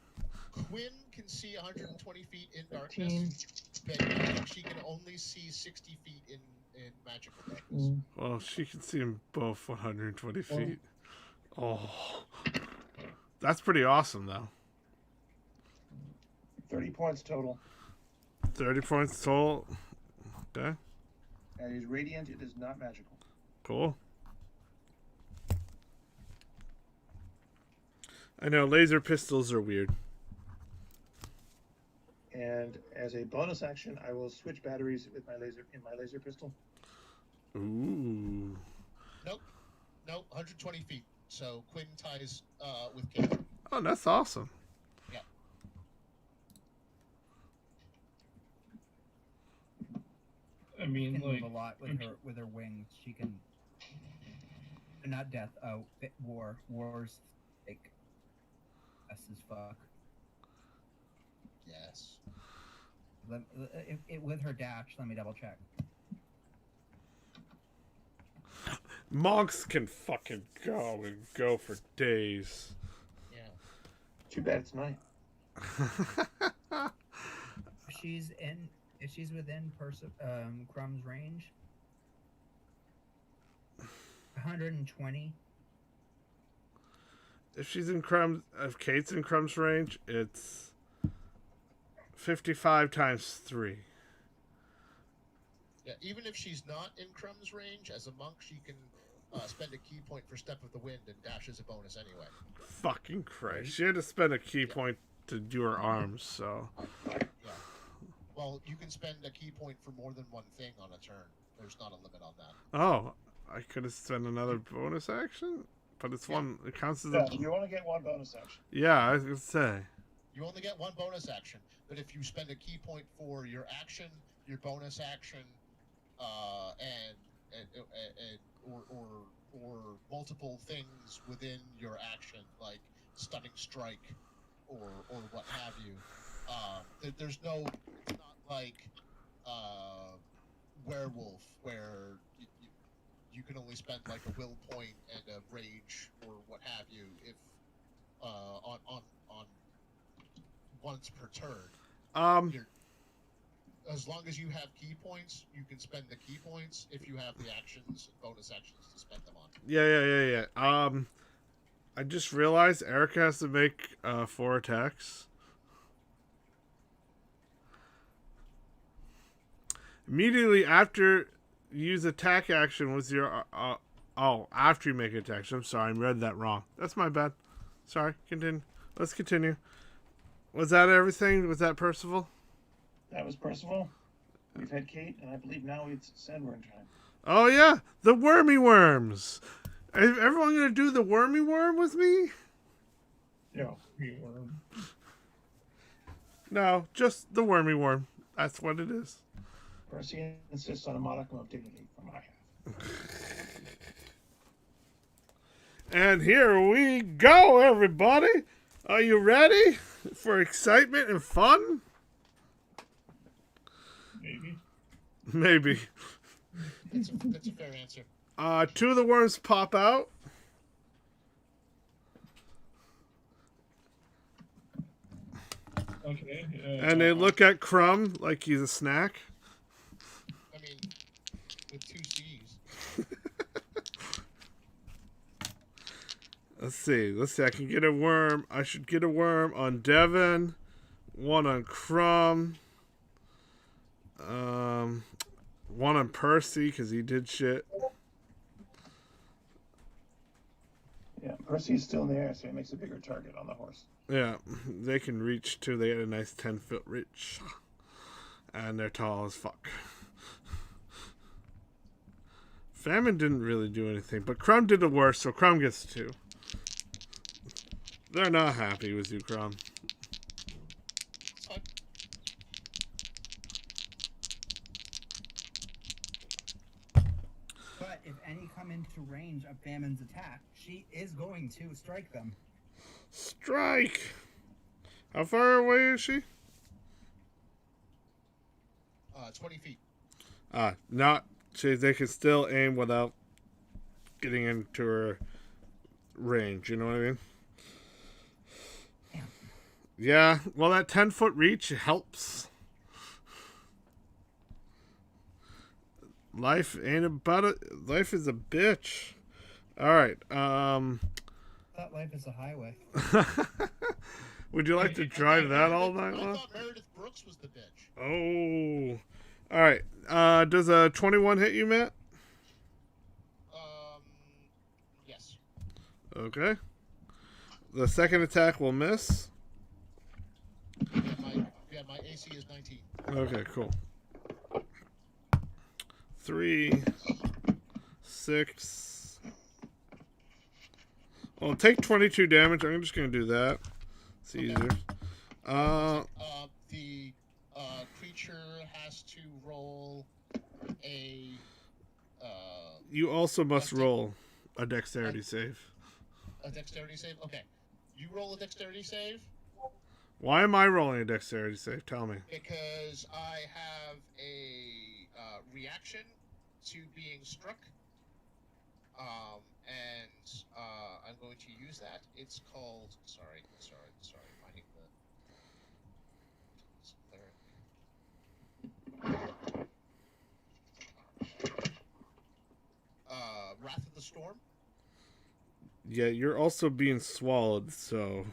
Quinn can see 120 feet in 13. darkness, but she can only see 60 feet in magical darkness. Well, she can see them both 120 feet. Oh. That's pretty awesome, though. 30 points total. 30 points total. Okay. It is radiant. It is not magical. Cool. I know laser pistols are weird. And as a bonus action, I will switch batteries with my laser pistol. Ooh. Nope, 120 feet. So Quinn ties with Kate. Oh, that's awesome. Yeah. I mean, She can like, move a lot with her wings. She can. Not death. Oh, wars. Like. As fuck. Yes. With her dash, let me double check. Monks can fucking go for days. Yeah. Too bad it's night. If she's within Crumb's range, 120. If Kate's in Crumb's range, it's 55 times 3. Yeah, even if she's not in Crumb's range, as a monk, she can spend a key point for Step of the Wind, and dash is a bonus anyway. Fucking Christ. She had to spend a key point to do her arms, so. Yeah. Well, you can spend a key point for more than one thing on a turn. There's not a limit on that. Oh, I could have spent another bonus action? But it's one. It counts as No, a. you only get one bonus action. Yeah, I was going to say. You only get one bonus action, but if you spend a key point for your action, your bonus action, or multiple things within your action, like stunning strike, or what have you. There's no, it's not like werewolf where you can only spend like a will point and a rage or what have you if on once per turn. As long as you have key points, you can spend the key points if you have the actions, bonus actions to spend them on. Yeah. I just realized Erica has to make 4 attacks. Immediately after you use attack action was your... after you make an attack action. I'm sorry, I read that wrong. That's my bad. Sorry, continue. Let's continue. Was that everything? Was that Percival? That was Percival. We've had Kate, and I believe now it's Sandworm time. Oh, yeah. The Wormy Worms. Is everyone going to do the Wormy Worm with me? No. Reworm. No, just the Wormy Worm. That's what it is. Percy insists on a modicum of dignity from my half. And here we go, everybody. Are you ready for excitement and fun? Maybe. Maybe. That's a fair answer. Two of the worms pop out. Okay. And they look at Crumb like he's a snack. I mean, with 2 C's. Let's see. I can get a worm. I should get a worm on Devin. One on Crumb. One on Percy because he did shit. Yeah, Percy's still in the air, so he makes a bigger target on the horse. Yeah, they can reach too. They get a nice 10-foot reach. And they're tall as fuck. Famine didn't really do anything, but Crumb did the worst, so Crumb gets 2. They're not happy with you, Crumb. It's fine. But if any come into range of Famine's attack, she is going to strike them. Strike! How far away is she? 20 feet. Not. They can still aim without getting into her range. You know what I mean? Yeah. Well, that 10-foot reach helps. Life ain't about it. Life is a bitch. All right. I thought life is a highway. Would you like to drive that all night I long? thought Meredith Brooks was the bitch. Oh. All right. Does a 21 hit you, Matt? Yes. Okay. The second attack will miss. My AC is 19. Okay, cool. 3, 6. Well, take 22 damage. I'm just going to do that. It's easier. The creature has to roll a. You also must roll a dexterity save. A dexterity save? Okay. You roll a dexterity save? Why am I rolling a dexterity save? Tell me. Because I have a reaction to being struck. And I'm going to use that. It's called. Sorry. Finding the. Wrath of the Storm. Yeah, you're also being swallowed, so.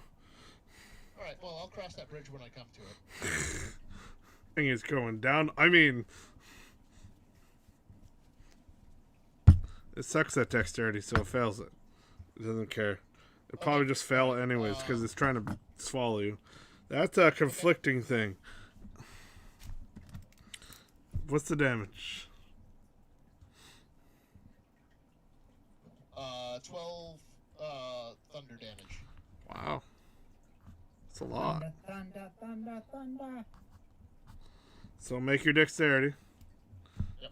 Alright, well, I'll cross that bridge when I come to it. Thing is going down. I mean. It sucks at dexterity, so it fails it. It doesn't care. It'll probably just fail it anyways, because it's trying to swallow you. That's a conflicting thing. What's the damage? 12 thunder damage. Wow. That's a lot. Thunder, thunder, thunder. So make your dexterity. Yep.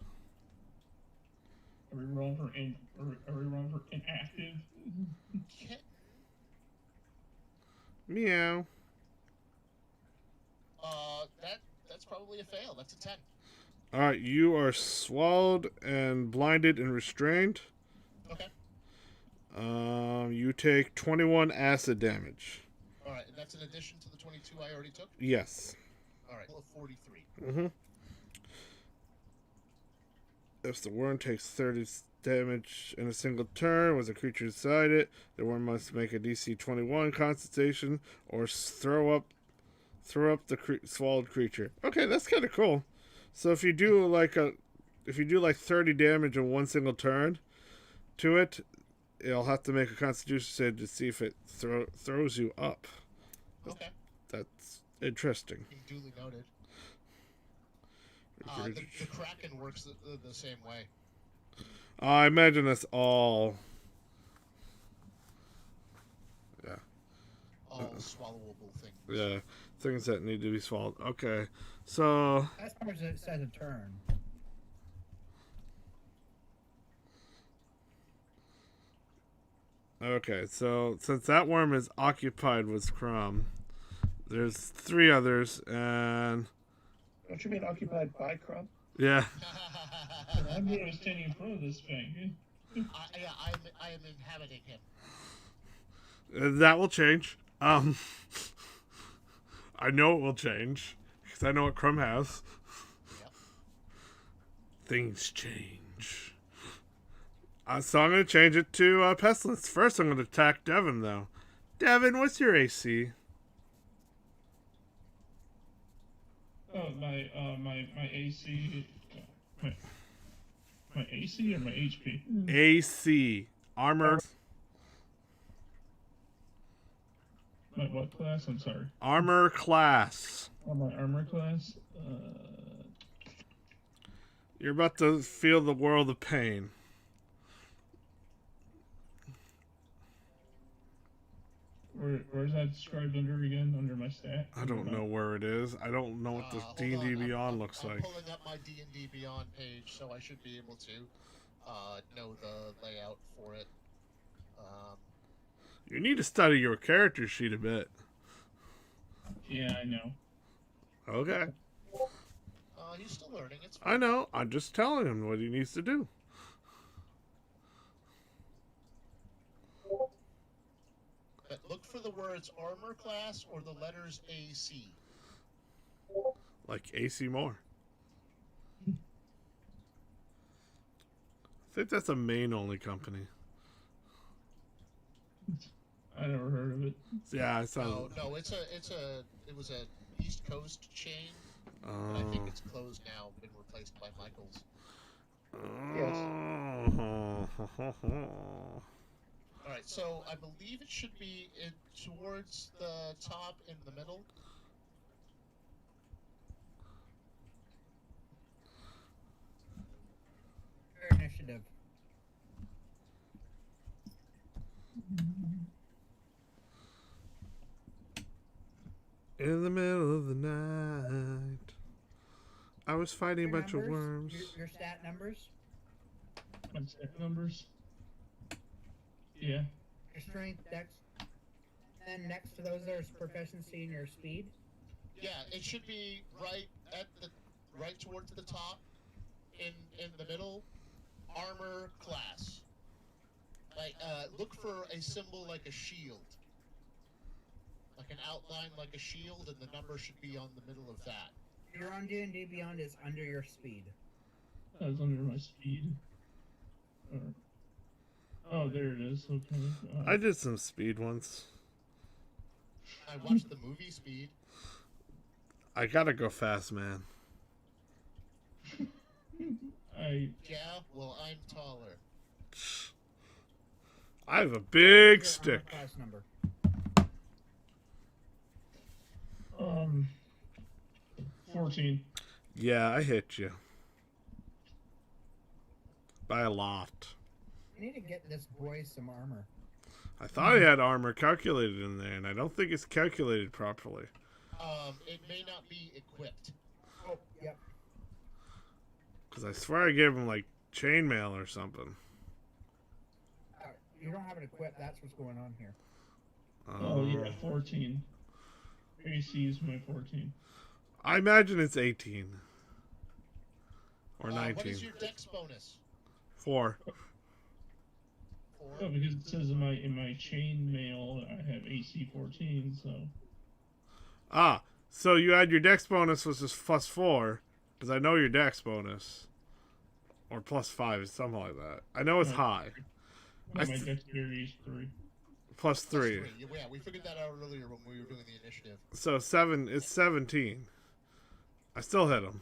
Are we rolling for inactive? Meow. That's probably a fail. That's a 10. Alright, you are swallowed and blinded and restrained. Okay. You take 21 acid damage. Alright, and that's in addition to the 22 I already took? Yes. Alright, 43. Mm-hmm. If the worm takes 30 damage in a single turn, was a creature inside it, the worm must make a DC 21 Constitution or throw up the swallowed creature. Okay, that's kind of cool. So if you do like 30 damage in one single turn to it, it'll have to make a Constitution save to see if it throws you up. Okay. That's interesting. Duly noted. The Kraken works the same way. I imagine that's all. Yeah. All swallowable things. Yeah, things that need to be swallowed. Okay, so. That's how much it says a turn. Okay, so since that worm is occupied with Crumb, there's 3 others, and. Don't you mean occupied by Crumb? Yeah. I'm going to stand in front of this thing. I am inhabiting him. That will change. I know it will change because I know what Crumb has. Yep. Things change. So I'm going to change it to Pestilence. First, I'm going to attack Devin, though. Devin, what's your AC? Oh, my AC. My AC or my HP? AC. Armor. My what class? I'm sorry. Armor class. Oh, my armor class? You're about to feel the world of pain. Where's that described under again? Under my stat? I don't know where it is. I don't know what the D&D Beyond looks like. I'm pulling up my D&D Beyond page, so I should be able to know the layout for it. You need to study your character sheet a bit. Yeah, I know. Okay. He's still learning. It's fine. I know. I'm just telling him what he needs to do. But look for the words armor class or the letters AC. Like AC Moore. I think that's a Maine-only company. I never heard of it. Yeah, I saw. No, it was a East Coast chain. I think it's closed now, been replaced by Michael's. All right, so I believe it should be towards the top in the middle. Initiative. In the middle of the night, I was fighting a bunch of worms. Your stat numbers? My stat numbers? Yeah. Your strength, dex. And next to those, there's proficiency and your speed. Yeah, it should be right towards the top, in the middle. Armor class. Like, look for a symbol like a shield. Like an outline like a shield, and the number should be on the middle of that. Your on D&D Beyond is under your speed. That's under my speed. Oh, there it is. Okay. I did some speed once. I watched the movie Speed. I gotta go fast, man. Yeah, well, I'm taller. I have a big Your stick. armor class number. 14. Yeah, I hit you. By a lot. I need to get this boy some armor. I thought he had armor calculated in there, and I don't think it's calculated properly. It may not be equipped. Oh, yep. Because I swear I gave him, like, chainmail or something. You don't have it equipped, that's what's going on here. Oh, yeah, 14. AC is my 14. I imagine it's 18. Or 19. What is your dex bonus? 4. 4? Oh, because it says in my chain mail I have AC 14, so. Ah, so you had your dex bonus was just +4, because I know your dex bonus. Or +5, something like that. I know it's high. My dexterity is 3. +3. Yeah, we figured that out earlier when we were doing the initiative. So it's 17. I still hit him.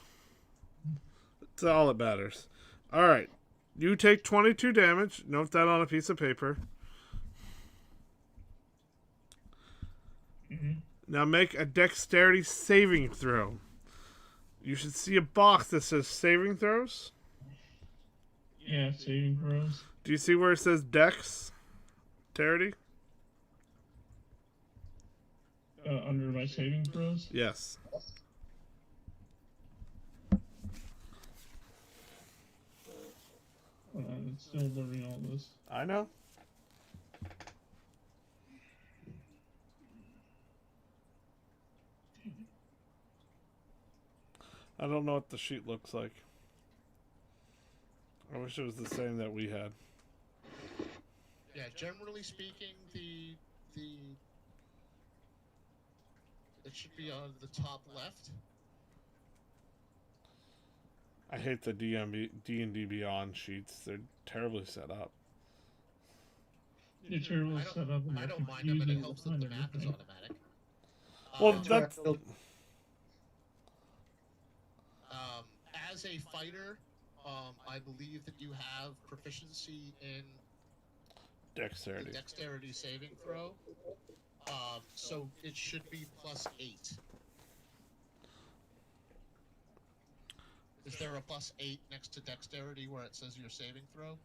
That's all that matters. All right. You take 22 damage. Note that on a piece of paper. Mm-hmm. Now make a dexterity saving throw. You should see a box that says saving throws. Yeah, saving throws. Do you see where it says dexterity? Under my saving throws? Yes. Hold on, it's still learning all this. I know. I don't know what the sheet looks like. I wish it was the same that we had. Yeah, generally speaking, the it should be on the top left. I hate the D&D Beyond sheets. They're terribly set up. It's terrible set up. I don't mind them, and it helps that the math is automatic. Well, Um, that's... as a fighter, I believe that you have proficiency in the Dexterity. dexterity saving throw. So it should be +8. Is there a +8 next to dexterity where it says your saving throw?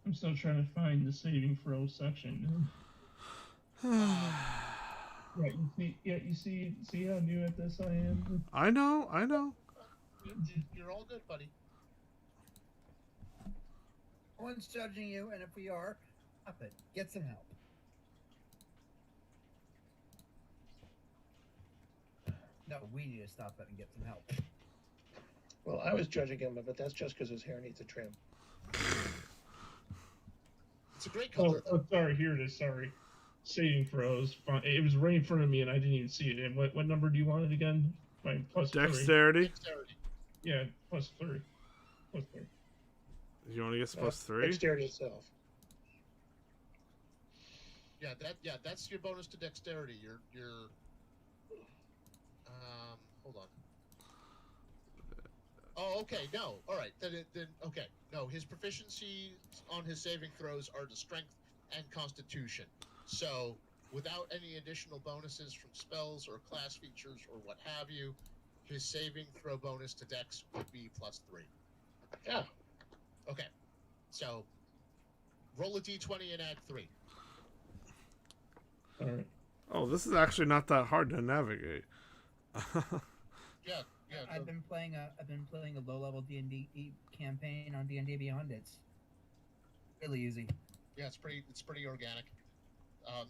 I'm still trying to find the saving throw section. You see how new at this I am? I know. You're all good, buddy. No one's judging you, and if we are, stop it. Get some help. No, we need to stop it and get some help. Well, I was judging him, but that's just because his hair needs a trim. It's a great color. Sorry, here it is, sorry. Saving throws. It was right in front of me and I didn't even see it. And what number do you want it again? My +3. Dexterity. Dexterity. Yeah, +3. +3. You want to get +3? Dexterity itself. That's your bonus to dexterity. Your hold on. Oh, okay. No. All right. Then okay. No, his proficiency on his saving throws are to strength and constitution. So, without any additional bonuses from spells or class features or what have you, his saving throw bonus to dex would be +3. Yeah. Okay. So, roll a d20 and add 3. All right. Oh, this is actually not that hard to navigate. Yeah. I've been playing a low-level D&D campaign on D&D Beyond. It's really easy. Yeah, it's pretty organic. And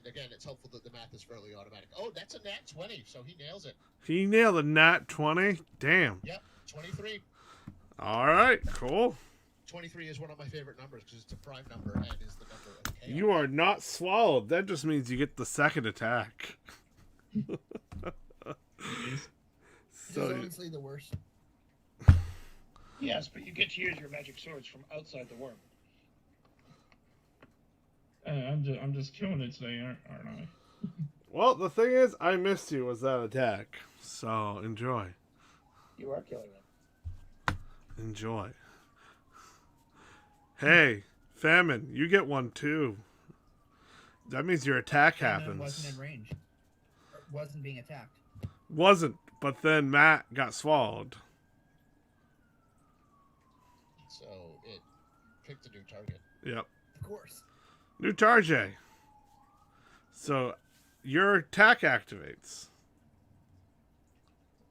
again, it's helpful that the math is fairly automatic. Oh, that's a nat 20, so he nails it. He nailed a nat 20? Damn. Yep, 23. All right, cool. 23 is one of my favorite numbers because it's a prime number and is the number of chaos. You are not swallowed. That just means you get the second attack. It's honestly the worst. Yes, but you get to use your magic swords from outside the worm. I'm just killing it today, aren't I? Well, the thing is, I missed you with that attack. So, enjoy. You are killing them. Enjoy. Hey, Famine, you get one too. That means your attack happens. Wasn't in range. Or wasn't being attacked. Wasn't, but then Matt got swallowed. So it picked a new target. Yep. Of course. New target. So your attack activates.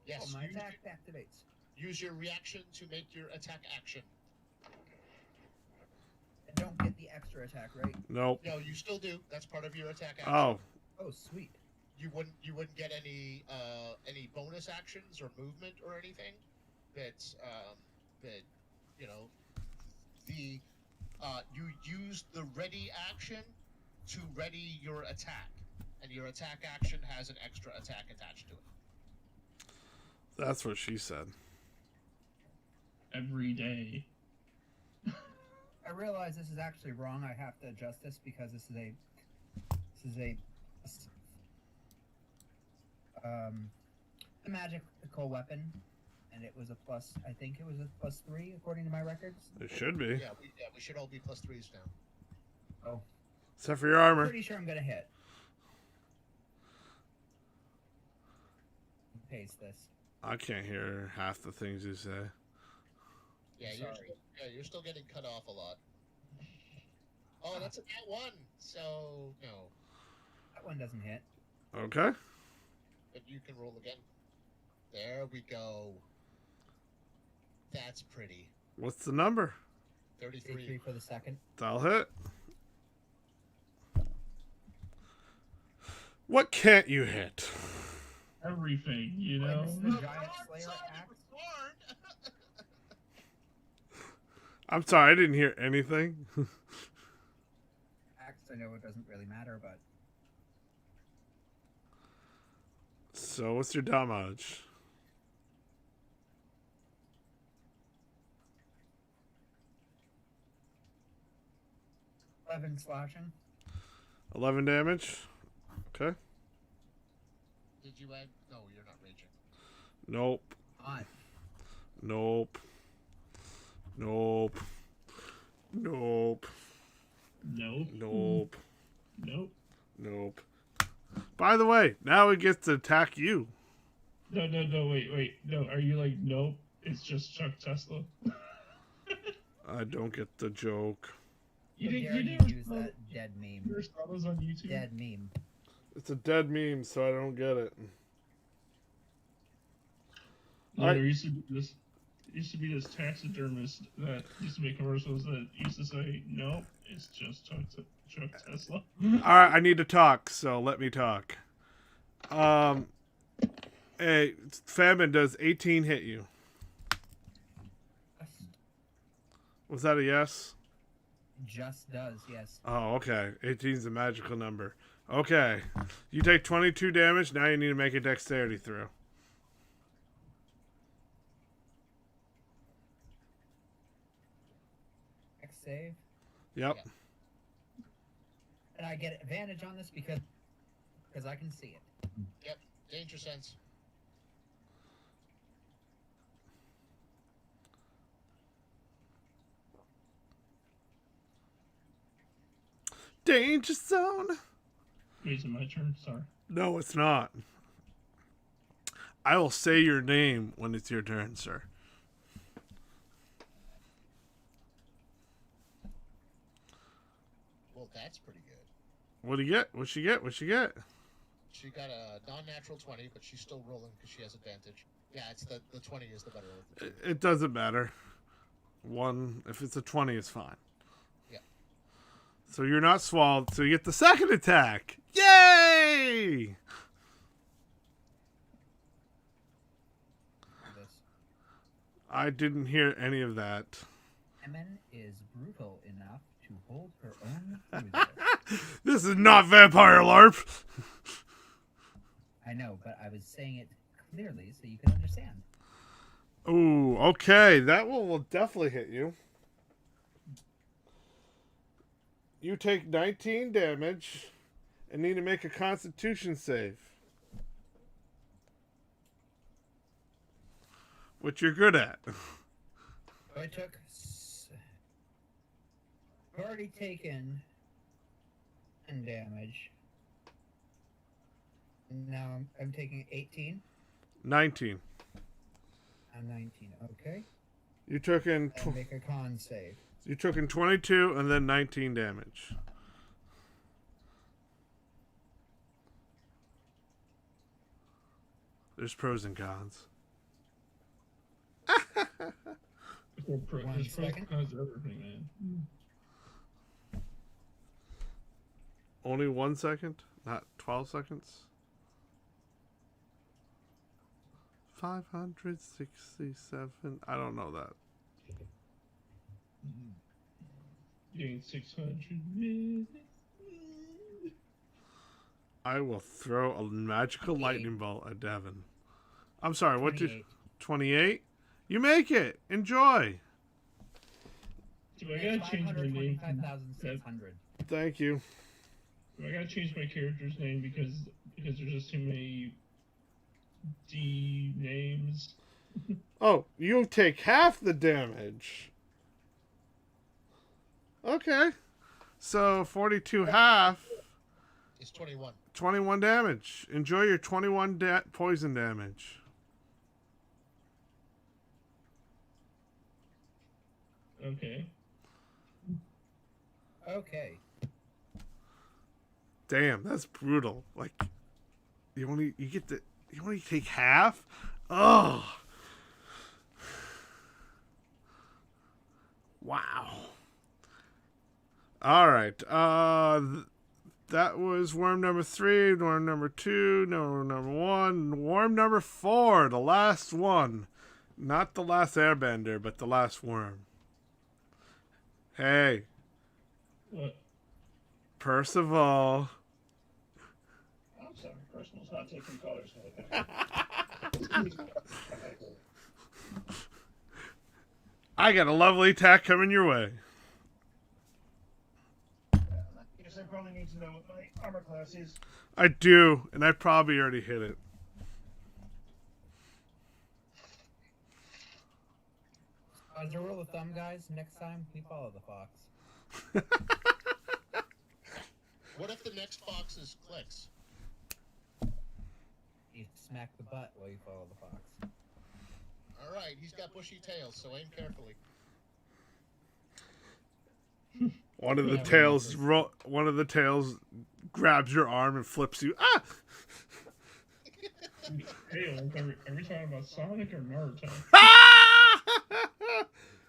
Yes. Oh, my attack activates. Use your reaction to make your attack action. I don't get the extra attack, right? Nope. No, you still do. That's part of your attack action. Oh. Oh, sweet. You wouldn't get any bonus actions or movement or anything. That you know the you use the ready action to ready your attack, and your attack action has an extra attack attached to it. That's what she said. Every day. I realize this is actually wrong. I have to adjust this because this is a magical weapon, and it was a plus. I think it was a +3 according to my records. It should be. Yeah, we should all be +3s now. Oh, Except for your armor. pretty sure I'm gonna hit. Paste this. I can't hear half the things you say. Yeah, you're still getting cut off a lot. Oh, that's a nat 1. So no, That one doesn't hit. Okay. but you can roll again. There we go. That's pretty. What's the number? 33. 3 for the second. That'll hit. What can't you hit? Everything, you Wait, know? this is the giant slayer axe. I'm sorry, I didn't hear anything. Axe, I know it doesn't really matter, but So, what's your damage? +11 slashing. 11 damage. Okay. Did you add? No, you're not raging. Nope. Odd. Nope. Nope. Nope. Nope. Nope. Nope. Nope. By the way, now it gets to attack you. No, wait. No, are you like, nope, it's just Chuck Tesla? I don't get the joke. You How didn't dare you you never use saw, that dead meme. never saw those on YouTube? Dead meme. It's a dead meme, so I don't get it. No, Alright. there used to be this taxidermist that used to make commercials that used to say, nope, it's just Chuck Tesla. Alright, I need to talk, so let me talk. Hey, Famine, does 18 hit you? Was that a yes? Just does, yes. Oh, okay. 18 is a magical number. Okay. You take 22 damage, now you need to make a dexterity throw. X save. Yep. Yeah. And I get advantage on this because I can see it. Yep. Danger sense. Danger zone. Wait, is it my turn? Sorry. No, it's not. I will say your name when it's your turn, sir. Well, that's pretty good. What do you get? What'd she get? What'd she get? She got a non-natural 20, but she's still rolling because she has advantage. Yeah, it's the 20 is the better roll. of the two. It doesn't matter. One, if it's a 20, it's fine. Yeah. So you're not swallowed, so you get the second attack. Yay! This. I didn't hear any of that. Emin is brutal enough to hold her own through this. This is not Vampire LARP. I know, but I was saying it clearly so you can understand. Ooh, okay. That one will definitely hit you. You take 19 damage and need to make a Constitution save. Which you're good at. I took. I've already taken 10 damage. Now I'm taking 18. 19. I'm 19. Okay. You took in And make a con save. you took in 22 and then 19 damage. There's pros and cons. There's pros and second. cons to everything, man. Only 1 second, not 12 seconds. 567. I don't know that. Getting 600 minutes. I will throw a magical lightning bolt at Devin. I'm sorry, what did 28? You make it. Enjoy. Do I gotta change my name? 525,600. Thank you. Do I gotta change my character's name because there's just too many D names? Oh, you take half the damage. Okay. So 42 half. It's 21. 21 damage. Enjoy your 21 poison damage. Okay. Okay. Damn, that's brutal. Like, you only take half? Oh. Wow. All right. That was worm number 3, worm number 2, worm number 1, worm number 4, the last one. Not the last airbender, but the last worm. Hey. What? Percival. I'm sorry, personal's not taking colors. I got a lovely attack coming your way. I guess I probably need to know what my armor class is. I do, and I probably already hit it. As a rule of thumb, guys, next time we follow the fox. What if the next fox is Clicks? You smack the butt while you follow the fox. All right, he's got bushy tails, so aim carefully. One of the tails grabs your arm and flips you. Ah! Hey, are we talking about Sonic or Naruto?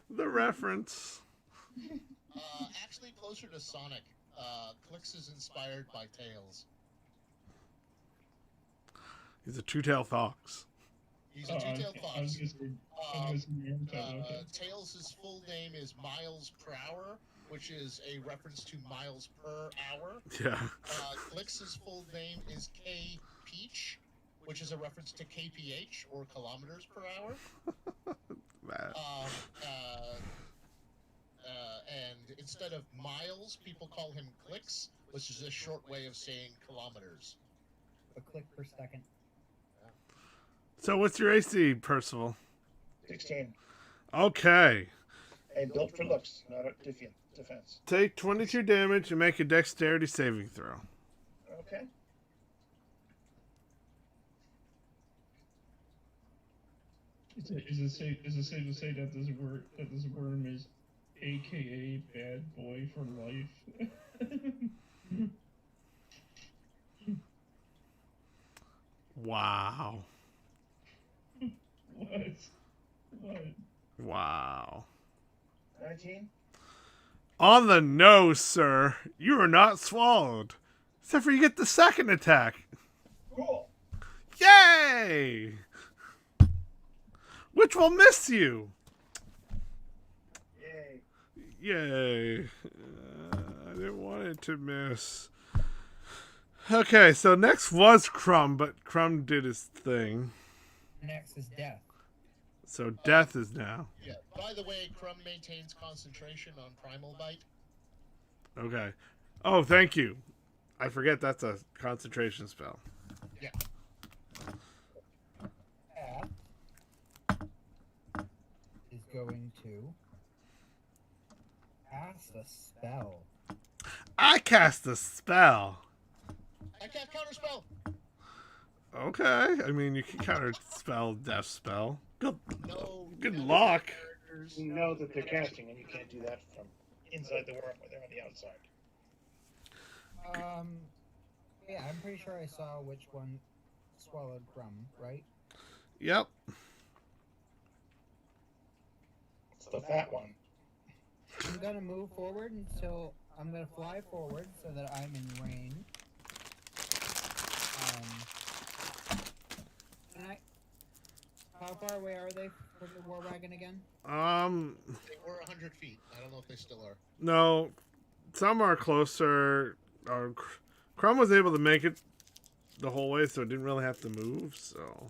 The reference. Actually, closer to Sonic. Clicks is inspired by Tails. He's a two-tailed fox. He's a two-tailed fox. Okay. Tails' full name is Miles per hour, which is a reference to miles per hour. Yeah. Clicks' full name is K Peach, which is a reference to kph, or kilometers per hour. And instead of miles, people call him clicks, which is a short way of saying kilometers. A click per second. So what's your AC, Percival? 16. Okay. And built for looks, not a defense. Take 22 damage and make a dexterity saving throw. Okay. Is it safe to say that this worm is AKA bad boy for life? Wow. What? Wow. 19. On the nose, sir. You are not swallowed. Except for you get the second attack. Cool. Yay! Which will miss you. Yay. Yay. I didn't want it to miss. Okay, so next was Crumb, but Crumb did his thing. Next is death. So death is now. Yeah. By the way, Crumb maintains concentration on Primal Bite. Okay. Oh, thank you. I forget that's a concentration spell. Yeah. Is going to cast a spell. I cast a spell. I can't counterspell. Okay. I mean, you can counter spell death spell. Good No, luck. characters. You know that they're casting, and you can't do that from inside the worm, where they're on the outside. Yeah, I'm pretty sure I saw which one swallowed Crumb, right? Yep. It's the fat one. I'm gonna move forward until I'm gonna fly forward so that I'm in range. How far away are they from the war wagon again? They were 100 feet. I don't know if they still are. No. Some are closer. Crumb was able to make it the whole way, so it didn't really have to move. So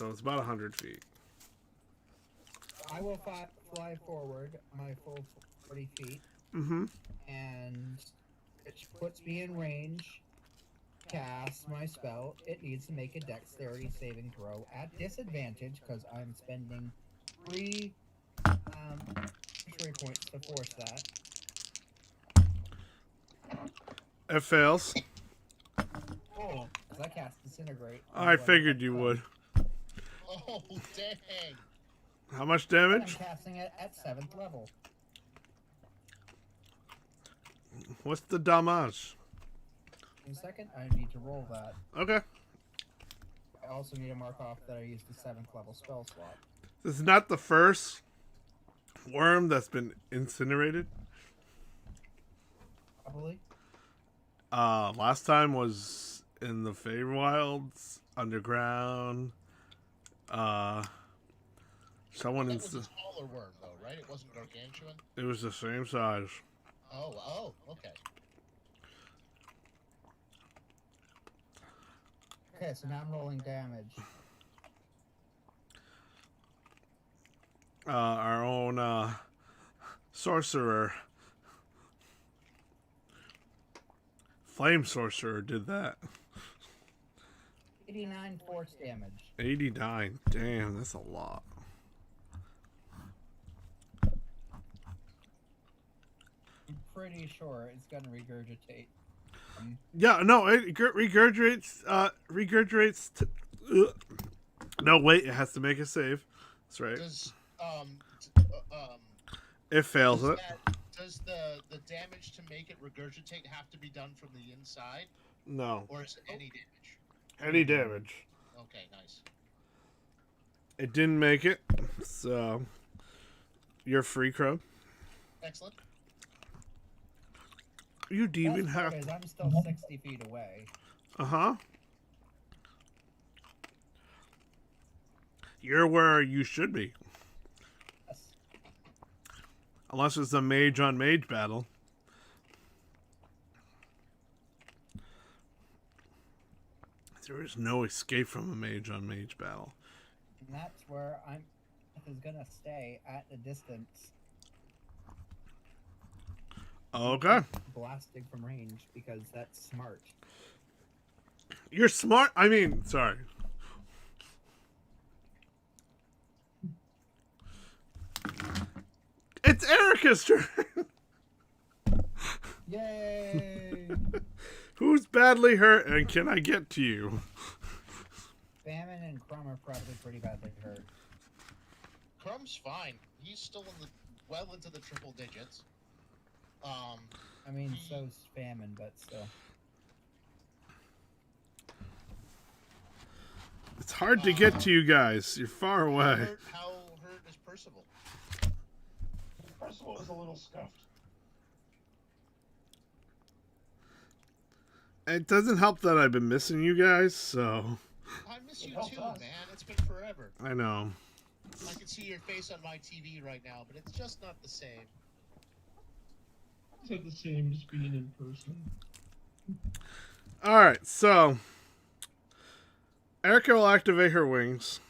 it's about 100 feet. I will fly forward my full 40 feet. Mm-hmm. And it puts me in range cast my spell, it needs to make a dexterity saving throw at disadvantage because I'm spending 3 victory points to force that. It fails. Oh, because I cast Disintegrate. I figured you would. Oh, dang. How much And I'm damage? casting it at 7th level. What's the damage? In a second, I need to roll that. Okay. I also need to mark off that I used the 7th level spell slot. This is not the first worm that's been incinerated. Probably. Last time was in the Feywilds, underground. Someone That in. was a smaller worm, though, right? It wasn't gargantuan? It was the same size. Oh, okay. Okay, so now I'm rolling damage. Our own sorcerer, flame sorcerer, did that. 89 force damage. 89. Damn, that's a lot. I'm pretty sure it's gonna regurgitate. Yeah, no, it regurgitates. No, wait, it has to make a save. That's right. Does It fails it. does the damage to make it regurgitate have to be done from the inside, No, or is it any damage? any damage. Okay, nice. It didn't make it, so you're free, Crow. Excellent. You demon That's have. because I'm still 60 feet away. Uh-huh. You're where you should be. Yes. Unless it's a mage on mage battle. There is no escape from a mage on mage battle. And that's where I'm is gonna stay at a distance. Okay. Blasting from range because that's smart. You're smart. I mean, sorry. It's Erica's turn. Yay! Who's badly hurt and can I get to you? Famine and Crumb are probably pretty badly hurt. Crumb's fine. He's still in the well into the triple digits. I mean, so's Famine, but still. It's hard to get to you guys. You're far away. How hurt is Percival? Percival is a little scuffed. It doesn't help that I've been missing you guys, so. I miss you helps too, us. man. It's been forever. I know. I can see your face on my TV right now, but it's just not the same. It's not the same as being in person. Alright, so. Erica will activate her wings.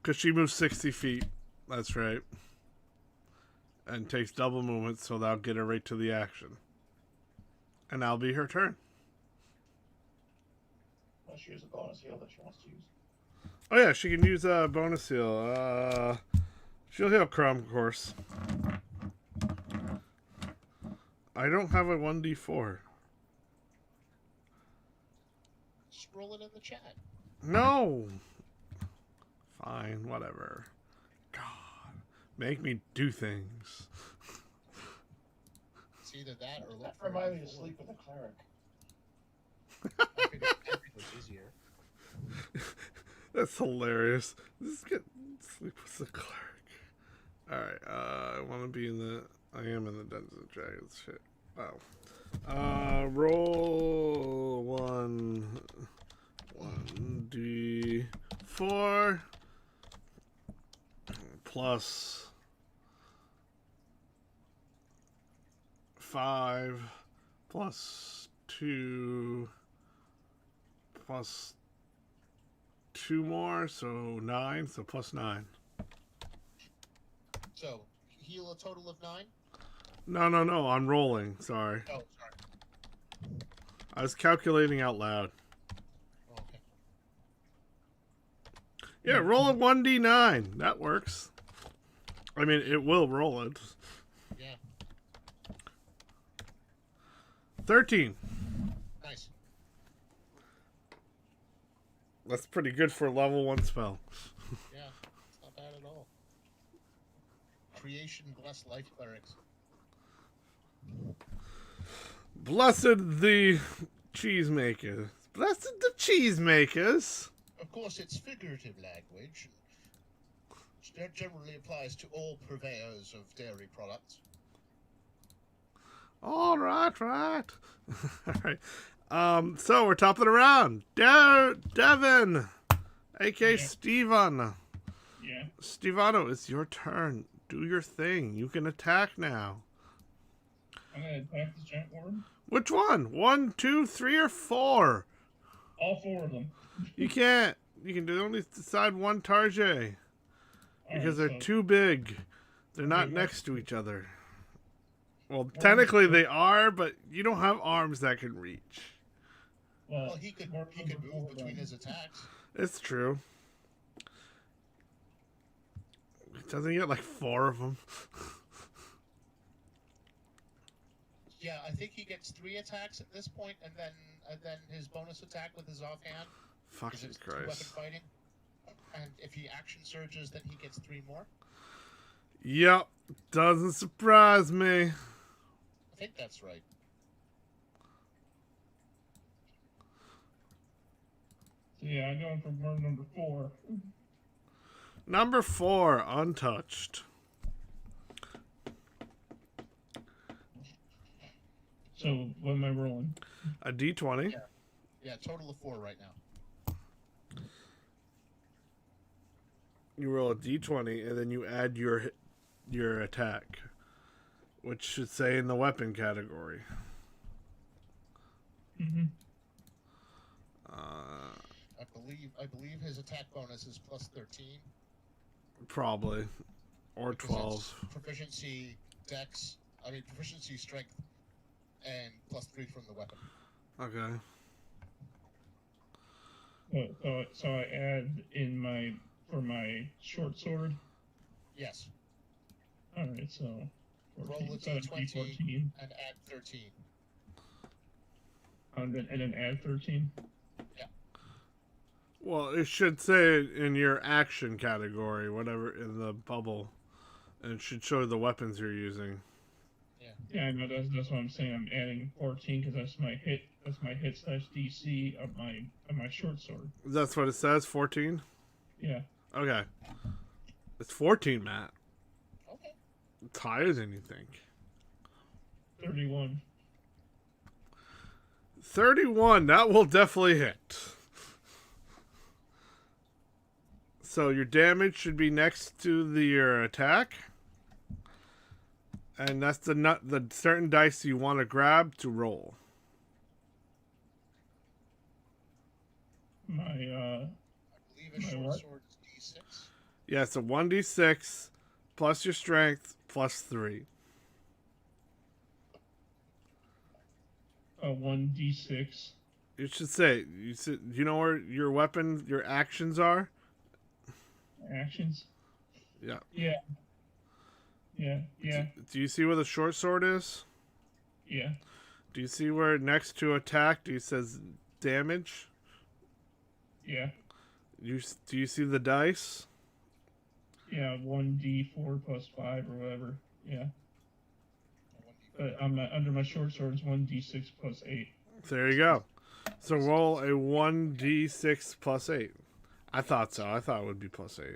Because she moves 60 feet. That's right. And takes double movement, so that'll get her right to the action. And that'll be her turn. Well, she has a bonus heal that she wants to use. Oh yeah, she can use a bonus heal. She'll heal Crumb, of course. I don't have a 1d4. Just roll it in the chat. No! Fine, whatever. God. Make me do things. It's either that or look That for reminds me to a sleep with a cleric. I figured it was easier. That's hilarious. Just get sleep with the cleric. Alright, I want to be in the... I am in the Dungeons and Dragons shit. Wow. Roll 1d4 plus 5 plus 2 plus 2 more, so 9, so plus 9. So, heal a total of 9? No, I'm rolling, sorry. Oh, sorry. I was calculating out loud. Oh, okay. Yeah, roll a 1d9. That works. I mean, it will roll it. Yeah. 13. Nice. That's pretty good for a level 1 spell. Yeah. It's not bad at all. Creation bless life clerics. Blessed the cheesemakers. Blessed the cheesemakers. Of course, it's figurative language. It generally applies to all purveyors of dairy products. All right. All right. So we're top of the round. Devin, a.k.a. Yeah. Steven. Yeah. Stevano, it's your turn. Do your thing. You can attack now. I'm gonna attack this giant worm. Which one? 1, 2, 3, or 4? All 4 of them. You can't. You can only decide one target. Because they're Alright, so too big. They're not Okay, next to each other. Well, technically they are, but you don't have arms that can reach. Well, he could worm move number 4 between then. his attacks. It's true. Doesn't he get like 4 of them? Yeah, I think he gets 3 attacks at this point, and then his bonus attack with his offhand. Fucking Because it's 2-weapon Christ. fighting. And if he action surges, then he gets 3 more. Yep. Doesn't surprise me. I think that's right. So yeah, I'm going for worm number 4. Number 4, untouched. So what am I rolling? A d20. Yeah, total of 4 right now. You roll a d20, and then you add your attack, which should say in the weapon category. Mm-hmm. I believe his attack bonus is plus 13. Probably. Or Because 12. it's proficiency, dex, proficiency, strength, and plus 3 from the weapon. Okay. So I add in for my short sword. Yes. All right, so 14, Roll a so that'd be d20 14, and add 13. and then add 13. Well, it should say in your action category, whatever, in the bubble. And it should show the weapons you're using. Yeah, I know that's what I'm saying. I'm adding 14 because that's my hit. That's my hit / DC of my short sword. That's what it says, 14? Yeah. Okay. It's 14, Matt. Okay. It's higher than you think. 31. 31, that will definitely hit. So your damage should be next to your attack. And that's the certain dice you want to grab to roll. My I believe his My short what? sword is d6. Yeah, it's a 1d6 plus your strength plus 3. 1d6. You should say, you know where your weapon, your actions are? Actions. Yeah. Yeah. Yeah. Yeah. Do you see where the short sword is? Yeah. Do you see where next to attack, do you says damage? Yeah. Do you see the dice? Yeah. 1d4 plus 5 or whatever. Yeah. But under my short sword is 1d6 plus 8. There you go. So roll a 1d6 plus 8. I thought so. I thought it would be plus 8.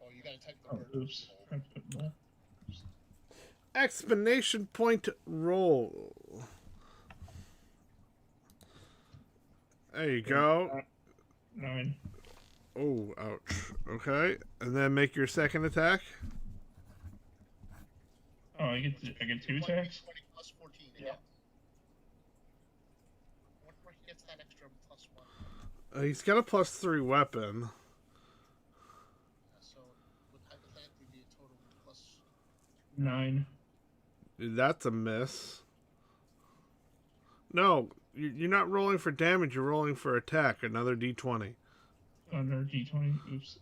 Oh, you gotta type the Oh, word. oops. I put more. Explanation point roll. There you go. 9. Oh, ouch. Okay. And then make your second attack. Oh, I get 2 attacks. 20 plus 14 again. Yeah. I wonder where he gets that extra plus 1. He's got a plus 3 weapon. 9. That's a miss. No, you're not rolling for damage. You're rolling for attack. Another d20. Another d20. Oops.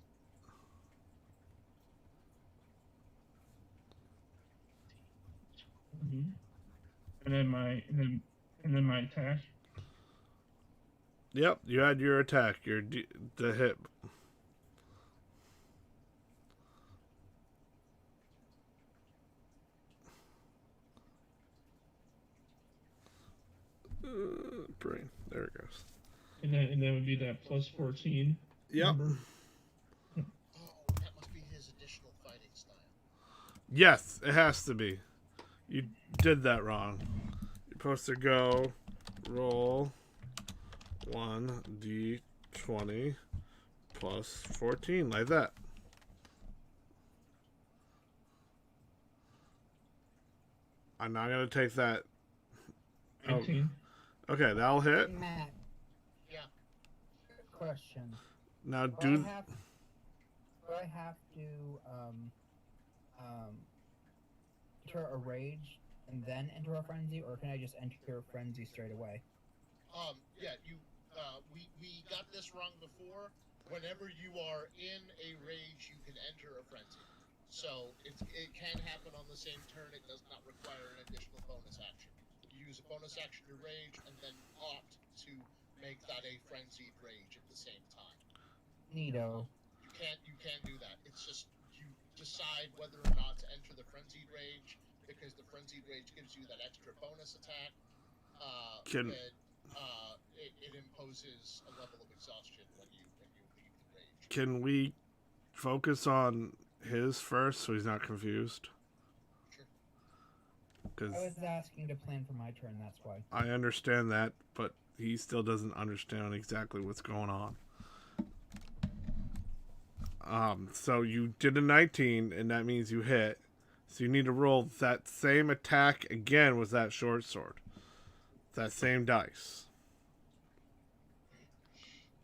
And then my attack. Yep, you had your attack. The hit. Brain. There it goes. And that would be that plus 14. Yep. Number. Oh, that must be his additional fighting style. Yes, it has to be. You did that wrong. You're supposed to go roll 1d20 plus 14, like that. I'm not going to take that. 18. Okay, that'll hit. Matt. Yeah. Question. Now Do I have to enter a rage and then enter a frenzy, or can I just enter a frenzy straight away? Yeah, we got this wrong before. Whenever you are in a rage, you can enter a frenzy. So it can happen on the same turn. It does not require an additional bonus action. You use a bonus action to rage, and then opt to make that a frenzied rage at the same time. Neato. You can do that. It's just you decide whether or not to enter the frenzied rage, because the frenzied rage gives you that extra bonus attack. It imposes a level of exhaustion when you leave the rage. Can we focus on his first so he's not confused? Sure. Because I was asking to plan for my turn, that's why. I understand that, but he still doesn't understand exactly what's going on. So you did a 19, and that means you hit. So you need to roll that same attack again with that short sword. That same dice.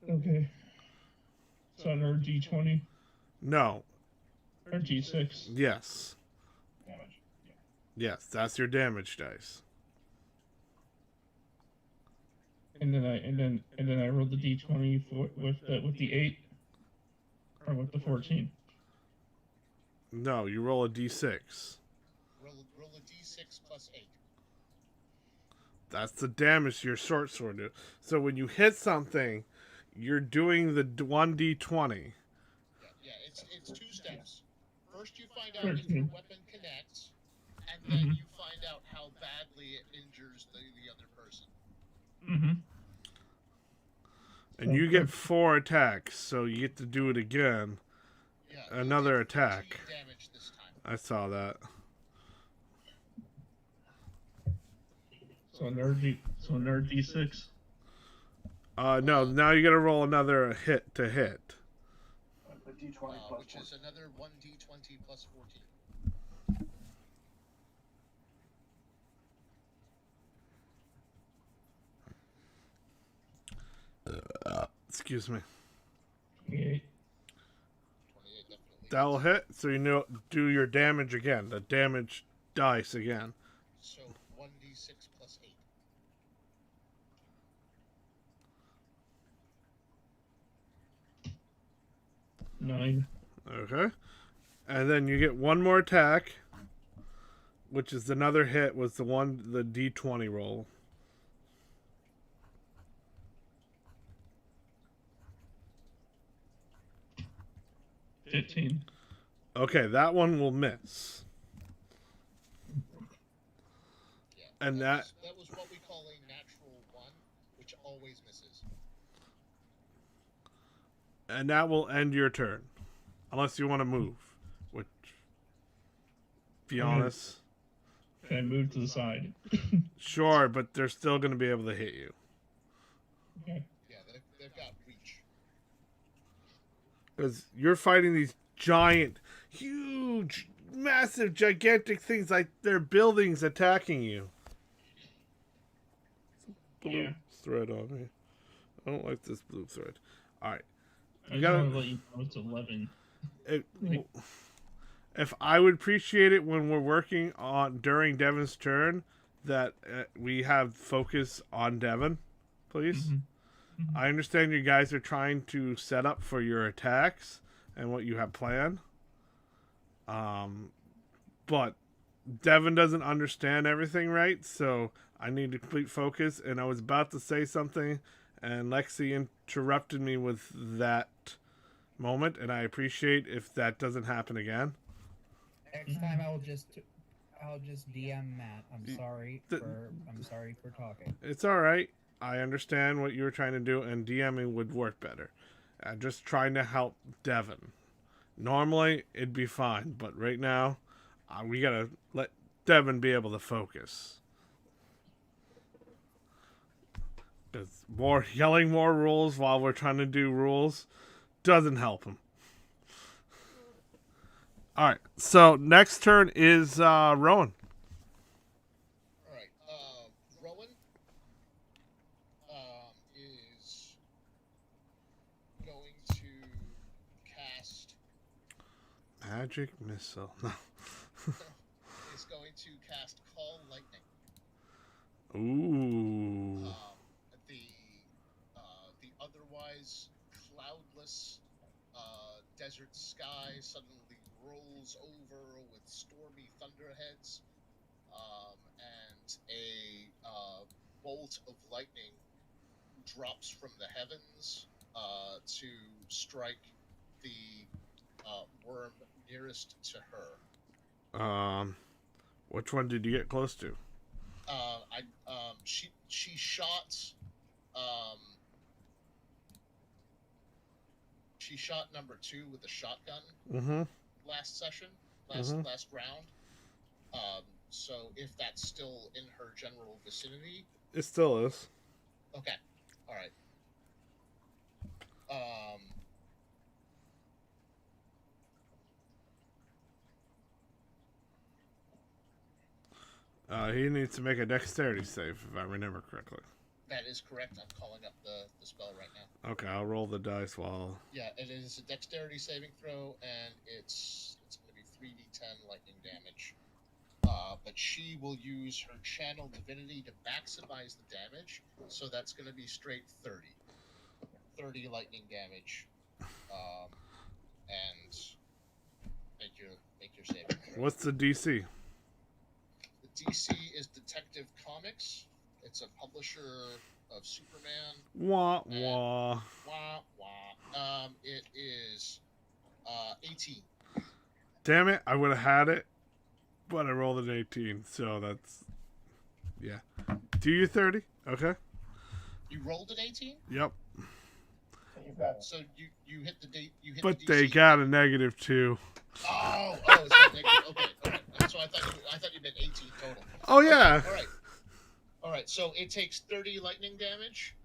Okay. So another d20? No. Or d6? Yes. Damage. Yeah. Yes, that's your damage dice. And then I rolled the d20 with the 8 or with the 14. No, you roll a d6. Roll a d6 plus 8. That's the damage your short sword do. So when you hit something, you're doing the 1d20. Yeah, it's 2 steps. First, you find out if your weapon connects, and then you find out how badly it injures the other person. Mm-hmm. And you get 4 attacks, so you get to do it again. Yeah, Another you take attack. 14 damage this time. I saw that. So another d6. No, now you gotta roll another hit to hit. A d20 plus Which is another 1d20 plus 14. Excuse me. 28. 28 definitely. That'll hit, so you know do your damage again. The damage dice again. So 1d6 plus 8. Nine. Okay. And then you get one more attack, which is another hit, was the d20 roll. 15. Okay, that one will miss. Yeah. And that was what we call a natural 1, which always misses. And that will end your turn. Unless you want to move. Which, be honest. Can I move to the side? Sure, but they're still going to be able to hit you. Okay. Yeah, they've got reach. Because you're fighting these giant, huge, massive, gigantic things like they're buildings attacking you. Blue Yeah. thread on me. I don't like this blue thread. Alright. I gotta let you know it's 11. if I would appreciate it when we're working on during Devin's turn that we have focus on Devin, please. I understand you guys are trying to set up for your attacks and what you have planned. But Devin doesn't understand everything right, so I need to complete focus. And I was about to say something, and Lexi interrupted me with that moment, and I appreciate if that doesn't happen again. Next time I'll just DM Matt. I'm sorry for talking. It's all right. I understand what you were trying to do, and DMing would work better. I'm just trying to help Devin. Normally, it'd be fine, but right now, we gotta let Devin be able to focus. Because yelling more rules while we're trying to do rules doesn't help him. All right, so next turn is Rowan. All right, Rowan is going to cast. Magic missile. No. Is going to cast Call Lightning. Ooh. The otherwise cloudless desert sky suddenly rolls over with stormy thunderheads, and a bolt of lightning drops from the heavens to strike the worm nearest to her. Which one did you get close to? She shot. She shot number 2 with a shotgun last session, last round. So if that's still in her general vicinity, it still is. Okay, all right. He needs to make a dexterity save, if I remember correctly. That is correct. I'm calling up the spell right now. Okay, I'll roll the dice while... Yeah, it is a dexterity saving throw, and it's going to be 3d10 lightning damage. But she will use her channel divinity to maximize the damage, so that's going to be straight 30. 30 lightning damage, and make your saving throw. What's the DC? The DC is Detective Comics. It's a publisher of Superman. Wah, wah. Wah, wah. It is 18. Damn it, I would have had it, but I rolled an 18, so that's... Yeah. Do you 30? Okay. You rolled an 18? Yep. So you hit the date. You hit But the DC. they got a -2. Oh, it's not negative. Okay, all right. So I thought you meant 18 total. Oh, yeah. Okay, all right. So it takes 30 lightning damage.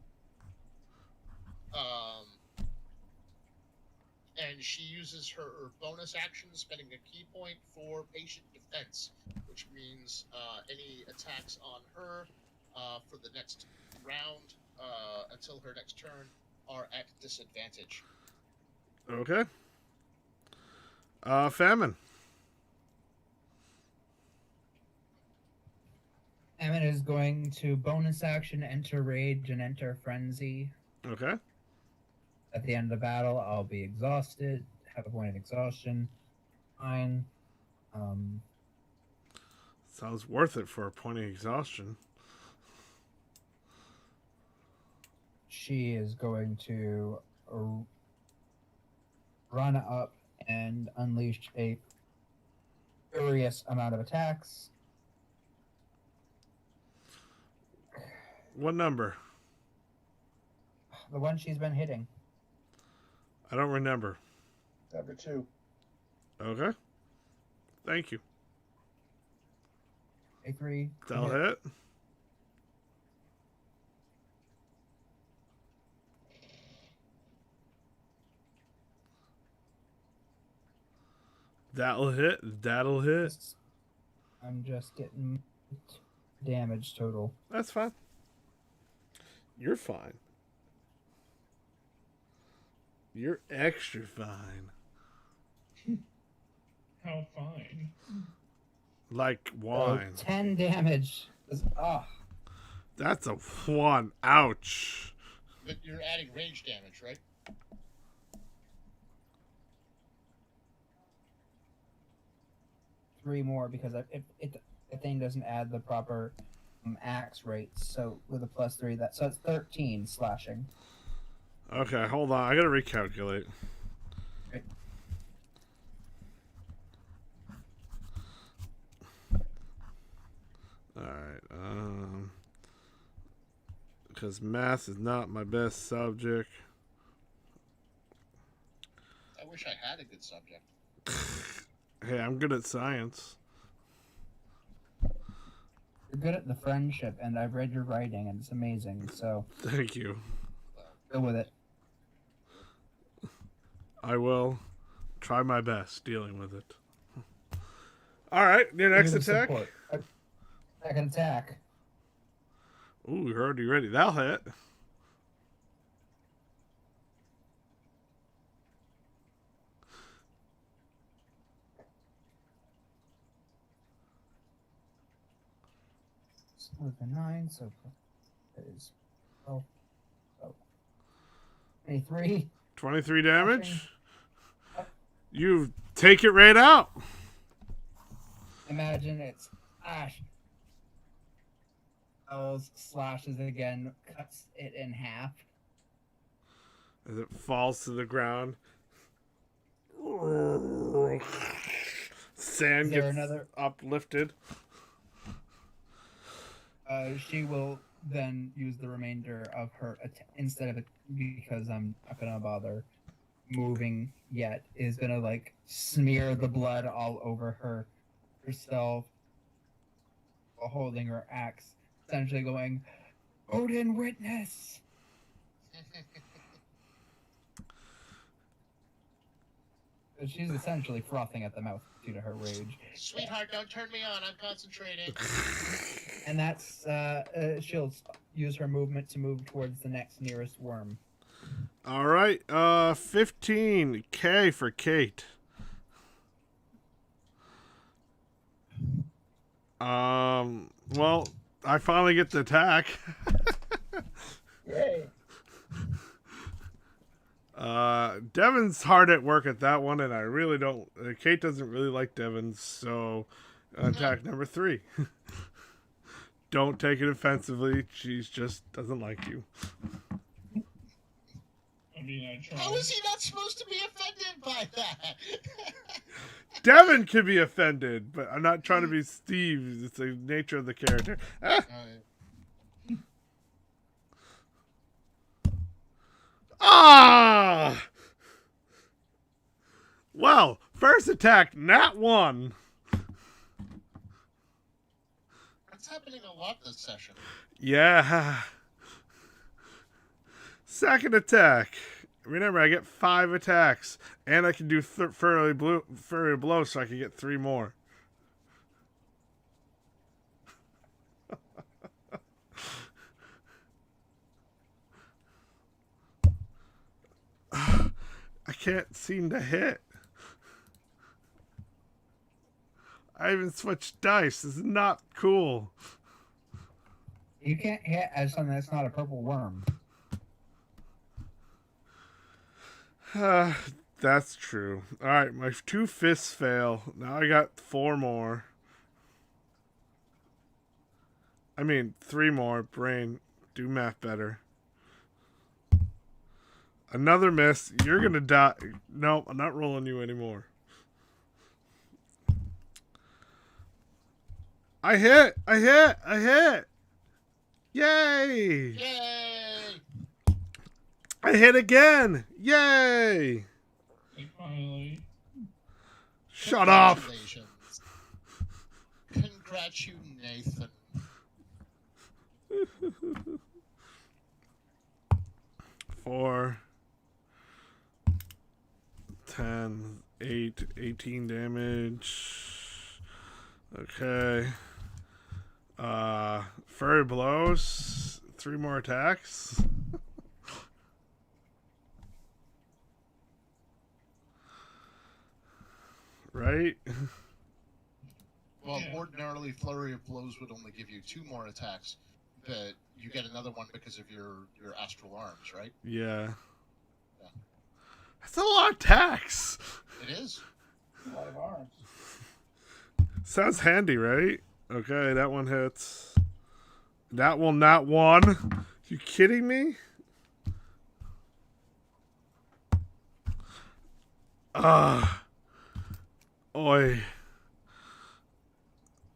And she uses her bonus action, spending a key point for patient defense, which means any attacks on her for the next round until her next turn are at disadvantage. Okay. Famine. Famine is going to bonus action, enter rage, and enter frenzy. Okay. At the end of the battle, I'll be exhausted, have a point of exhaustion. Fine. Sounds worth it for a point of exhaustion. She is going to run up and unleash a furious amount of attacks. What number? The one she's been hitting. I don't remember. Number 2. Okay. Thank you. A3. That'll hit. That'll hit. That'll hit. I'm just getting damage total. That's fine. You're fine. You're extra fine. How fine. Like So wine. 10 damage. Oh, That's a 1. Ouch. But you're adding range damage, right? three more because the thing doesn't add the proper axe rates. So with a +3, so it's 13 slashing. Okay, hold on. I gotta recalculate. Okay. Alright, because math is not my best subject. I wish I had a good subject. Hey, I'm good at science. You're good at the friendship, and I've read your writing, and it's amazing. So Thank you. go with it. I will try my best dealing with it. Alright, your next Give me the attack. support. Second attack. Ooh, you're already ready. That'll hit. With a 9, so that is 12. 23. 23 damage. You take it right out. Imagine it's Ash. Slashes again, cuts it in half. As it falls to the ground. Sand gets uplifted. She will then use the remainder of her instead of it, because I'm not gonna bother moving yet, is gonna like smear the blood all over herself while holding her axe, essentially going, Odin witness. She's essentially frothing at the mouth due to her rage. Sweetheart, don't turn me on. I'm concentrating. And that's she'll use her movement to move towards the next nearest worm. All right, 15K for Kate. Well, I finally get the attack. Yay. Devin's hard at work at that one, and I really don't. Kate doesn't really like Devin, so attack number 3. Don't take it offensively. She just doesn't like you. I mean, I tried. How is he not supposed to be offended by that? Devin can be offended, but I'm not trying to be Steve. It's the nature of the character. Ah! Well, first attack, nat 1. That's happening a lot this session. Yeah. Second attack. Remember, I get 5 attacks, and I can do furry blow, so I can get 3 more. I can't seem to hit. I even switched dice. This is not cool. You can't hit as something that's not a purple worm. That's true. Alright, my 2 fists fail. Now I got 4 more. I mean, 3 more. Brain, do math better. Another miss. You're gonna die. No, I'm not rolling you anymore. I hit! I hit! I hit! Yay! Yay! I hit again! Yay! Like, finally. Shut up! Congratulations. Congrats you, Nathan. 4, 10, 8, 18 damage. Okay. Furry blows. 3 more attacks. right? Well, Yeah. ordinarily, Flurry of Blows would only give you 2 more attacks, but you get another one because of your astral arms, right? Yeah. Yeah. That's a lot of attacks. It is. A lot of arms. Sounds handy, right? Okay, that one hits. That will not one. You kidding me? Ah. Oi.